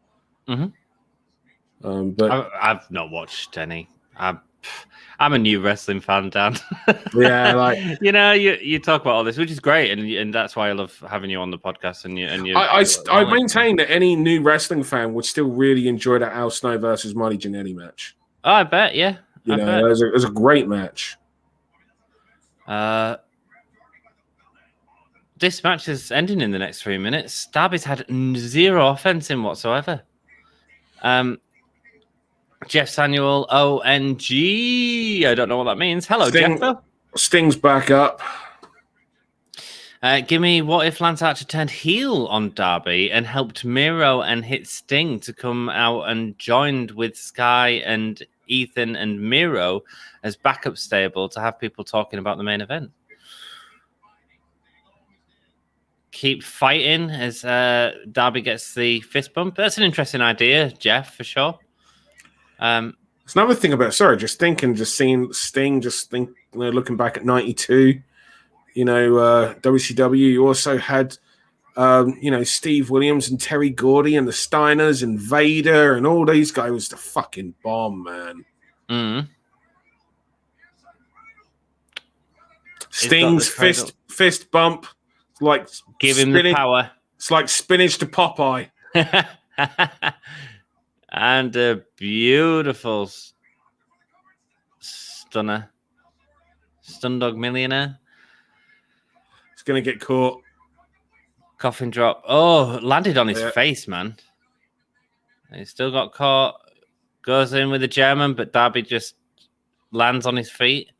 Mm-hmm. But I've not watched any. I'm a new wrestling fan, Dan. Yeah, like you talk about all this, which is great, and that's why I love having you on the podcast. I maintain that any new wrestling fan would still really enjoy that Al Snow versus Marty Jannetty match. Oh, I bet, yeah. It was a great match. This match is ending in the next 3 minutes. Darby's had zero offense in whatsoever. Jeff Samuel, ONG. I don't know what that means. Hello, Jeff. Though. Sting's back up. Gimme, what if Lance Archer turned heel on Darby and helped Miro and hit Sting to come out and joined with Sky and Ethan and Miro as backup stable to have people talking about the main event? Keep fighting as Darby gets the fist bump. That's an interesting idea, Jeff, for sure. It's another thing about seeing Sting, looking back at 92, WCW. You also had, Steve Williams and Terry Gordy and the Steiners and Vader and all these guys. Was the fucking bomb, man. Mm. Sting's fist bump, like give him the power. It's like spinach to Popeye. And a beautiful Stundog Millionaire. He's going to get caught. Coffin drop. Oh, landed on his face, man. He still got caught. Goes in with the German, but Darby just lands on his feet.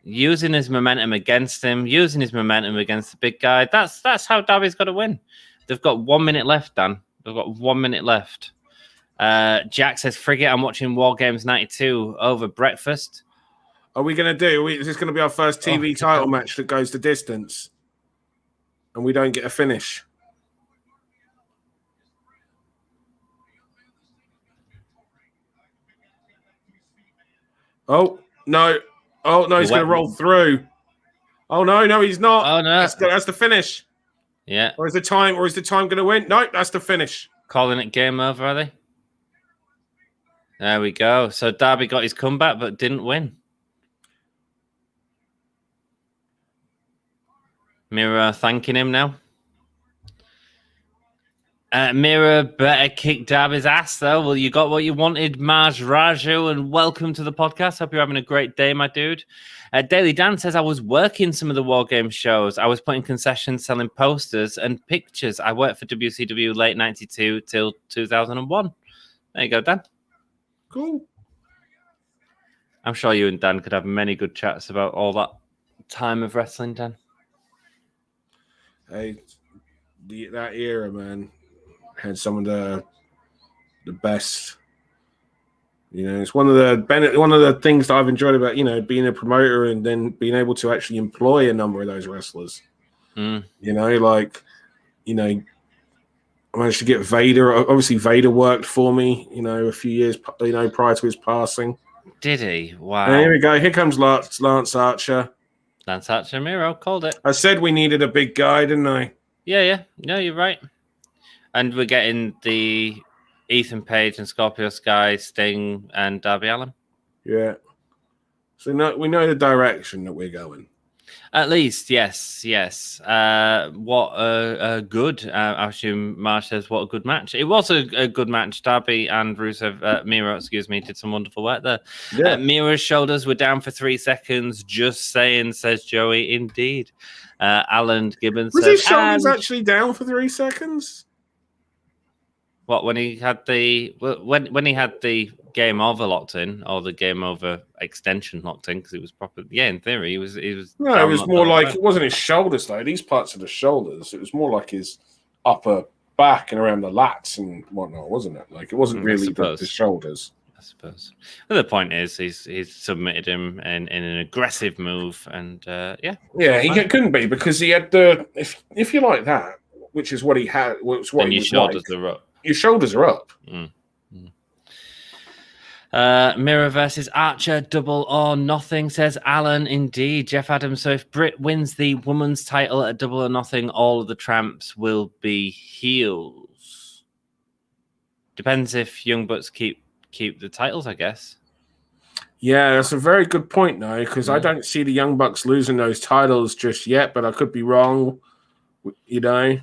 Using his momentum against him. Using his momentum against the big guy. That's how Darby's got to win. They've got 1 minute left, Dan. They've got 1 minute left. Jack says, "Frigate, I'm watching War Games 92 over breakfast." Are we going to do? Is this going to be our first TV title match that goes the distance? And we don't get a finish? Oh, no. Oh, no, he's going to roll through. Oh, no, he's not. Oh, no. That's the finish. Yeah. Or is the time going to win? No, that's the finish. Calling it game over, are they? There we go. So Darby got his comeback, but didn't win. Miro thanking him now. Miro better kick Darby's ass, though. Well, you got what you wanted, Maj Raju, and welcome to the podcast. Hope you're having a great day, my dude. Daily Dan says, I was working some of the War Games shows. I was putting concessions, selling posters and pictures. I worked for WCW late 92 till 2001. There you go, Dan. Cool. I'm sure you and Dan could have many good chats about all that time of wrestling, Dan. Hey, that era, man, had some of the best. It's one of the things that I've enjoyed about being a promoter and then being able to actually employ a number of those wrestlers. I managed to get Vader. Obviously, Vader worked for me. A few years prior to his passing. Did he? Wow. And here we go. Here comes Lance Archer. Lance Archer, Miro called it. I said we needed a big guy, didn't I? Yeah. No, you're right. And we're getting the Ethan Page and Scorpio Sky, Sting, and Darby Allin. Yeah. So we know the direction that we're going. At least, yes. What a good, I assume Marsh says, what a good match. It was a good match. Darby and Miro, did some wonderful work there. Yeah. Miro's shoulders were down for 3 seconds. Just saying, says Joey. Indeed. Alan Gibbons was his shoulders actually down for 3 seconds? What, when he had the game over locked in or the game over extension locked in because it was proper. Yeah, in theory, he was. No, it was more like it wasn't his shoulders though. These parts of the shoulders. It was more like his upper back and around the lats and whatnot, wasn't it? Like it wasn't really the shoulders. I suppose. But the point is, he's submitted him in an aggressive move, and he couldn't be because he had the if you like that, which is what he had. What then your shoulders are up. Your shoulders are up. Miro versus Archer, Double or Nothing, says Allin. Indeed, Jeff Adams. So if Britt wins the women's title at Double or Nothing, all of the tramps will be heels. Depends if Young Bucks keep the titles, I guess. Yeah, that's a very good point, though, because I don't see the Young Bucks losing those titles just yet, but I could be wrong, you know.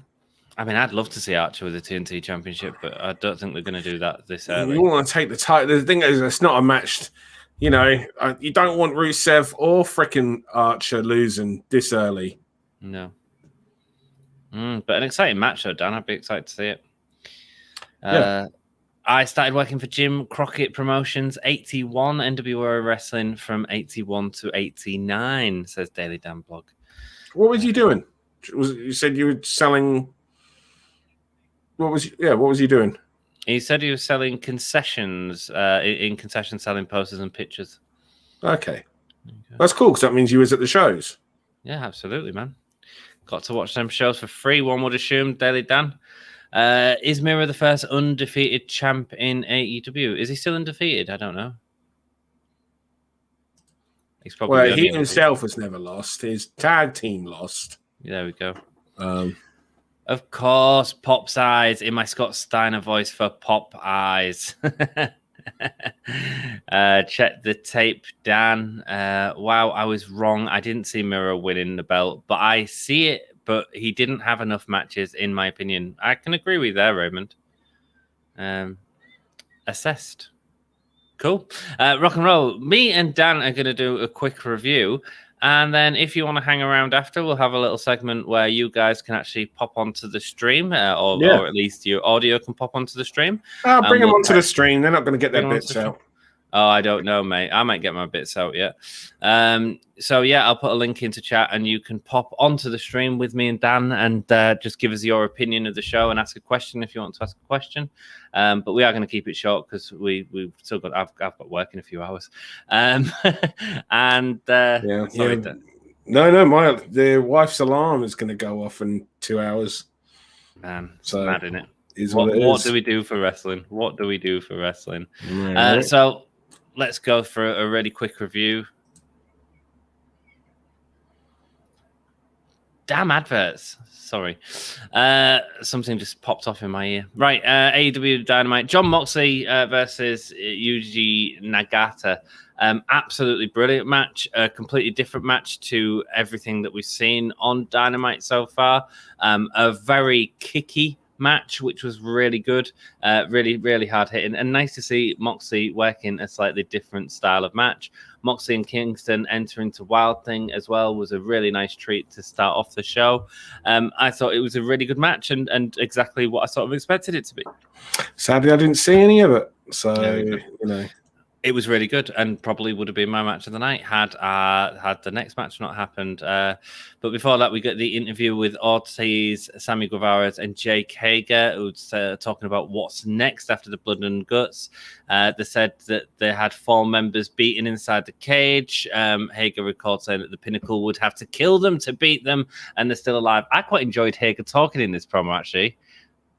I mean, I'd love to see Archer with the TNT Championship, but I don't think they're going to do that this early. You want to take the title. The thing is, it's not a match. You know, you don't want Rusev or freaking Archer losing this early. No. But an exciting match, though, Dan. I'd be excited to see it. I started working for Jim Crockett Promotions, 81, NWO Wrestling from 81 to 89, says Daily Dan Blog. What was you doing? You said you were selling... What was he doing? He said he was selling concessions, in concessions, selling posters and pictures. Okay. That's cool, because that means you was at the shows. Yeah, absolutely, man. Got to watch them shows for free, one would assume, Daily Dan. Is Miro the first undefeated champ in AEW? Is he still undefeated? I don't know. He's probably he himself has never lost. His tag team lost. There we go. Of course, Pop's Eyes in my Scott Steiner voice for Pop Eyes. Check the tape, Dan. Wow, I was wrong. I didn't see Miro winning the belt, but I see it. But he didn't have enough matches, in my opinion. I can agree with you there, Raymond. Assessed. Cool. Rock and roll. Me and Dan are going to do a quick review. And then if you want to hang around after, we'll have a little segment where you guys can actually pop onto the stream, or at least your audio can pop onto the stream. I'll bring them onto the stream. They're not going to get their bits out. Oh, I don't know, mate. I might get my bits out yet. So, yeah, I'll put a link into chat and you can pop onto the stream with me and Dan and just give us your opinion of the show and ask a question if you want to ask a question. But we are going to keep it short because we've still got, I've got work in a few hours. No, the wife's alarm is going to go off in 2 hours. Man, so mad, isn't it? What do we do for wrestling? What do we do for wrestling? Right. So let's go for a really quick review. Damn adverts. Sorry. Something just popped off in my ear. Right. AEW Dynamite. Jon Moxley versus Yuji Nagata. Absolutely brilliant match. A completely different match to everything that we've seen on Dynamite so far. A very kicky match, which was really good, really, really hard hitting, and nice to see Moxley working a slightly different style of match. Moxley and Kingston entering to Wild Thing as well was a really nice treat to start off the show. I thought it was a really good match and exactly what I sort of expected it to be. Sadly, I didn't see any of it, so you know. It was really good and probably would have been my match of the night had the next match not happened. But before that, we got the interview with Ortiz, Sammy Guevara, and Jake Hager, who's talking about what's next after the Blood and Guts. They said that they had 4 members beaten inside the cage. Hager recalled saying that the Pinnacle would have to kill them to beat them, and they're still alive. I quite enjoyed Hager talking in this promo, actually.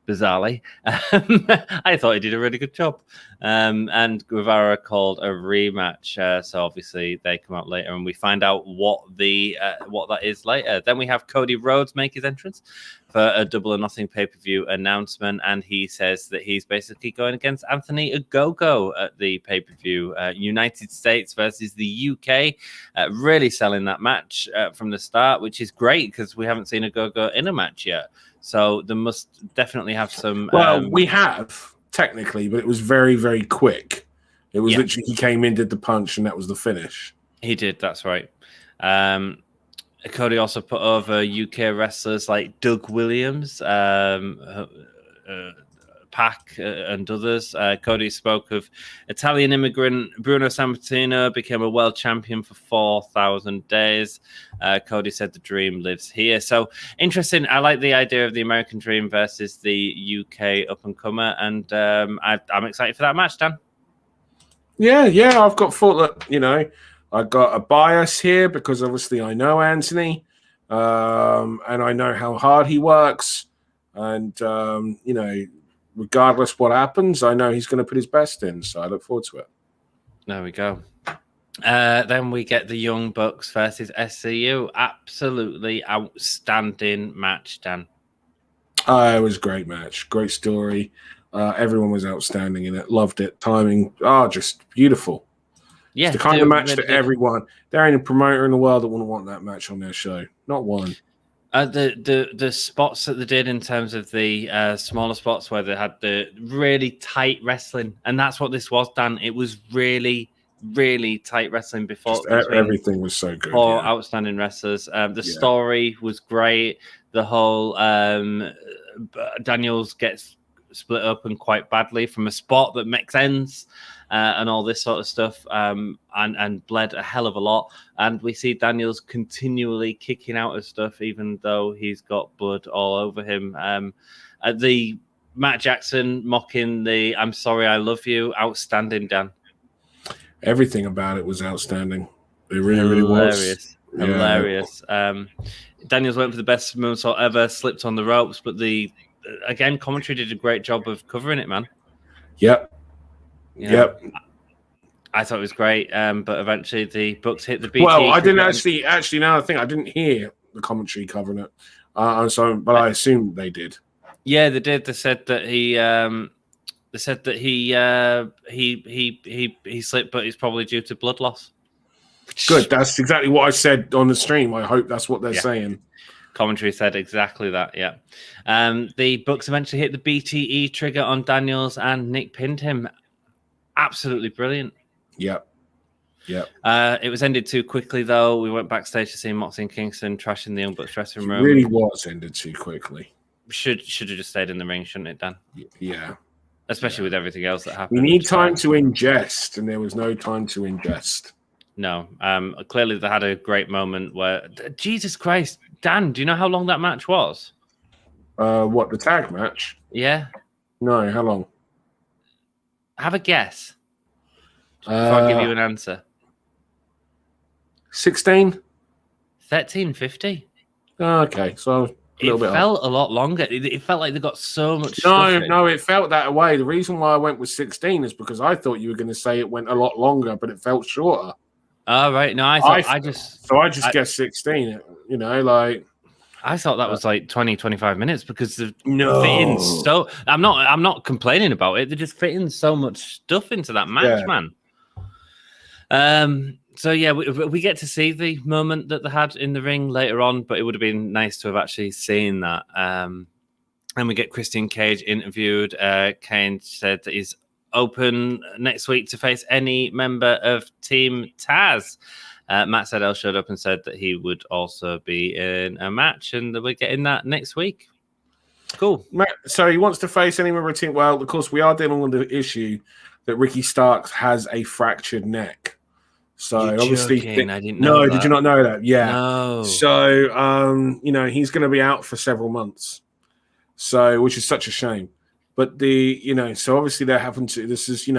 Bizarrely, I thought he did a really good job. And Guevara called a rematch. So obviously they come out later, and we find out what that is later. Then we have Cody Rhodes make his entrance for a Double or Nothing pay-per-view announcement, and he says that he's basically going against Anthony Ogogo at the pay-per-view. United States versus the UK, really selling that match from the start, which is great because we haven't seen Ogogo in a match yet. So they must definitely have some. Well, we have technically, but it was very, very quick. It was literally he came in, did the punch, and that was the finish. He did. That's right. Cody also put over UK wrestlers like Doug Williams, Pac and others. Cody spoke of Italian immigrant Bruno Sammartino became a world champion for 4,000 days. Cody said the dream lives here. So interesting. I like the idea of the American Dream versus the UK up-and-comer, and I'm excited for that match, Dan. Yeah, I've got thought that, I got a bias here because obviously I know Anthony, and I know how hard he works, and regardless what happens, I know he's going to put his best in, so I look forward to it. There we go. Then we get the Young Bucks versus SCU. Absolutely outstanding match, Dan. It was a great match, great story. Everyone was outstanding in it. Loved it. Timing, just beautiful. Yeah, it's the kind of match that everyone. There ain't a promoter in the world that wouldn't want that match on their show. Not one. The spots that they did in terms of the smaller spots where they had the really tight wrestling, and that's what this was, Dan. It was really, really tight wrestling before. Everything was so good. Four outstanding wrestlers. The story was great. The whole Daniels gets split up and quite badly from a spot that makes sense. And all this sort of stuff, and bled a hell of a lot. And we see Daniels continually kicking out of stuff, even though he's got blood all over him. The Matt Jackson mocking the "I'm sorry, I love you," outstanding, Dan. Everything about it was outstanding. It really was. Hilarious. Daniels went for the best moonsault ever, slipped on the ropes, but again, commentary did a great job of covering it, man. Yep. Yep. I thought it was great, but eventually the Bucks hit the BT. Well, I didn't actually. Now I think I didn't hear the commentary covering it, but I assumed they did. Yeah, they did. They said that he slipped, but it's probably due to blood loss. Good. That's exactly what I said on the stream. I hope that's what they're saying. Commentary said exactly that. Yeah. The Bucks eventually hit the BTE trigger on Daniels, and Nick pinned him. Absolutely brilliant. Yep. It was ended too quickly, though. We went backstage to see Moxley and Kingston trashing the Young Bucks dressing room. It really was ended too quickly. Should have just stayed in the ring, shouldn't it, Dan? Yeah. Especially with everything else that happened. We need time to ingest, and there was no time to ingest. No. Clearly, they had a great moment where... Jesus Christ. Dan, do you know how long that match was? What, the tag match? Yeah. No, how long? Have a guess. Before I give you an answer. 16? 13:50. Okay, so it felt a lot longer. It felt like they got so much stuff No, it felt that way. The reason why I went with 16 is because I thought you were going to say it went a lot longer, but it felt shorter. Oh, right. No, I just guessed 16, I thought that was like 20, 25 minutes because they're fitting so... I'm not complaining about it. They're just fitting so much stuff into that match, man. So, yeah, we get to see the moment that they had in the ring later on, but it would have been nice to have actually seen that. And we get Christian Cage interviewed. Kane said that he's open next week to face any member of Team Taz. Matt Sydal showed up and said that he would also be in a match, and that we're getting that next week. Cool. So he wants to face any member of Team. Well, of course, we are dealing with the issue that Ricky Starks has a fractured neck. So You're obviously, joking. I didn't know that. Did you not know that? Yeah. No. So he's going to be out for several months. So, which is such a shame. But so obviously they're having to. This is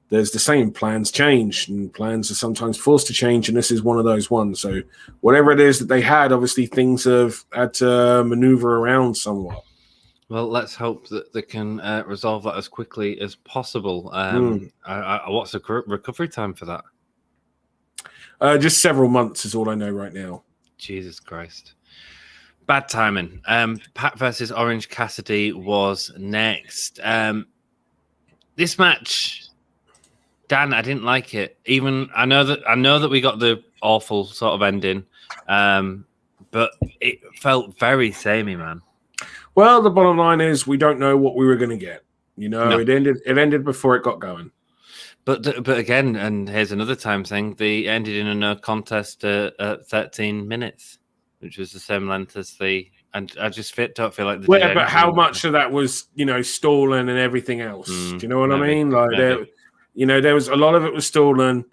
there's the same plans change, and plans are sometimes forced to change, and this is one of those ones. So whatever it is that they had, obviously things have had to maneuver around somewhat. Well, let's hope that they can resolve that as quickly as possible. What's the recovery time for that? Just several months is all I know right now. Jesus Christ. Bad timing. Pat versus Orange Cassidy was next. This match... Dan, I didn't like it. Even I know that we got the awful sort of ending, but it felt very samey, man. Well, the bottom line is we don't know what we were going to get. No. It ended before it got going. But again, and here's another time thing: they ended in a no contest at 13 minutes, which was the same length as the And I just don't feel like. Well, but how much of that was, stolen and everything else? Do you know what I mean? Like, there was a lot of it was stolen.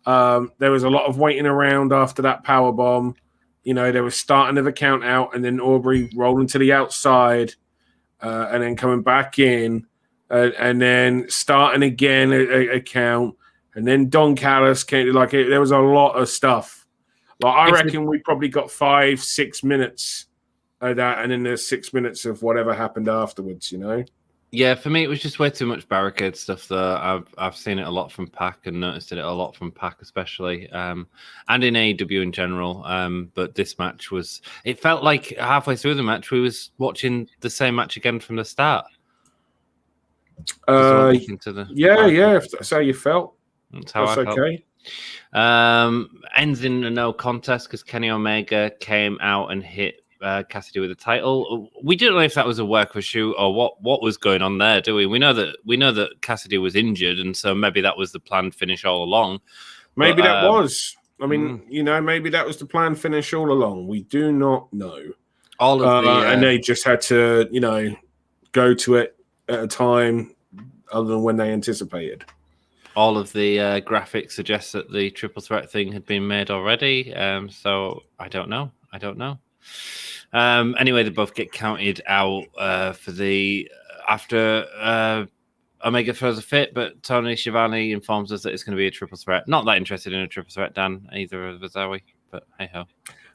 There was a lot of waiting around after that power bomb. They were starting the count out, and then Aubrey rolling to the outside, and then coming back in, and then starting again a count, and then Don Callis came. There was a lot of stuff. Like, I reckon we probably got 5-6 minutes of that, and then there's 6 minutes of whatever happened afterwards. Yeah, for me, it was just way too much barricade stuff. Though I've seen it a lot from Pac and noticed it a lot from Pac, especially, and in AEW in general. But this match it felt like halfway through the match we was watching the same match again from the start. Yeah. If that's how you felt, that's how I felt. Okay. Ends in a no contest because Kenny Omega came out and hit Cassidy with the title. We didn't know if that was a work or shoot or what was going on there, do we? We know that Cassidy was injured, and so maybe that was the planned finish all along. Maybe that was. I mean, maybe that was the planned finish all along. We do not know. All of and they just had to, go to it at a time other than when they anticipated. All of the graphics suggest that the triple threat thing had been made already. So I don't know. Anyway, they both get counted out after Omega throws a fit, but Tony Schiavone informs us that it's going to be a triple threat. Not that interested in a triple threat, Dan. Either of us, are we? But hey ho.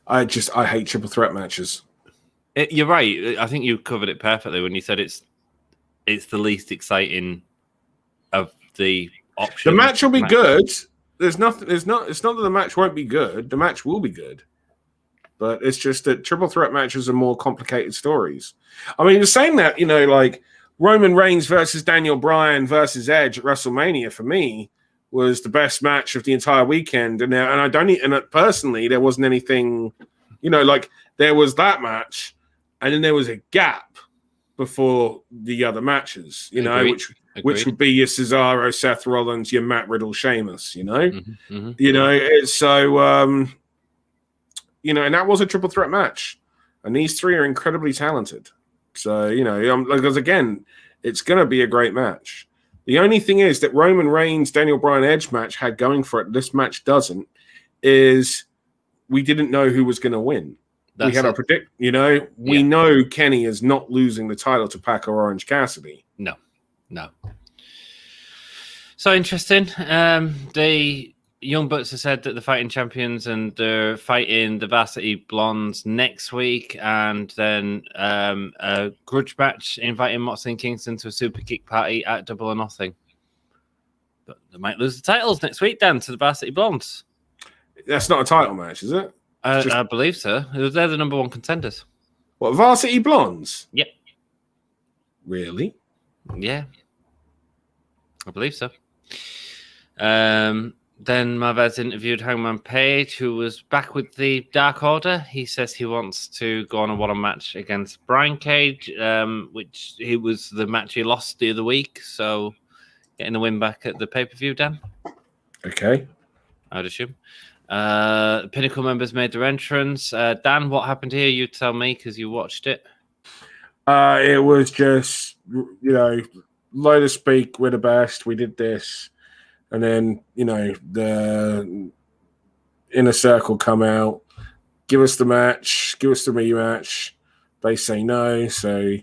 I hate triple threat matches. You're right. I think you covered it perfectly when you said it's the least exciting of the options. The match will be good. It's not that the match won't be good. The match will be good. But it's just that triple threat matches are more complicated stories. I mean, saying that, like Roman Reigns versus Daniel Bryan versus Edge at WrestleMania for me was the best match of the entire weekend. And personally, there wasn't anything, like there was that match, and then there was a gap before the other matches, Agreed. which would be your Cesaro, Seth Rollins, your Matt Riddle, Sheamus, Mm-hmm. It's so. And that was a triple threat match. And these three are incredibly talented. So, because again, it's going to be a great match. The only thing is that Roman Reigns, Daniel Bryan, Edge match had going for it. This match doesn't, is we didn't know who was going to win. We had to predict, we know Kenny is not losing the title to Pac or Orange Cassidy. No. So interesting. The Young Bucks have said that they're fighting champions and they're fighting the Varsity Blondes next week, and then a grudge match inviting Moxley and Kingston to a super kick party at Double or Nothing. But they might lose the titles next week, Dan, to the Varsity Blondes. That's not a title match, is it? I believe so. They're the number one contenders. What, Varsity Blondes? Yep. Really? Yeah. I believe so. Then Marvez interviewed Hangman Page, who was back with the Dark Order. He says he wants to go on a one-on match against Brian Cage, which he was the match he lost the other week. So getting the win back at the pay-per-view, Dan. Okay. I'd assume. Pinnacle members made their entrance. Dan, what happened here? You tell me, because you watched it. It was just, load of speak, we're the best, we did this. And then, the Inner Circle come out, give us the match, give us the rematch. They say no, so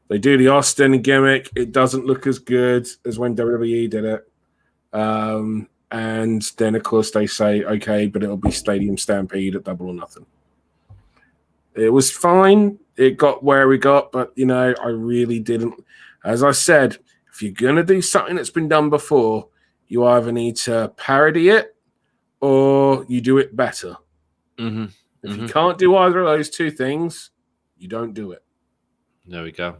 they do the Austin gimmick. It doesn't look as good as when WWE did it. And then, of course, they say, okay, but it'll be Stadium Stampede at Double or Nothing. It was fine. It got where we got, but, I really didn't. As I said, if you're going to do something that's been done before, you either need to parody it or you do it better. Mm-hmm. If you can't do either of those two things, you don't do it. There we go.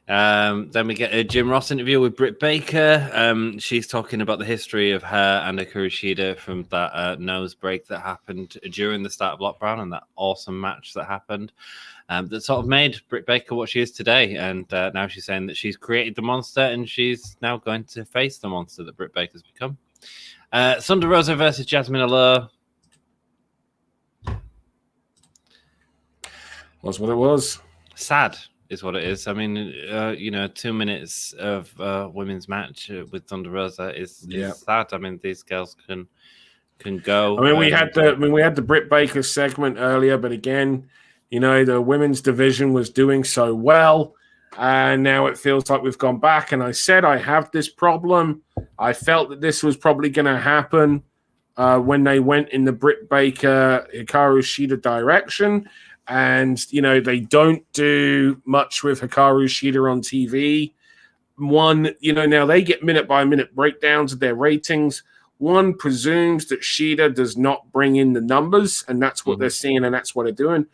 Then we get a Jim Ross interview with Britt Baker. She's talking about the history of her and Hikaru Shida from that nose break that happened during the start of Lockdown and that awesome match that happened. That sort of made Britt Baker what she is today. And now she's saying that she's created the monster and she's now going to face the monster that Britt Baker's become. Thunder Rosa versus Jasmine Allure. Was what it was. Sad is what it is. I mean, 2 minutes of women's match with Thunder Rosa is sad. I mean, these girls can go. I mean, we had the Britt Baker segment earlier, but again, the women's division was doing so well, and now it feels like we've gone back. And I said I have this problem. I felt that this was probably going to happen when they went in the Britt Baker Hikaru Shida direction. And, they don't do much with Hikaru Shida on TV. Now they get minute-by-minute breakdowns of their ratings. One presumes that Shida does not bring in the numbers, and that's what they're seeing, and that's what they're doing.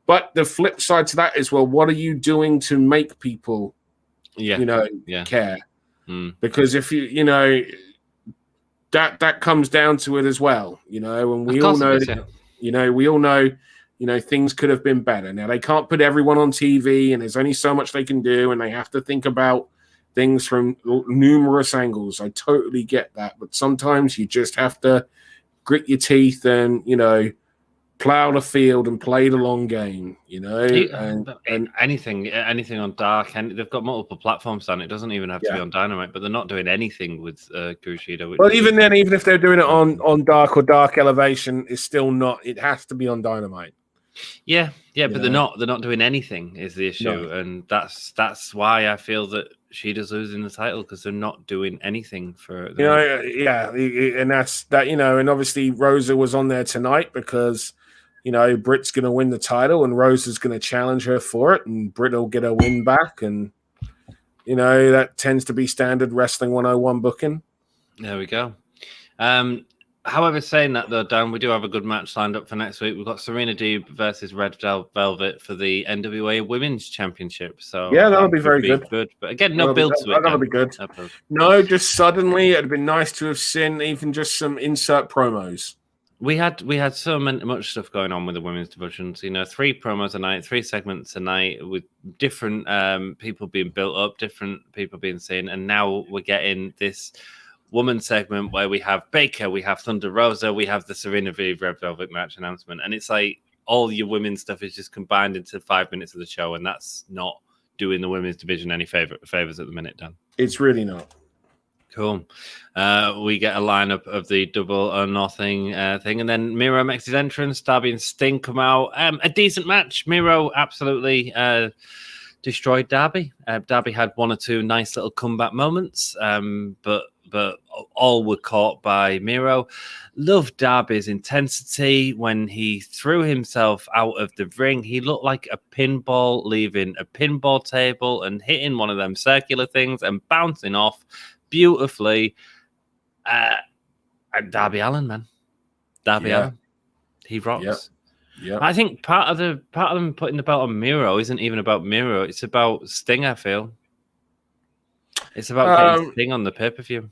But the flip side to that is, well, what are you doing to make people, care? Because if that comes down to it as well, and we all know, things could have been better. Now, they can't put everyone on TV, and there's only so much they can do, and they have to think about things from numerous angles. I totally get that. But sometimes you just have to grit your teeth and, plow the field and play the long game, and anything on Dark, and they've got multiple platforms done. It doesn't even have to be on Dynamite, but they're not doing anything with Kushida. Well, even if they're doing it on Dark or Dark Elevation, it's still not. It has to be on Dynamite. Yeah, but they're not doing anything is the issue, and that's why I feel that Shida's losing the title, because they're not doing anything for and that's that. And obviously Rosa was on there tonight because Britt's going to win the title and Rosa's going to challenge her for it, and Britt will get a win back, and that tends to be standard Wrestling 101 booking. There we go. However, saying that though, Dan, we do have a good match lined up for next week. We've got Serena Deeb versus Red Velvet for the NWA Women's Championship. So that'll be very good. But again, no build to it. That'll be good. No, just suddenly it'd been nice to have seen even just some insert promos. We had so much stuff going on with the women's divisions. 3 promos a night, 3 segments a night, with different people being built up, different people being seen, and now we're getting this woman segment where we have Baker, we have Thunder Rosa, we have the Serena Deeb Red Velvet match announcement, and it's like all your women's stuff is just combined into 5 minutes of the show, and that's not doing the women's division any favors at the minute, Dan. It's really not. Cool. We get a lineup of the Double or Nothing thing, and then Miro makes his entrance. Darby and Sting come out. A decent match. Miro absolutely destroyed Darby. Darby had 1 or 2 nice little comeback moments, but all were caught by Miro. Loved Darby's intensity when he threw himself out of the ring. He looked like a pinball leaving a pinball table and hitting one of them circular things and bouncing off beautifully. And Darby Allin, man. Darby Allin. He rocks. Yeah. I think part of them putting the belt on Miro isn't even about Miro. It's about Sting, I feel. It's about getting Sting on the pay-per-view.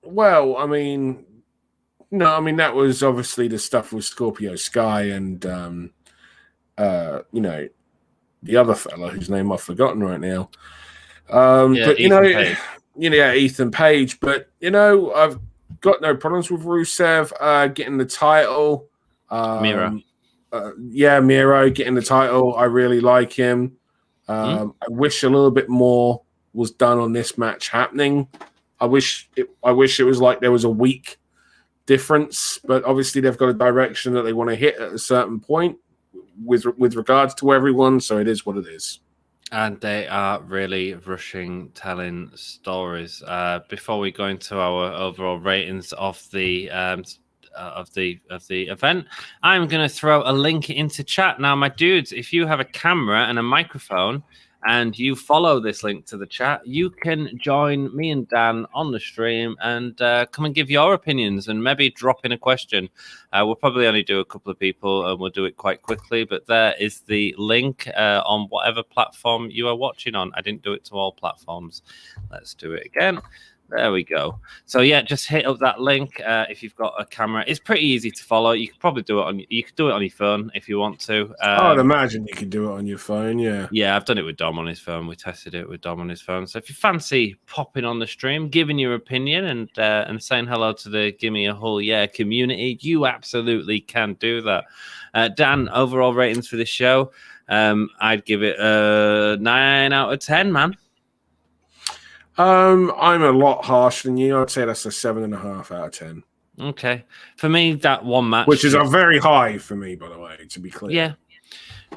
Well, I mean, that was obviously the stuff with Scorpio Sky and, the other fella whose name I've forgotten right now. But, Ethan Page. But, I've got no problems with Rusev getting the title. Miro. Miro getting the title. I really like him. I wish a little bit more was done on this match happening. I wish it was like there was a week difference, but obviously they've got a direction that they want to hit at a certain point with regards to everyone, so it is what it is. And they are really rushing telling stories. Before we go into our overall ratings of the event, I'm going to throw a link into chat. Now, my dudes, if you have a camera and a microphone and you follow this link to the chat, you can join me and Dan on the stream and come and give your opinions and maybe drop in a question. We'll probably only do a couple of people and we'll do it quite quickly, but there is the link on whatever platform you are watching on. I didn't do it to all platforms. Let's do it again. There we go. So yeah, just hit up that link if you've got a camera. It's pretty easy to follow. You could probably do it on your phone if you want to. I'd imagine you could do it on your phone. Yeah. Yeah, I've done it with Dom on his phone. We tested it with Dom on his phone. So if you fancy popping on the stream, giving your opinion and saying hello to the Gimme a Whole Yeah community, you absolutely can do that. Dan, overall ratings for this show. I'd give it a 9 out of 10, man. I'm a lot harsher than you. I'd say that's a 7.5 out of 10. Okay. For me, that one match... Which is a very high for me, by the way, to be clear. Yeah.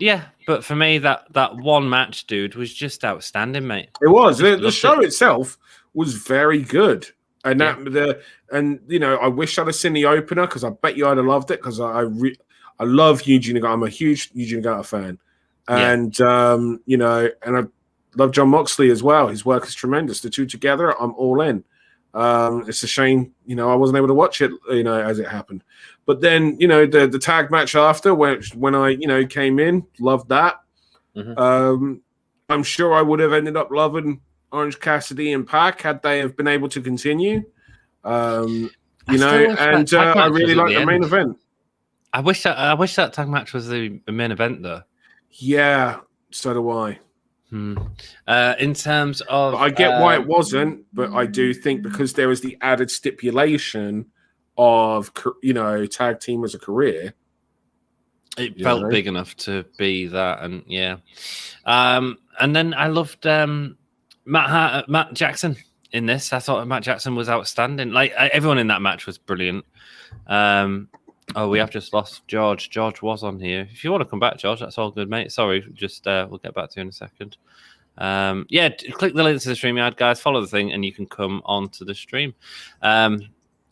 Yeah, but for me, that one match, dude, was just outstanding, mate. It was. The show itself was very good. And I wish I'd have seen the opener because I bet you I'd have loved it because I love Yuji Nagata. I'm a huge Yuji Nagata fan. And, and I love Jon Moxley as well. His work is tremendous. The two together, I'm all in. It's a shame, I wasn't able to watch it, as it happened. But then, the tag match after, when I, came in, loved that. Mm-hmm. I'm sure I would have ended up loving Orange Cassidy and Pac had they have been able to continue. I really like the main event. I wish that tag match was the main event, though. Yeah, so do I. In terms of... I get why it wasn't, but I do think because there was the added stipulation of, tag team as a career. It felt big enough to be that, and yeah. And then I loved Matt Jackson in this. I thought Matt Jackson was outstanding. Like, everyone in that match was brilliant. We have just lost George. George was on here. If you want to come back, George, that's all good, mate. Sorry, just we'll get back to you in a second. Click the link to the StreamYard, guys. Follow the thing, and you can come on to the stream.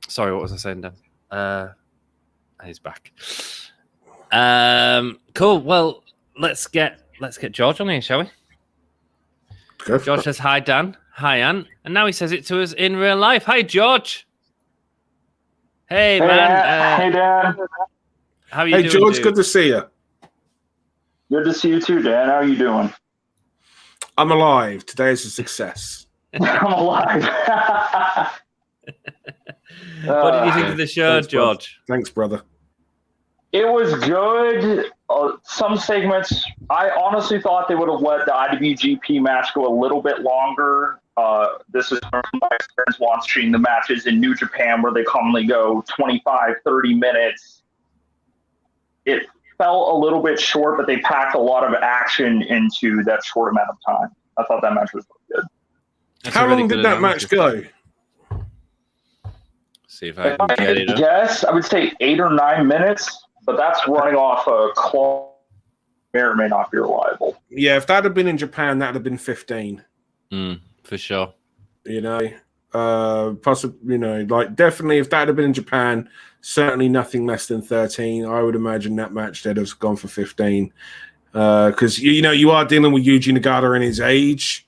Sorry, what was I saying, Dan? He's back. Cool. Well, let's get George on here, shall we? George says hi, Dan. Hi, Ann. And now he says it to us in real life. Hi, George. Hey, man. Hey, Dan. How are you doing, George? dude? Good to see you. Good to see you too, Dan. How are you doing? I'm alive. Today is a success. I'm alive. What did you think of the show, Thanks, George? Thanks, brother. It was good. Some segments, I honestly thought they would have let the IWGP match go a little bit longer. This is from my experience watching the matches in New Japan where they commonly go 25, 30 minutes. It felt a little bit short, but they packed a lot of action into that short amount of time. I thought that match was really good. How long did that match go? See if I can get it up. Yes, I would say 8 or 9 minutes, but that's running off a clock. May or may not be reliable. Yeah, if that had been in Japan, that would have been 15. For sure. Possibly, definitely if that had been in Japan, certainly nothing less than 13. I would imagine that match they'd have gone for 15. Because, you are dealing with Yuji Nagata and his age,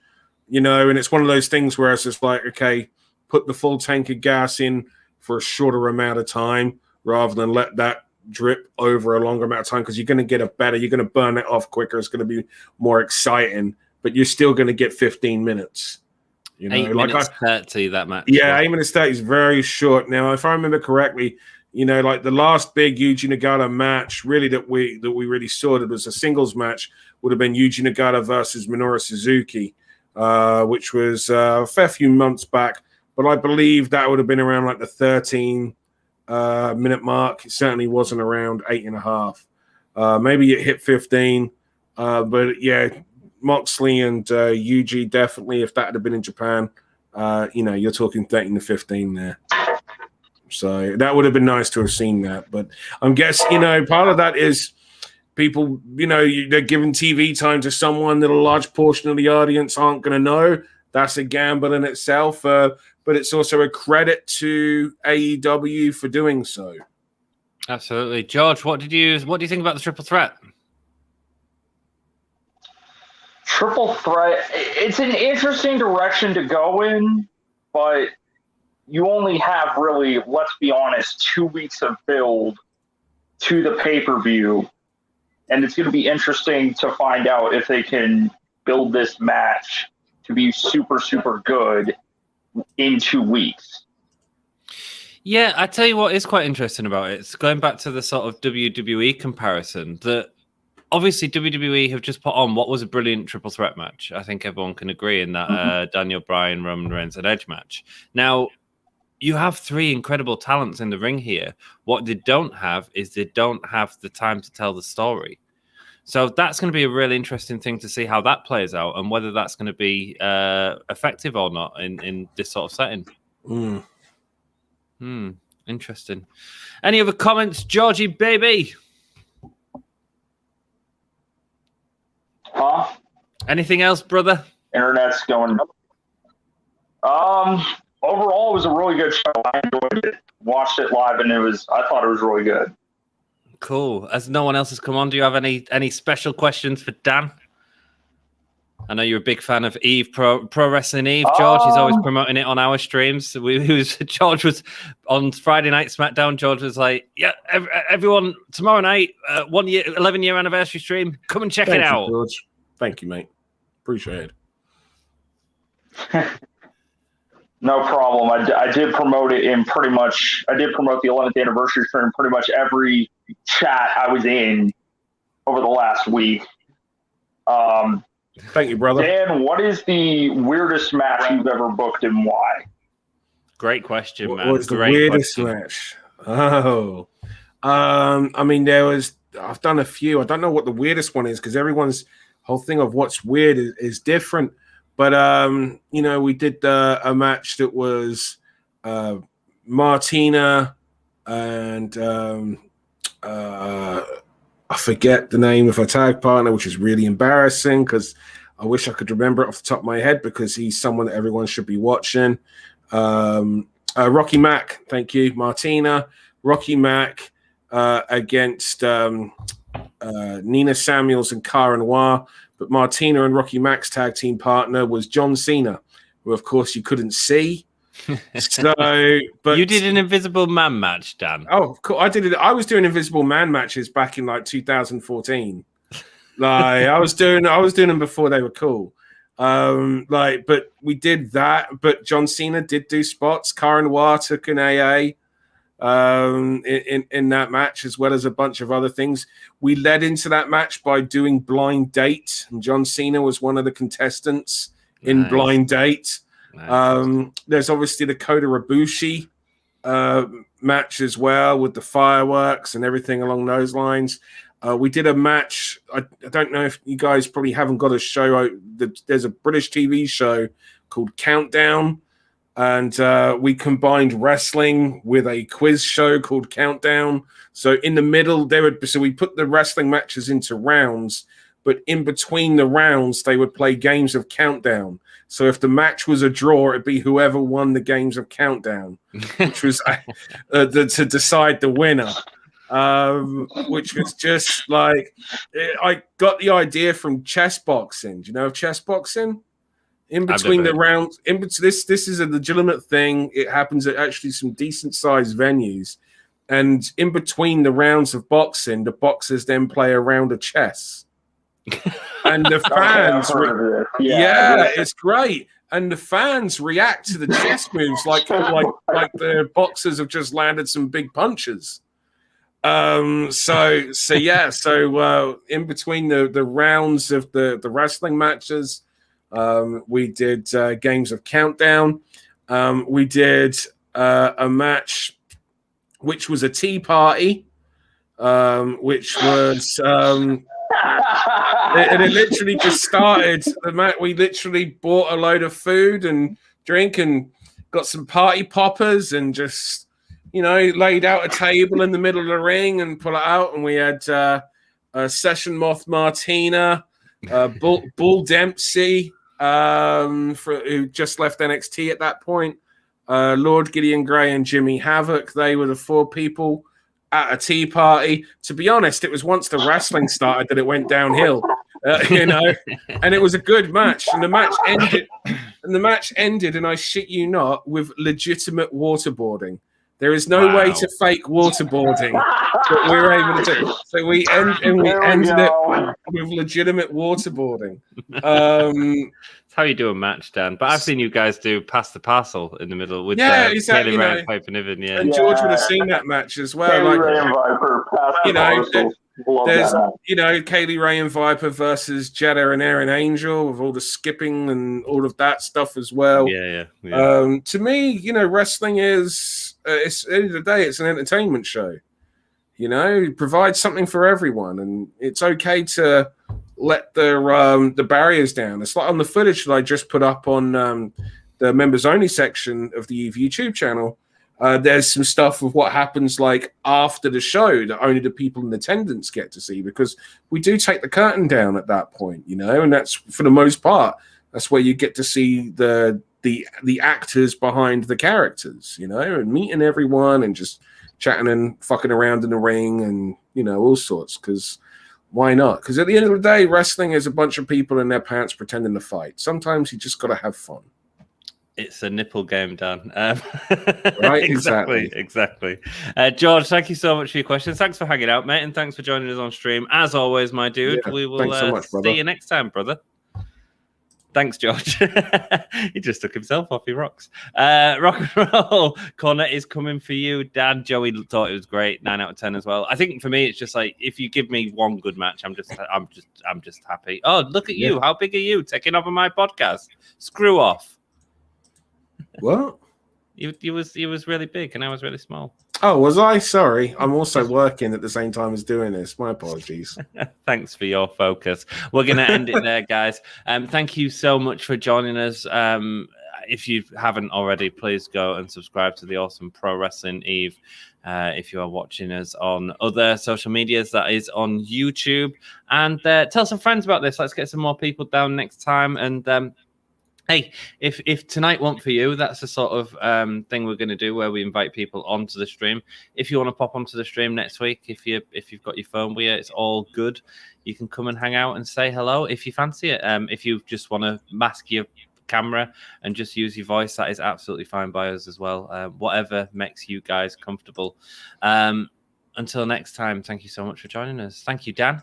and it's one of those things where it's just like, okay, put the full tank of gas in for a shorter amount of time rather than let that drip over a longer amount of time because you're going to get you're going to burn it off quicker. It's going to be more exciting, but you're still going to get 15 minutes. 8 minutes 30, that match. Yeah, 8 minutes 30 is very short. Now, if I remember correctly, like the last big Yuji Nagata match really that we really saw that was a singles match would have been Yuji Nagata versus Minoru Suzuki, which was a fair few months back. But I believe that would have been around like the 13 minute mark. It certainly wasn't around 8.5. Maybe it hit 15. But yeah, Moxley and Yuji definitely, if that had been in Japan, you're talking 13 to 15 there. So that would have been nice to have seen that. But I'm guessing, part of that is people, they're giving TV time to someone that a large portion of the audience aren't going to know. That's a gamble in itself. But it's also a credit to AEW for doing so. Absolutely. George, what do you think about the triple threat? Triple threat, it's an interesting direction to go in, but you only have really, let's be honest, 2 weeks of build to the pay-per-view. And it's going to be interesting to find out if they can build this match to be super, super good in 2 weeks. Yeah, I tell you what is quite interesting about it. It's going back to the sort of WWE comparison that obviously WWE have just put on what was a brilliant triple threat match. I think everyone can agree in that Daniel Bryan, Roman Reigns, and Edge match. Now, you have 3 incredible talents in the ring here. What they don't have is they don't have the time to tell the story. So that's going to be a really interesting thing to see how that plays out and whether that's going to be effective or not in this sort of setting. Interesting. Any other comments, Georgie baby? Huh? Anything else, brother? Internet's going. Overall, it was a really good show. I enjoyed it. Watched it live, and I thought it was really good. Cool. As no one else has come on, do you have any special questions for Dan? I know you're a big fan of Eve Pro Wrestling Eve. George is always promoting it on our streams. George was on Friday Night SmackDown. George was like, "Yeah, everyone, tomorrow night, 11-year anniversary stream. Come and check it out." George. Thank you, mate. Appreciate it. No problem. I did promote it in pretty much. I did promote the 11th anniversary stream in pretty much every chat I was in over the last week. Thank you, brother. Dan, what is the weirdest match you've ever booked and why? Great question, man. What was the weirdest match? Oh, I mean, I've done a few. I don't know what the weirdest one is because everyone's whole thing of what's weird is different. But, we did a match that was Martina and I forget the name of her tag partner, which is really embarrassing because I wish I could remember it off the top of my head because he's someone that everyone should be watching. Rocky Mack, thank you, Martina. Rocky Mack against Nina Samuels and Cara Noir. But Martina and Rocky Mack's tag team partner was John Cena, who, of course, you couldn't see. But you did an Invisible Man match, Dan. Oh, cool. I did it. I was doing Invisible Man matches back in 2014. I was doing them before they were cool. But we did that. But John Cena did do spots. Cara Noir took an AA in that match, as well as a bunch of other things. We led into that match by doing Blind Date, and John Cena was one of the contestants in Blind Date. Nice. There's obviously the Kota Ibushi match as well with the fireworks and everything along those lines. We did a match. I don't know if you guys probably haven't got a show. There's a British TV show called Countdown. And we combined wrestling with a quiz show called Countdown. So in the middle, we put the wrestling matches into rounds, but in between the rounds, they would play games of Countdown. So if the match was a draw, it'd be whoever won the games of Countdown, which was to decide the winner. Which was just like, I got the idea from chess boxing. Do you know of chess boxing? In between the rounds, this is a legitimate thing. It happens at actually some decent sized venues, and in between the rounds of boxing, the boxers then play a round of chess, and the fans, it's great, and the fans react to the chess moves like the boxers have just landed some big punches. In between the rounds of the wrestling matches. We did games of Countdown. We did a match which was a tea party, which was and it literally just started the match. We literally bought a load of food and drink and got some party poppers and just laid out a table in the middle of the ring and pull it out, and we had a Session Moth Martina, Bull Dempsey. Who just left NXT at that point, Lord Gideon Gray and Jimmy Havoc. They were the four people at a tea party. To be honest, it was once the wrestling started that it went downhill, and it was a good match. And the match ended, and I shit you not, with legitimate waterboarding. There is no way to fake waterboarding, but we were able to do. So we ended it with legitimate waterboarding. That's how you do a match, Dan. But I've seen you guys do pass the parcel in the middle with Kaylee Ray and Piper Niven. Yeah, and George would have seen that match as well. Kaylee Ray and Viper, there's Kaylee Ray and Viper versus Jada and Aaron Angel with all the skipping and all of that stuff as well. Yeah. To me, wrestling is. It's at the end of the day, it's an entertainment show. You know, provide something for everyone, and it's okay to let the barriers down. It's like on the footage that I just put up on the members only section of the Eve YouTube channel. There's some stuff of what happens like after the show that only the people in attendance get to see, because we do take the curtain down at that point, you know, and that's for the most part. That's where you get to see the actors behind the characters, you know, and meeting everyone and just chatting and fucking around in the ring and, you know, all sorts. Because why not? Because at the end of the day, wrestling is a bunch of people in their pants pretending to fight. Sometimes you just got to have fun. It's a nipple game, Dan. Right? Exactly. George, thank you so much for your questions. Thanks for hanging out, mate, and thanks for joining us on stream. As always, my dude, Yeah, we will thanks so much, brother. see you next time, brother. Thanks, George. He just took himself off. He rocks. Rock and Roll Corner is coming for you, Dan. Joey thought it was great. 9 out of 10 as well. I think for me, it's just like if you give me one good match, I'm just happy. Oh, look at you! How big are you taking over my podcast? Screw off. What? You was really big and I was really small. Oh, was I? Sorry. I'm also working at the same time as doing this. My apologies. Thanks for your focus. We're going to end it there, guys. Thank you so much for joining us. If you haven't already, please go and subscribe to the Awesome Pro Wrestling Eve. If you are watching us on other social medias, that is on YouTube. And tell some friends about this. Let's get some more people down next time. And hey, if tonight won't for you, that's the sort of thing we're going to do where we invite people onto the stream. If you want to pop onto the stream next week, if you've got your phone with you, it's all good. You can come and hang out and say hello if you fancy it. If you just want to mask your camera and just use your voice, that is absolutely fine by us as well. Whatever makes you guys comfortable. Until next time, thank you so much for joining us. Thank you, Dan.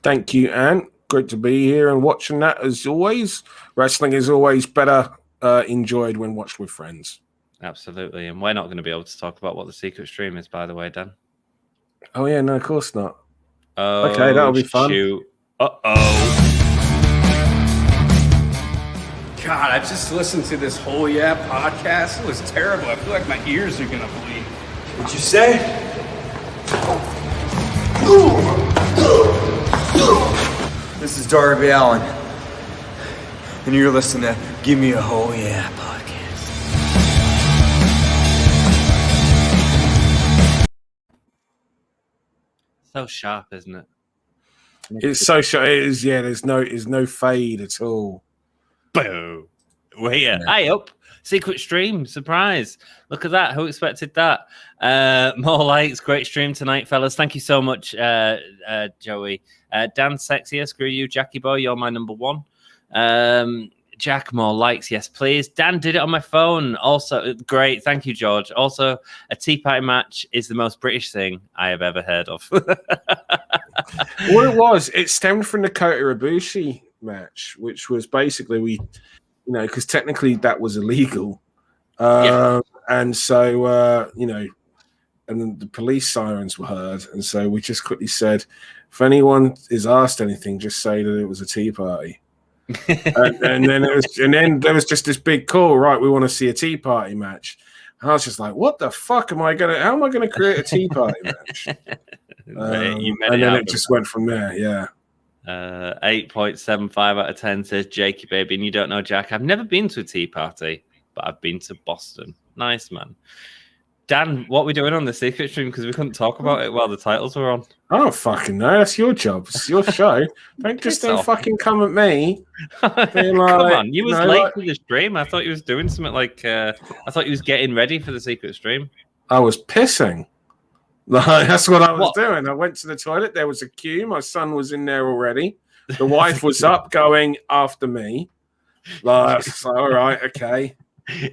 Thank you, Anne. Great to be here and watching that as always. Wrestling is always better enjoyed when watched with friends. Absolutely. And we're not going to be able to talk about what the secret stream is, by the way, Dan. Oh, yeah, no, of course not. Oh, okay, that'll be fun. Shoot. God, I just listened to this whole podcast. It was terrible. I feel like my ears are gonna bleed. What'd you say? This is Darby Allin, and you're listening to Gimme a Whole Yeah podcast. So sharp, isn't it? It's so sharp. It is, yeah, there's no fade at all. Boo. We're here. Hey, up. Secret stream. Surprise. Look at that. Who expected that? More likes. Great stream tonight, fellas. Thank you so much, Joey. Dan Sexier. Screw you, Jackie Boy. You're my number one. Jack, more likes. Yes, please. Dan did it on my phone. Also, great. Thank you, George. Also, a tea party match is the most British thing I have ever heard of. What it stemmed from the Kota Ibushi match, which was basically because technically that was illegal. And so, and then the police sirens were heard. And so we just quickly said, if anyone is asked anything, just say that it was a tea party. and then there was just this big call, right? We want to see a tea party match. And I was just like, what the fuck how am I gonna create a tea party match? And then it just went from there. Yeah. 8.75 out of 10 says Jakey baby, and you don't know Jack. I've never been to a tea party, but I've been to Boston. Nice, man. Dan, what are we doing on the secret stream? Because we couldn't talk about it while the titles were on. Oh, fucking no. That's your job. It's your show. Don't fucking come at me. Come on. You was late to the stream. I thought you was doing something like... I thought you was getting ready for the secret stream. I was pissing. That's what I was doing. I went to the toilet. There was a queue. My son was in there already. The wife was up going after me. All right, okay.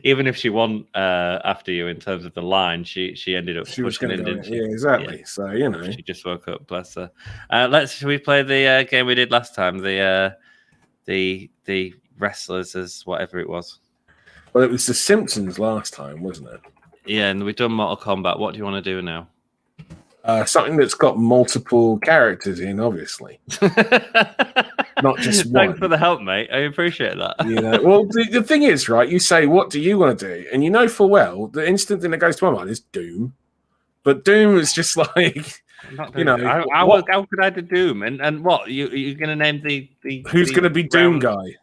Even if she won after you in terms of the line, she ended up pushing in, didn't she? Yeah, exactly. Yeah. So, She just woke up, bless her. Should we play the game we did last time? The wrestlers as whatever it was. Well, it was the Simpsons last time, wasn't it? Yeah, and we've done Mortal Kombat. What do you want to do now? Something that's got multiple characters in, obviously. Not just one. Thanks for the help, mate. I appreciate that. Yeah. Well, the thing is, right, you say, what do you want to do? And you know full well, the instant thing that goes to my mind is Doom. But Doom is just like, you know, how could I do Doom? And what you're going to name the who's going to be Doom guy?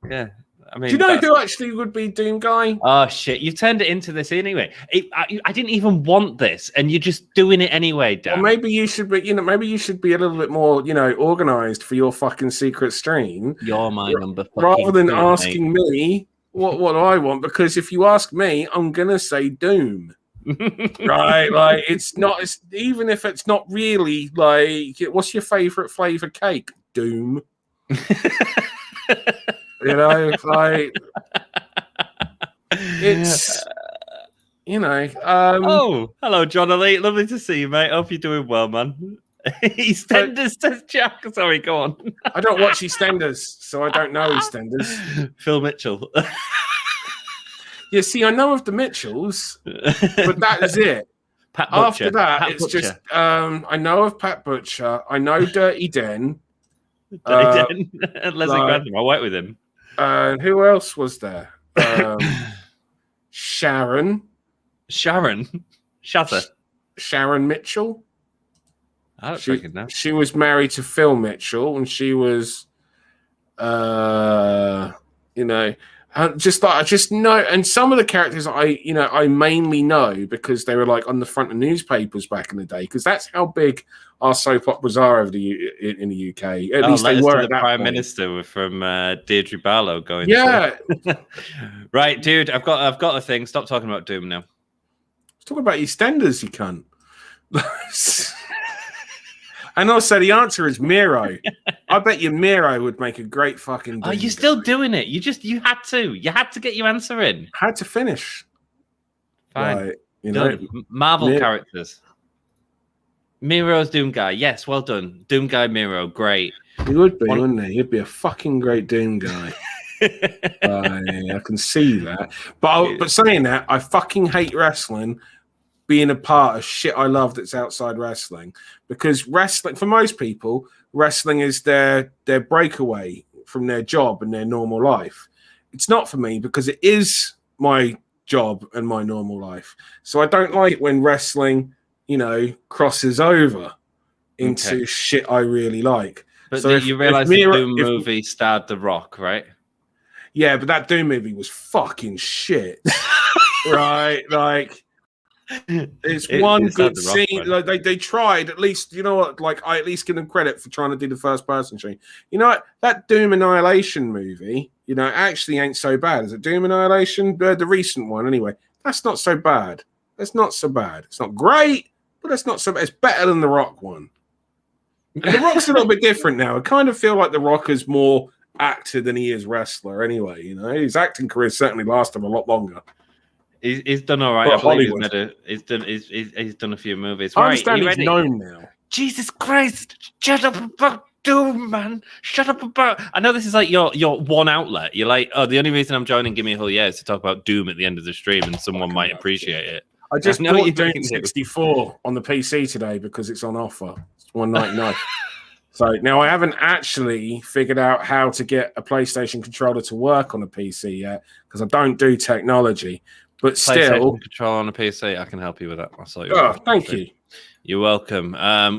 Yeah. I mean, do you know who actually would be Doom guy? Oh shit! You've turned it into this anyway. I didn't even want this, and you're just doing it anyway, Dan. Well, maybe you should be. You know, maybe you should be a little bit more, organized for your fucking secret stream. You're my number, rather than two, asking me what do I want. Because if you ask me, I'm gonna say Doom. Right? Like it's not. It's even if it's not really like. What's your favorite flavor cake? Doom. Like it's oh, hello, John Elite. Lovely to see you, mate. Hope you're doing well, man. EastEnders says Jack. Sorry, go on. I don't watch EastEnders, so I don't know EastEnders. Phil Mitchell. Yeah, see, I know of the Mitchells, but that is it. Pat Butcher. After that, Pat it's Butcher. just I know of Pat Butcher. I know Dirty Den. Leslie Grantham. I work with him. Who else was there? Sharon Shatter. Sharon Mitchell. I don't freaking know. She was married to Phil Mitchell, and she was, I just know. And some of the characters I mainly know because they were like on the front of newspapers back in the day. Because that's how big our soap operas are over in the UK. At least they were. The Prime Minister from Deirdre Barlow going. Yeah. Right, dude. I've got a thing. Stop talking about Doom now. Let's talk about EastEnders, you cunt. And also, the answer is Miro. I bet you Miro would make a great fucking. Oh, you're still doing it. You had to get your answer in. Had to finish. Fine. Like, Marvel characters. Miro's Doom guy. Yes, well done. Doom guy Miro. Great. He would be, wouldn't he? He'd be a fucking great Doom guy. I can see that. But saying that, I fucking hate wrestling being a part of shit I love that's outside wrestling. Because wrestling, for most people, wrestling is their breakaway from their job and their normal life. It's not for me because it is my job and my normal life. So I don't like it when wrestling, crosses over into shit I really like. But so you realize the Doom movie starred The Rock, right? Yeah, but that Doom movie was fucking shit. Right? Like, it's one good scene. Like they tried, at least, you know what? Like, I at least give them credit for trying to do the first person scene. You know what? That Doom Annihilation movie, actually ain't so bad. Is it Doom Annihilation? The recent one, anyway. That's not so bad. It's not so bad. It's not great, but it's not so bad. It's better than the Rock one. And the Rock's a little bit different now. I kind of feel like the Rock is more actor than he is wrestler. Anyway, his acting career certainly lasted a lot longer. He's done all right. Well, I believe he's done a few movies. I understand he's known now. Jesus Christ! Shut up about Doom, man! Shut up about. I know this is like your one outlet. You're like, oh, the only reason I'm joining Gimme a Whole Year is to talk about Doom at the end of the stream, and someone might appreciate it. I just bought Doom 64 on the PC today because it's on offer. It's $199. So now I haven't actually figured out how to get a PlayStation controller to work on a PC yet because I don't do technology. But still, control on a PC, I can help you with that. I'll sort you out. Thank you. You're welcome.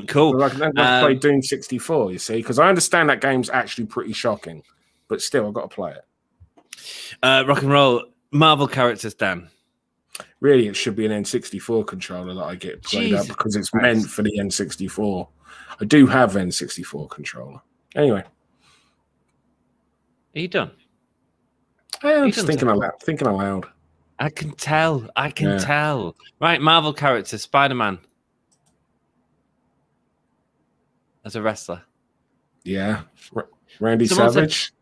Cool. So I can play Doom 64, you see, because I understand that game's actually pretty shocking, but still, I've got to play it. Rock and roll. Marvel characters, Dan. Really, it should be an N64 controller that I get played up because it's meant for the N64. I do have N64 controller. Anyway. Are you done? I'm just thinking aloud. I can tell. Tell. Right, Marvel character, Spider-Man. As a wrestler. Yeah. Randy Savage.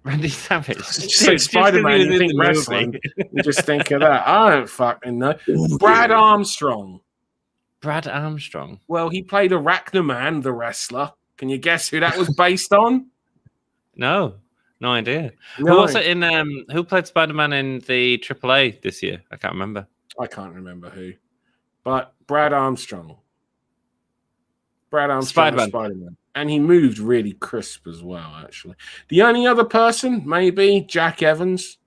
Randy Savage. Just say Spider-Man, you think wrestling. You just think of that. I don't fucking know. Brad Armstrong. Brad Armstrong? Well, he played Arachnoman, the wrestler. Can you guess who that was based on? No idea. No. Who was it in? Who played Spider-Man in the AAA this year? I can't remember. I can't remember who, but Brad Armstrong. Spider-Man, and he moved really crisp as well. Actually, the only other person maybe Jack Evans.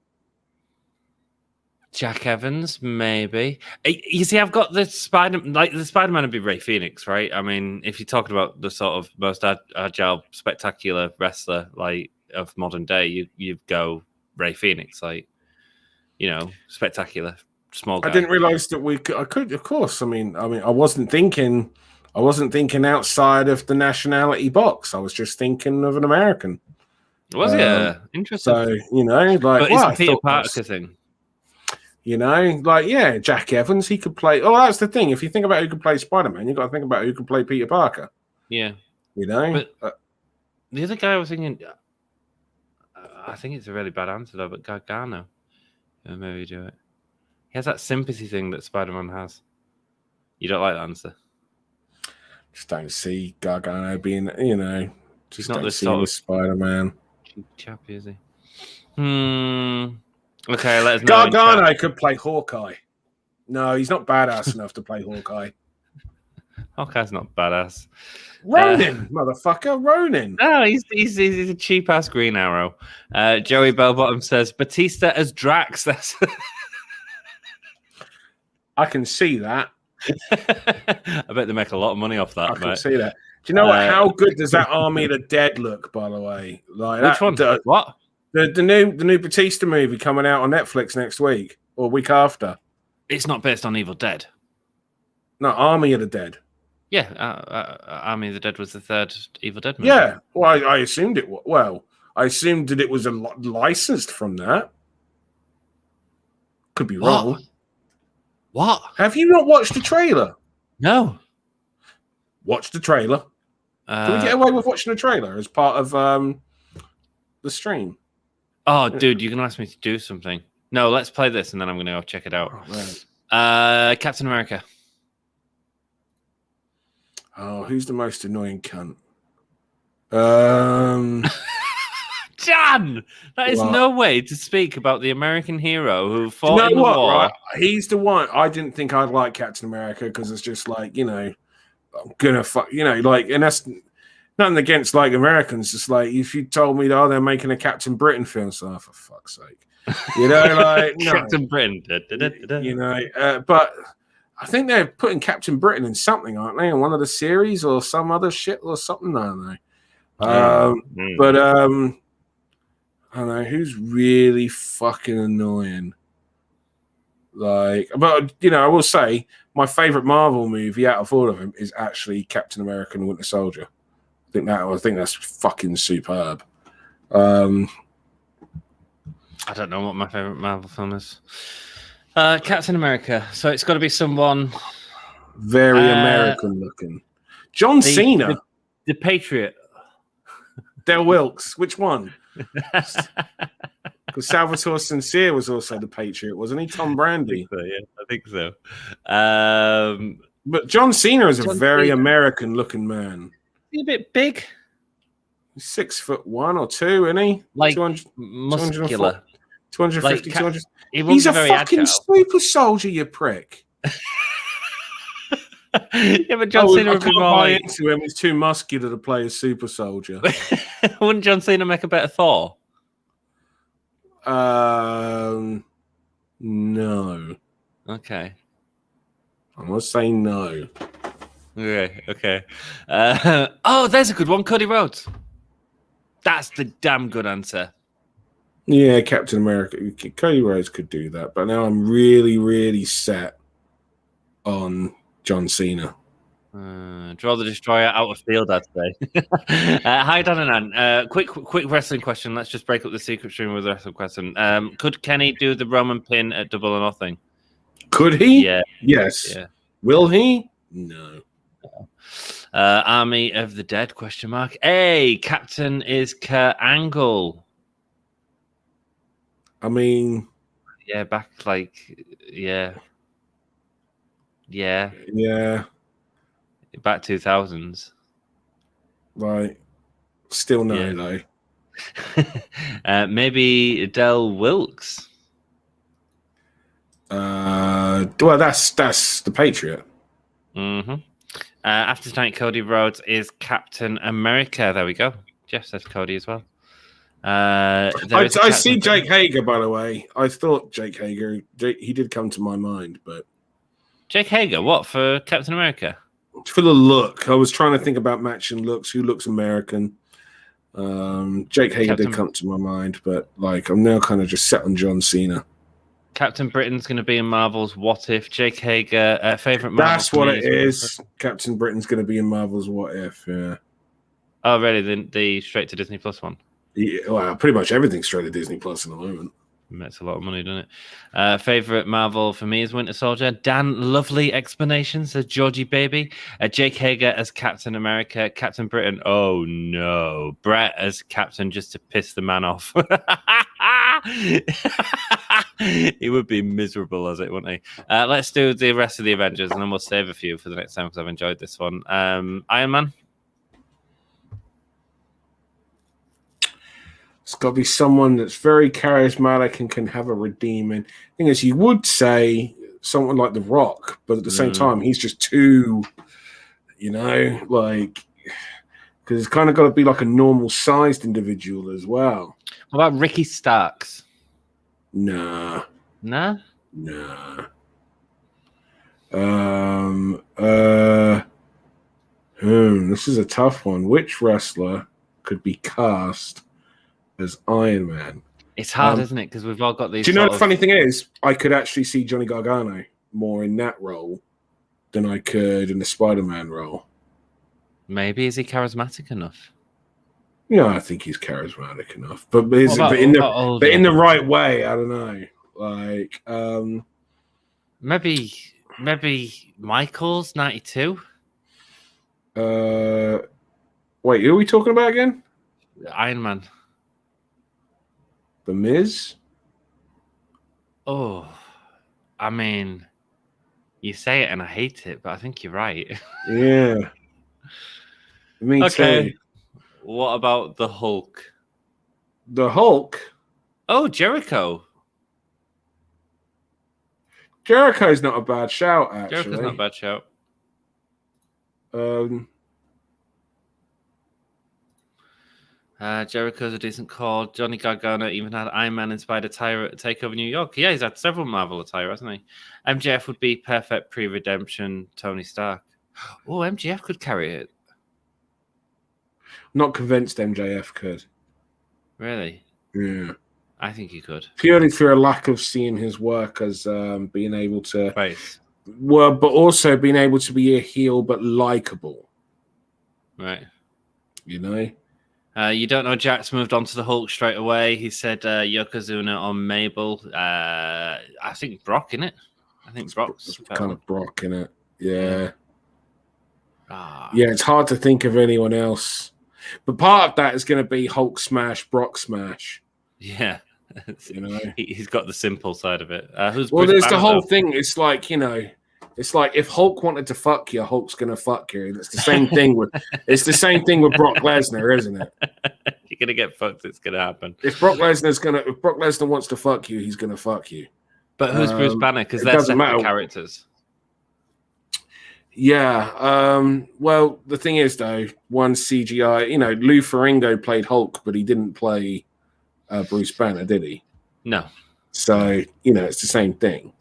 Jack Evans, maybe. You see, I've got the Spider-Man would be Ray Phoenix, right? I mean, if you're talking about the sort of most agile, spectacular wrestler like of modern day, you go Ray Phoenix, like, you know, spectacular, small guy. I didn't realize that I could, of course. I mean, I wasn't thinking outside of the nationality box. I was just thinking of an American. Was it interesting? So, you know, like, but it's a Peter Parker thing. You know, like, yeah, Jack Evans, he could play. Oh, that's the thing. If you think about who could play Spider-Man, you've got to think about who could play Peter Parker. Yeah. You know? But the other guy I was thinking, I think it's a really bad answer, though, but Gargano. Maybe do it. He has that sympathy thing that Spider-Man has. You don't like the answer? Just don't see Gargano being, you know, just not don't the see sort him of as Spider-Man. Chappy, is he? Okay, let us know. Gargano could play Hawkeye. No, he's not badass enough to play Hawkeye. Hawkeye's not badass. Ronin, motherfucker, Ronin. No, he's a cheap ass Green Arrow. Joey Bellbottom says Batista as Drax. That's I can see that. I bet they make a lot of money off that. I can see that. Do you know what? How good does that Army of the Dead look? By the way, like which one? What? The new Batista movie coming out on Netflix next week or week after. It's not based on Evil Dead. No, Army of the Dead. Yeah, Army of the Dead was the third Evil Dead movie. Yeah, well, I assumed it. Well, I assumed that it was licensed from that. Could be wrong. What? Have you not watched the trailer? No. Watch the trailer. Can we get away with watching the trailer as part of the stream? Oh, dude, you're gonna ask me to do something. No, let's play this, and then I'm gonna go check it out. Oh, Captain America. Oh, who's the most annoying cunt? Jon! That is no way to speak about the American hero who fought in the war. Right? He's the one. I didn't think I'd like Captain America because it's just like, you know, I'm gonna fuck, you know, like, and that's nothing against like Americans. Just like if you told me, oh, they're making a Captain Britain film, so for fuck's sake, you know, like no. Captain Britain, you know, but I think they're putting Captain Britain in something, aren't they? In one of the series or some other shit or something. I don't know. But I don't know who's really fucking annoying. Like, but you know, I will say my favorite Marvel movie out of all of them is actually Captain America and Winter Soldier. I think that's fucking superb. I don't know what my favorite Marvel film is. Captain America. So it's got to be someone very American looking. John Cena, the Patriot. Del Wilkes. Which one? Because Salvatore Sincere was also the Patriot, wasn't he? Tom Brandy. I think so. But John Cena is a very American-looking man. He's a bit big. He's 6'1" or 2, isn't he? Like 200, muscular. 250, like, 200. He's a fucking super soldier, you prick. Yeah, but John Cena would be more like... into him. He's too muscular to play a super soldier. Wouldn't John Cena make a better Thor? No. Okay. I must say no. Okay. Oh, there's a good one. Cody Rhodes. That's the damn good answer. Yeah, Captain America. Cody Rhodes could do that, but now I'm really, really set on John Cena. Draw the Destroyer out of field, I'd say. Hi, Dan and Ann. Quick wrestling question. Let's just break up the secret stream with a wrestling question. Could Kenny do the Roman pin at Double or Nothing? Could he? Yeah. Yes. Yeah. Will he? No. Army of the Dead? Question mark. Hey, Captain is Kurt Angle. I mean, yeah, back like, yeah, back 2000s. Right. Still no, though. Maybe Del Wilkes. Well, that's the Patriot. Mm-hmm. After tonight, Cody Rhodes is Captain America. There we go. Jeff says Cody as well. I see Jake Hager, by the way. I thought Jake Hager, he did come to my mind, but Jake Hager, what, for Captain America? For the look. I was trying to think about matching looks. Who looks American? Jake Hager did come to my mind, but like I'm now kind of just set on John Cena. Captain Britain's going to be in Marvel's What If. Jake Hager, favorite Marvel. That's what it is. Captain Britain's going to be in Marvel's What If. Yeah. Oh, really? The straight to Disney Plus one? Yeah, well, pretty much everything's straight to Disney Plus at the moment. Makes a lot of money, doesn't it? Favorite Marvel for me is Winter Soldier. Dan, lovely explanation, says Georgie Baby. Jake Hager as Captain America. Captain Britain, oh no. Brett as Captain just to piss the man off. He would be miserable as it, wouldn't he? Let's do the rest of the Avengers and then we'll save a few for the next time because I've enjoyed this one. Iron Man. It's got to be someone that's very charismatic and can have a redeeming. Thing is, you would say someone like The Rock, but at the same time, he's just too, like, because it's kind of got to be like a normal-sized individual as well. What about Ricky Starks? Nah. Nah? Nah. This is a tough one. Which wrestler could be cast as Iron Man? It's hard, isn't it? Because we've all got these. Do you know the funny thing is? I could actually see Johnny Gargano more in that role than I could in the Spider-Man role. Maybe is he charismatic enough? Yeah, I think he's charismatic enough, but in the right way. I don't know. Like, maybe Michaels 92. Wait, who are we talking about again? Iron Man. The Miz? Oh, I mean, you say it and I hate it, but I think you're right. Yeah. Me too. What about the Hulk? The Hulk? Oh, Jericho. Jericho's not a bad shout, actually. Jericho's not a bad shout. Jericho's a decent call. Johnny Gargano even had Iron Man inspired attire at Takeover New York. Yeah, he's had several Marvel attire, hasn't he? MJF would be perfect pre-redemption Tony Stark. Oh, MJF could carry it. Not convinced MJF could. Really? Yeah. I think he could. Purely through a lack of seeing his work as being able to... Face. Well, but also being able to be a heel but likable. Right. You know? You don't know Jack's moved on to the Hulk straight away. He said Yokozuna on Mabel. I think Brock, innit? I think Brock's kind of Brock, innit? Yeah. Ah. Yeah, it's hard to think of anyone else. But part of that is going to be Hulk smash, Brock smash. Yeah. You know? He's got the simple side of it. There's the whole thing. It's like, it's like if Hulk wanted to fuck you, Hulk's gonna fuck you. It's the same thing with Brock Lesnar, isn't it? You're gonna get fucked. It's gonna happen. If Brock Lesnar wants to fuck you, he's gonna fuck you. But who's Bruce Banner? Because they're separate characters. Yeah. Well, the thing is, though, one CGI. Lou Ferrigno played Hulk, but he didn't play Bruce Banner, did he? No. So it's the same thing.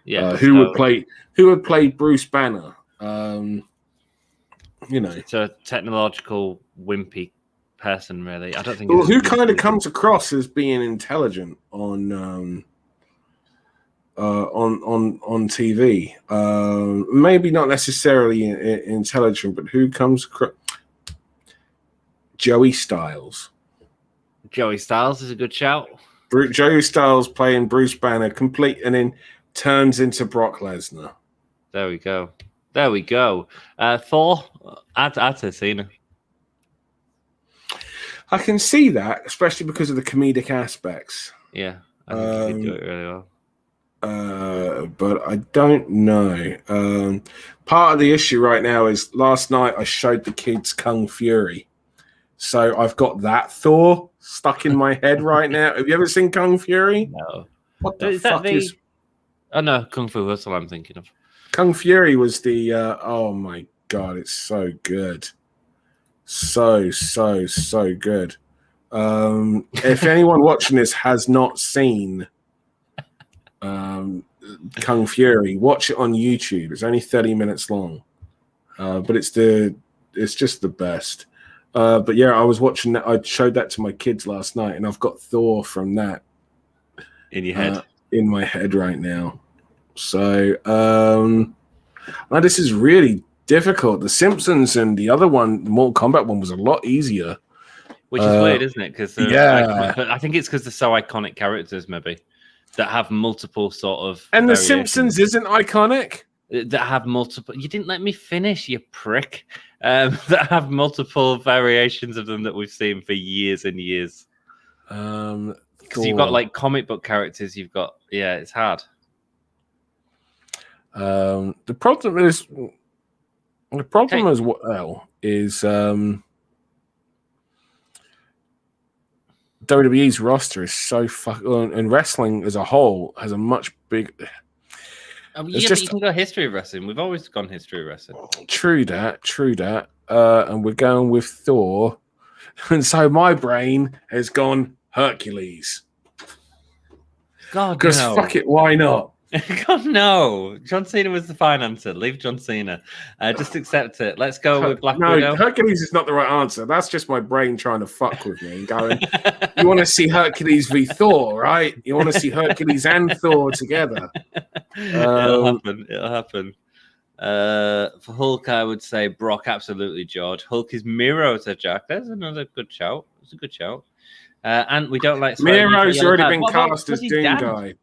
Yeah. Who would play Bruce Banner? It's a technological wimpy person, really. I don't think. Well, who kind of comes across as being intelligent on TV? Maybe not necessarily intelligent, but who comes across? Joey Styles. Joey Styles is a good shout. Joey Styles playing Bruce Banner, complete, and then turns into Brock Lesnar. There we go. Thor, I'd say Cena. I can see that, especially because of the comedic aspects. Yeah, I think he could do it really well. But I don't know. Part of the issue right now is last night I showed the kids Kung Fury. So I've got that Thor stuck in my head right now. Have you ever seen Kung Fury? No. What the fuck is... Oh, no, Kung Fu Hustle I'm thinking of. Kung Fury was the... oh, my God, it's so good. So good. If anyone watching this has not seen Kung Fury, watch it on YouTube. It's only 30 minutes long, but it's just the best. But yeah, I was watching that. I showed that to my kids last night, and I've got Thor from that In your head. in my head right now. So now this is really difficult. The Simpsons and the other one, the Mortal Kombat one, was a lot easier. Which is weird, isn't it? Because yeah, but I think it's because they're so iconic characters, maybe, that have multiple sort of. And the Simpsons isn't iconic. That have multiple. You didn't let me finish, you prick. That have multiple variations of them that we've seen for years and years. Because you've got like comic book characters. You've got it's hard. The problem as well is WWE's roster is so and wrestling as a whole has a much big. But you can go history of wrestling. We've always gone history of wrestling. True that. And we're going with Thor, and so my brain has gone Hercules. God, because fuck it, why not? God, no. John Cena was the fine answer. Leave John Cena. Just accept it. Let's go with Black Widow. Hercules is not the right answer. That's just my brain trying to fuck with me and going, you want to see Hercules v Thor, right? You want to see Hercules and Thor together. It'll happen. For Hulk, I would say Brock, absolutely, George. Hulk is Miro to Jack. There's another good shout. It's a good shout. And we don't like... Miro's already been cast as Doom Guy.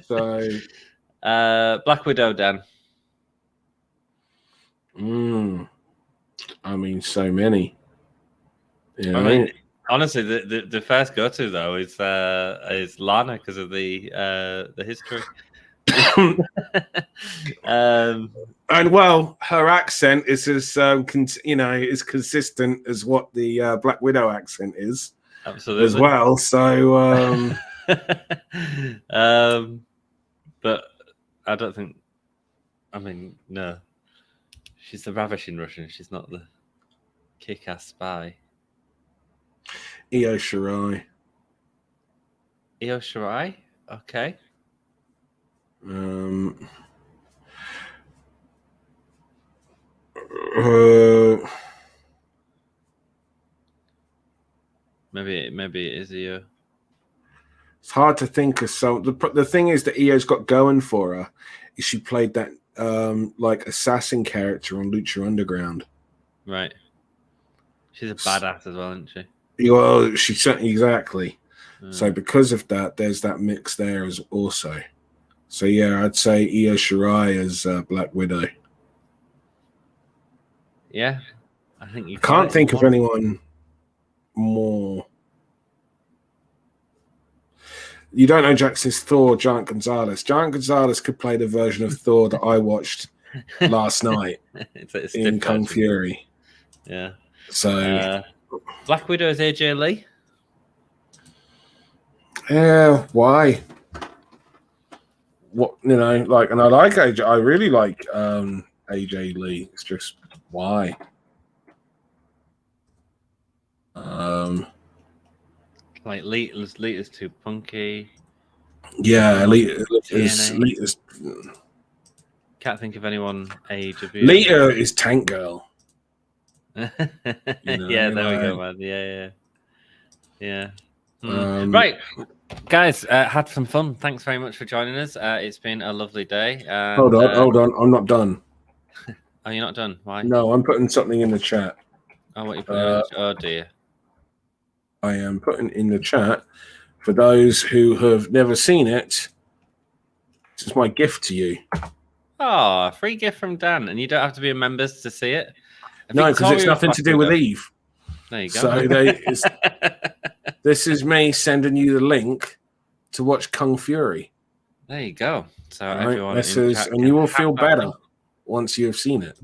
So Black Widow, Dan. I mean, so many. I mean, honestly, the first go to though is Lana because of the history. And well, her accent is as is consistent as what the Black Widow accent is, absolutely, as well. So. But I don't think. I mean, no. She's the ravishing Russian. She's not the kick-ass spy. Io Shirai. Io Shirai. Okay. Maybe it is Io. It's hard to think of some. The thing is that Io's got going for her is she played that like assassin character on Lucha Underground. Right. She's a badass as well, isn't she? Well, she certainly exactly. So because of that, there's that mix there as also. So yeah, I'd say Io Shirai as Black Widow. Yeah, I think you can't think of anyone more. You don't know Jackson's Thor, Giant Gonzalez. Giant Gonzalez could play the version of Thor that I watched last night in Kung Fury. Yeah. So Black Widow is AJ Lee. Yeah, why? What and I like AJ. I really like AJ Lee. It's just why. Like Lita's too punky. Yeah, Lita's. Can't think of anyone AEW. Lita is Tank Girl. Yeah, there we go, man. Yeah. Right, guys, had some fun. Thanks very much for joining us. It's been a lovely day. And, hold on. I'm not done. Oh, you're not done? Why? No, I'm putting something in the chat. Oh, what you putting? Oh dear. I am putting in the chat for those who have never seen it. This is my gift to you. Oh, a free gift from Dan, and you don't have to be a member to see it. No, because it's nothing to do with Eve. There you go. So this is me sending you the link to watch Kung Fury. There you go. So right, everyone, and you will feel better once you have seen it.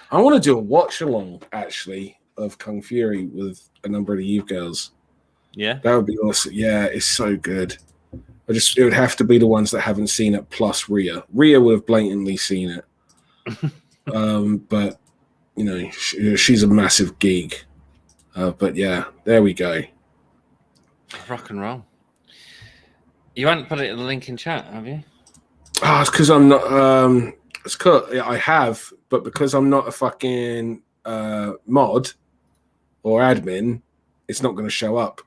I want to do a watch along actually of Kung Fury with a number of the Eve girls. Yeah, that would be awesome. Yeah, it's so good. It would have to be the ones that haven't seen it plus Rhea. Rhea would have blatantly seen it. But she's a massive geek. But yeah, there we go. Rock and roll. You haven't put it in the link in chat, have you? It's because I'm not. It's cause I have, but because I'm not a fucking mod or admin, it's not going to show up.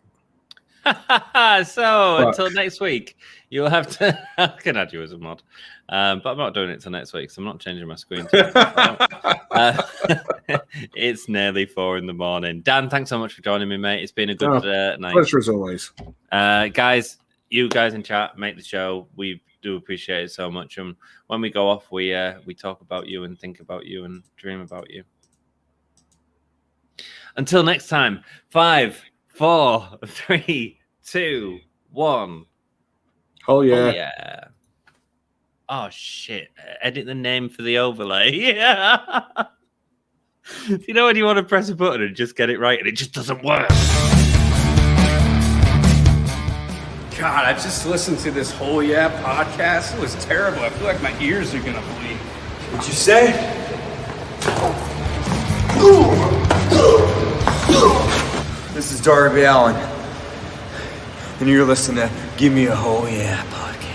Until next week, you'll have to. I can add you as a mod, but I'm not doing it till next week, so I'm not changing my screen. It's nearly 4 a.m. Dan, thanks so much for joining me, mate. It's been a good night. Pleasure as always. Guys, you guys in chat make the show. We do appreciate it so much. And when we go off, we talk about you and think about you and dream about you. Until next time, 5, 4, 3, 2, 1. Oh yeah. Oh, yeah. Oh shit. Edit the name for the overlay. Yeah. You know when you want to press a button and just get it right and it just doesn't work? God, I just listened to this whole podcast. It was terrible. I feel like my ears are gonna bleed. What'd you say? This is Darby Allin, and you're listening to Gimme a Whole Yeah podcast.